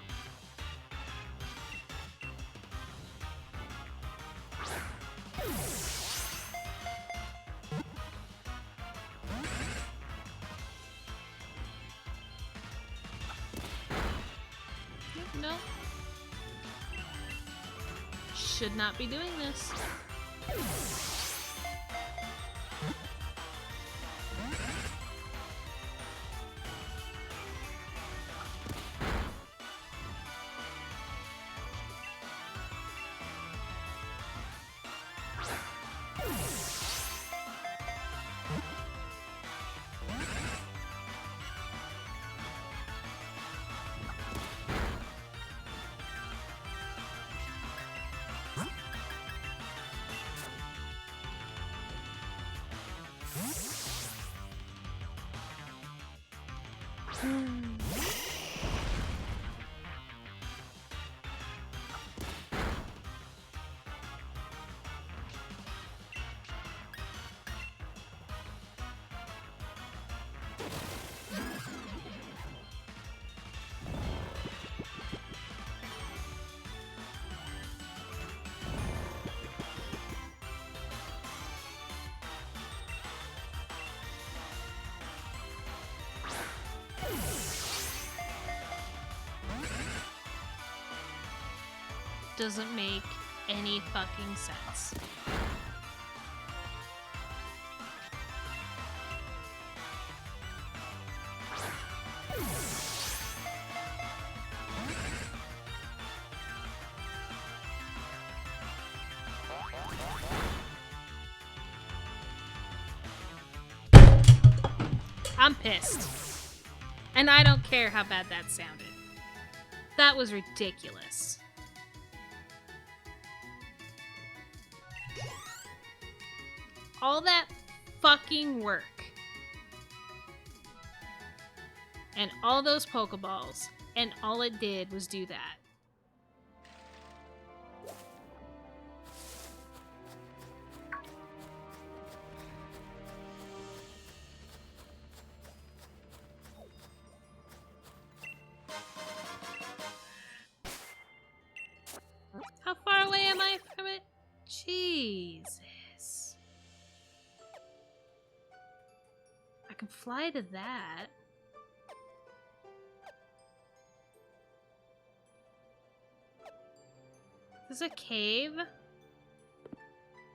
No. Should not be doing this. Doesn't make any fucking sense. I'm pissed. And I don't care how bad that sounded. That was ridiculous. All that fucking work. And all those Pokeballs. And all it did was do that. How far away am I from it? Jesus. I can fly to that. This is a cave?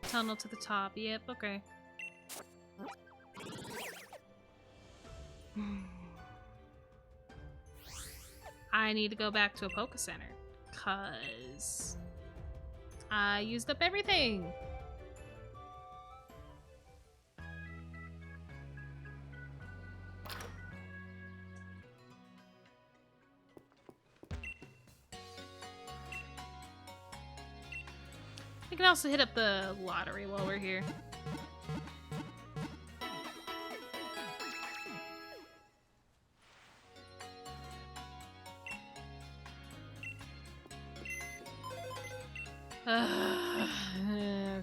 Tunnel to the top. Yep, okay. I need to go back to a Poke Center. Because I used up everything. We can also hit up the lottery while we're here.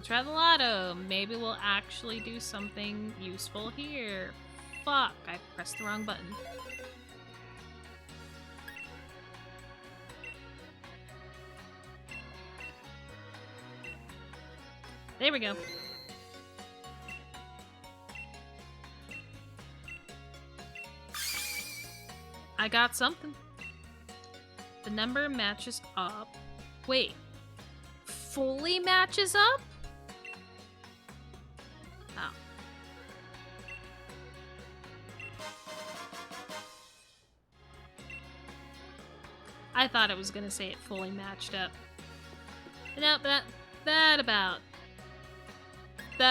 Try the lotto. Maybe we'll actually do something useful here. Fuck, I pressed the wrong button. There we go. I got something. The number matches up. Wait. Fully matches up? Oh. I thought it was gonna say it fully matched up. No, that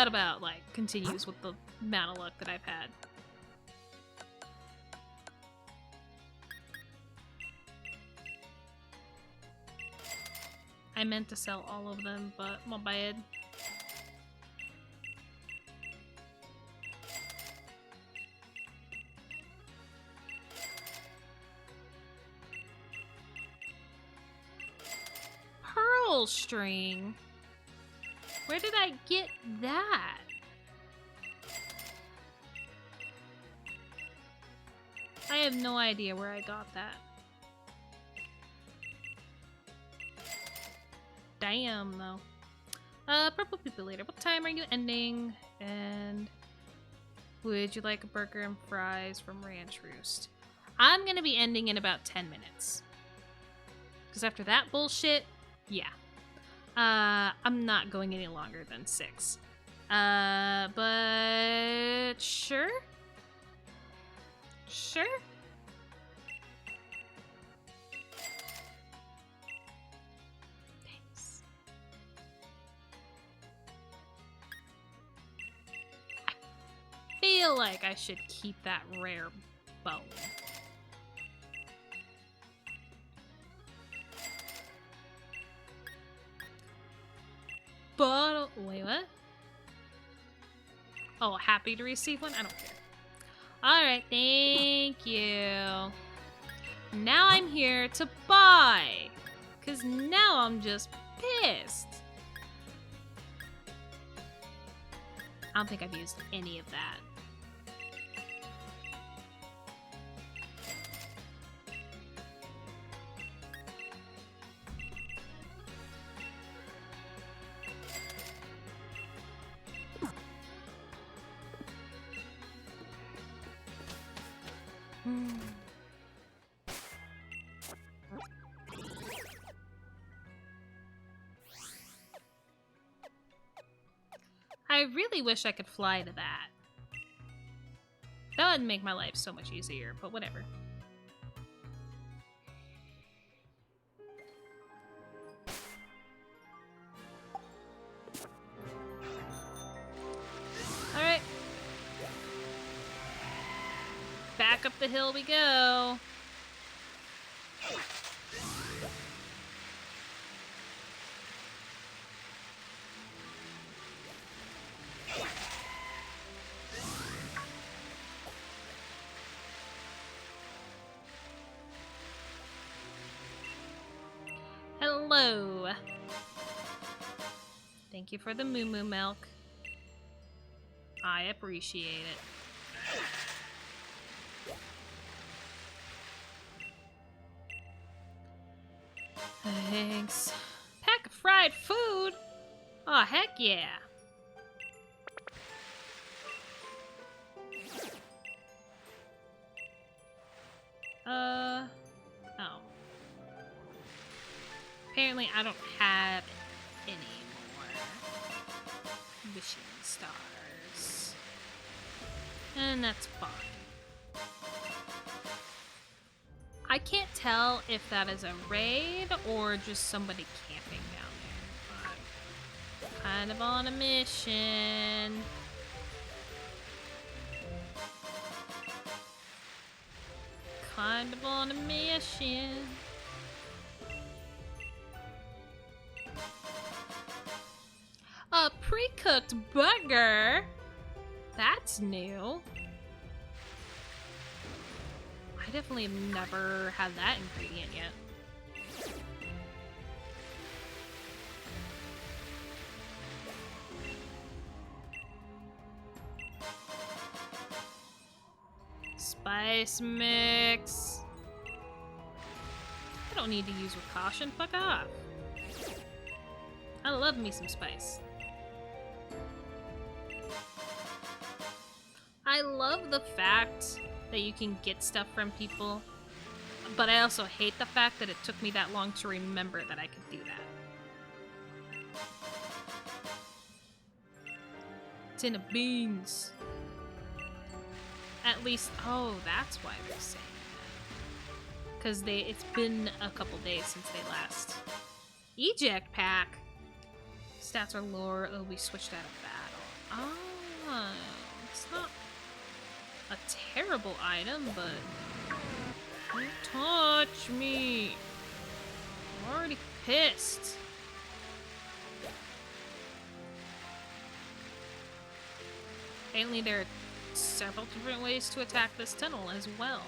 about, like, continues with the amount of luck that I've had. I meant to sell all of them, but my bad. Pearl string? Where did I get that? I have no idea where I got that. Damn, though. Purple People Eater, what time are you ending? And would you like a burger and fries from Ranch Roost? I'm gonna be ending in about 10 minutes. Because after that bullshit, yeah. I'm not going any longer than 6. But sure? Sure? Thanks. I feel like I should keep that rare bone. But wait, what? Oh, happy to receive one? I don't care. Alright, thank you. Now I'm here to buy. Because now I'm just pissed. I don't think I've used any of that. I really wish I could fly to that. That would make my life so much easier, but whatever. Alright. Back up the hill we go. Hello. Thank you for the moo moo milk. I appreciate it. Thanks. Pack of fried food? Oh, heck yeah. Oh. apparently I don't have any more wishing stars. And that's fine. I can't tell if that is a raid or just somebody camping down there. I'm kind of on a mission. Kind of on a mission. A pre-cooked burger? That's new. I definitely have never had that ingredient yet. Spice mix. I don't need to use with caution. Fuck off. I love me some spice. I love the fact that you can get stuff from people, but I also hate the fact that it took me that long to remember that I could do that. Tin of beans. At least, oh, that's why they're saying that. Because it's been a couple days since they last. Eject pack. Stats are lower. Oh, we switched out of battle. Ah, it's not a terrible item, but don't touch me. I'm already pissed. Apparently there are several different ways to attack this tunnel as well.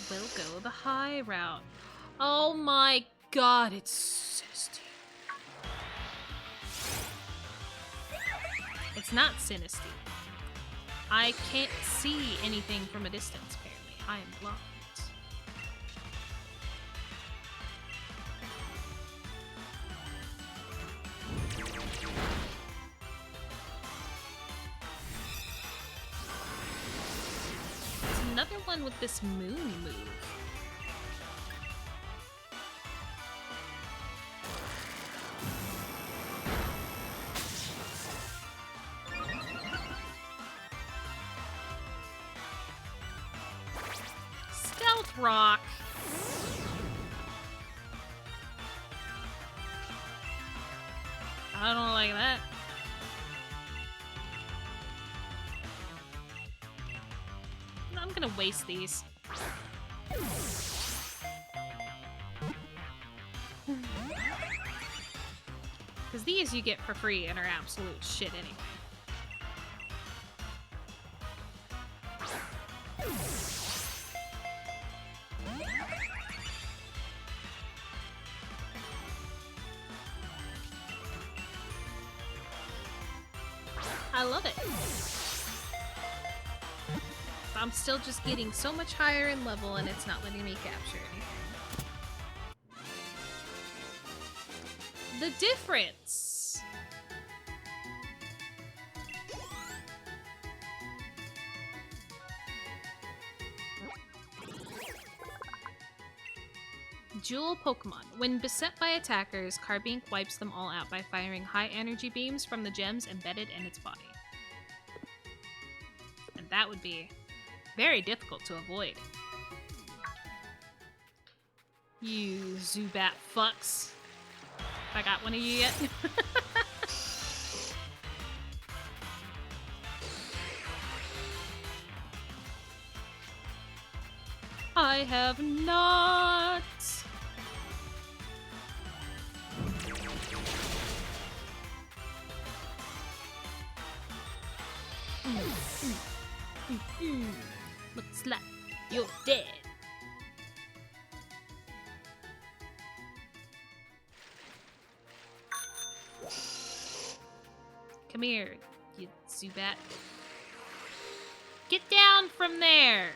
We'll go the high route. Oh my god, it's Sinisty. It's not Sinisty. I can't see anything from a distance, apparently. I am blind. There's another one with this moon move. Rock. I don't like that. I'm gonna waste these. Because these you get for free and are absolute shit anyway. I love it. I'm still just getting so much higher in level and it's not letting me capture anything. The difference. Jewel Pokemon. When beset by attackers, Carbink wipes them all out by firing high energy beams from the gems embedded in its body. And that would be very difficult to avoid. You Zubat fucks. I got one of you yet? I have not. Looks like you're dead. Come here, you Zubat. Get down from there!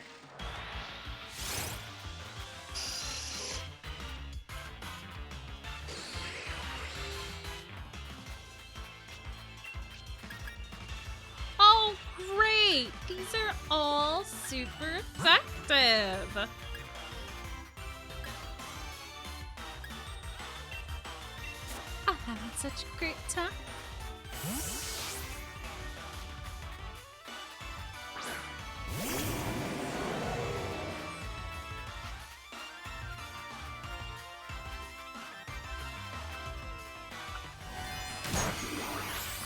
Oh, great! These are all super effective! Having such a great time.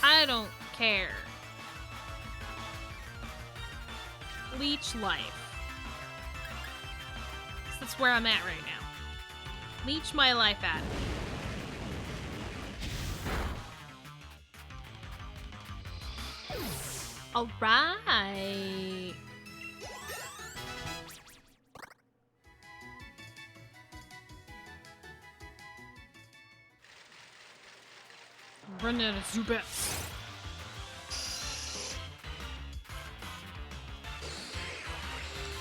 I don't care. Leech life. That's where I'm at right now. Leech my life out of me. Alright. Run out of Zubats.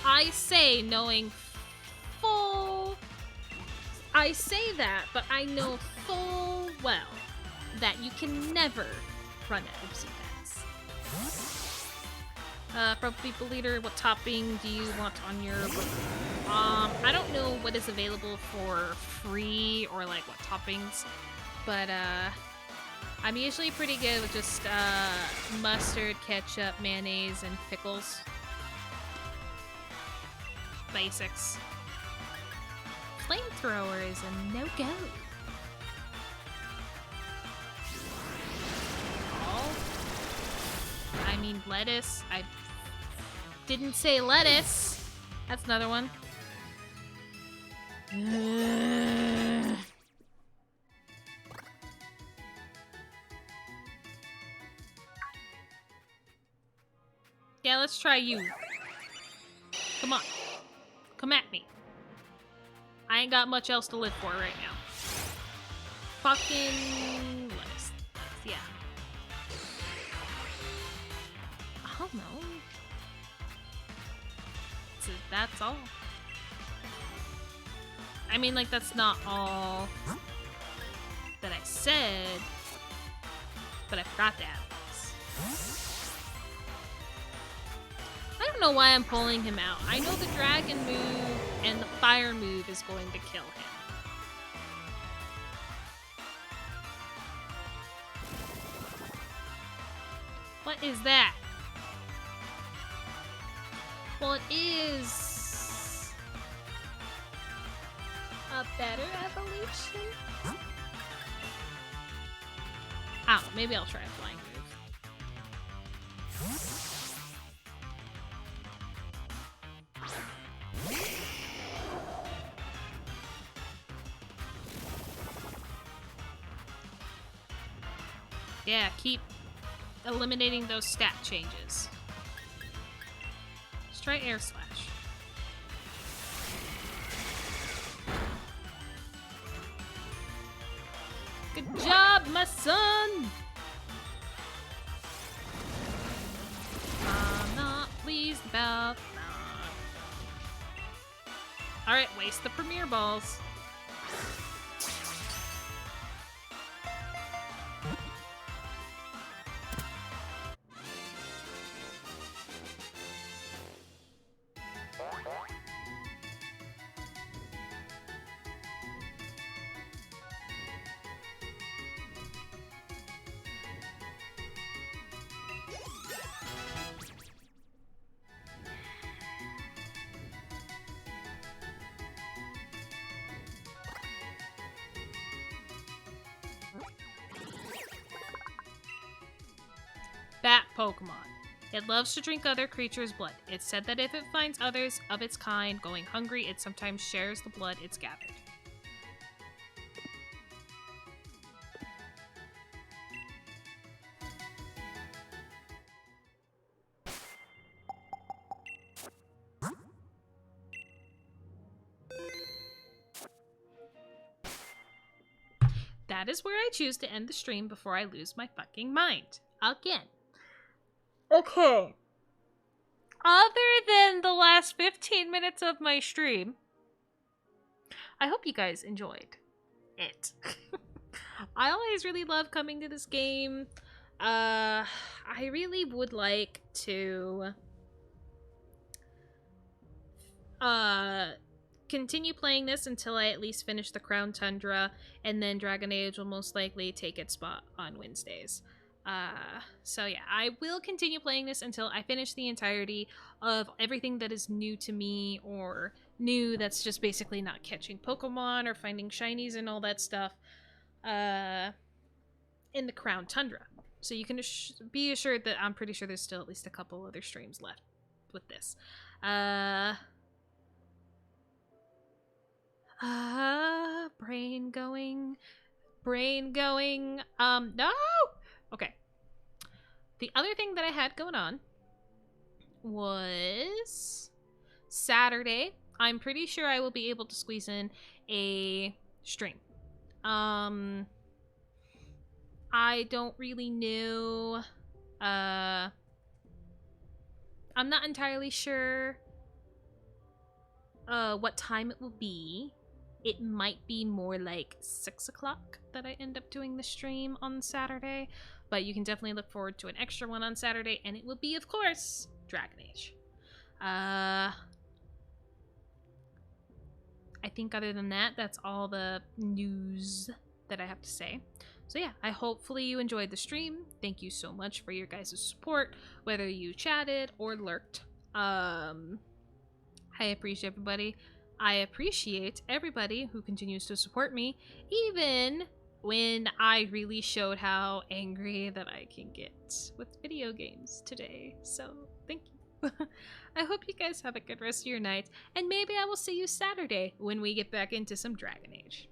I say knowing full... I say that, but I know full well that you can never run out of Zubats. Pro People Leader, what topping do you want on your burger? I don't know what is available for free or like what toppings, but I'm usually pretty good with just mustard, ketchup, mayonnaise, and pickles. Basics. Flamethrower is a no-go. I mean lettuce. I didn't say lettuce. That's another one. Yeah, let's try you. Come on. Come at me. I ain't got much else to live for right now. Fucking lettuce. Yeah. I don't know. So that's all. I mean, like, that's not all that I said, but I forgot to add this. I don't know why I'm pulling him out. I know the dragon move and the fire move is going to kill him. What is that? Well, it is a better evolution? I don't know, maybe I'll try a flying move. Yeah, keep eliminating those stat changes. Let's try Air Slash. Good job, my son! I'm not pleased about that. Alright, waste the Premier Balls. Bat Pokemon. It loves to drink other creatures' blood. It's said that if it finds others of its kind going hungry, it sometimes shares the blood it's gathered. That is where I choose to end the stream before I lose my fucking mind. Again. Okay. Other than the last 15 minutes of my stream, I hope you guys enjoyed it. I always really love coming to this game. I really would like to continue playing this until I at least finish the Crown Tundra, and then Dragon Age will most likely take its spot on Wednesdays. So yeah, I will continue playing this until I finish the entirety of everything that is new to me, or new that's just basically not catching Pokemon or finding shinies and all that stuff in the Crown Tundra. So you can be assured that I'm pretty sure there's still at least a couple other streams left with this. Brain going. No! Okay. The other thing that I had going on was Saturday. I'm pretty sure I will be able to squeeze in a stream. I don't really know. I'm not entirely sure what time it will be. It might be more like 6 o'clock that I end up doing the stream on Saturday, but you can definitely look forward to an extra one on Saturday, and it will be, of course, Dragon Age. I think other than that, that's all the news that I have to say. So yeah, hopefully you enjoyed the stream. Thank you so much for your guys' support, whether you chatted or lurked. I appreciate everybody. I appreciate everybody who continues to support me, even when I really showed how angry that I can get with video games today. So thank you. I hope you guys have a good rest of your night, and maybe I will see you Saturday when we get back into some Dragon Age.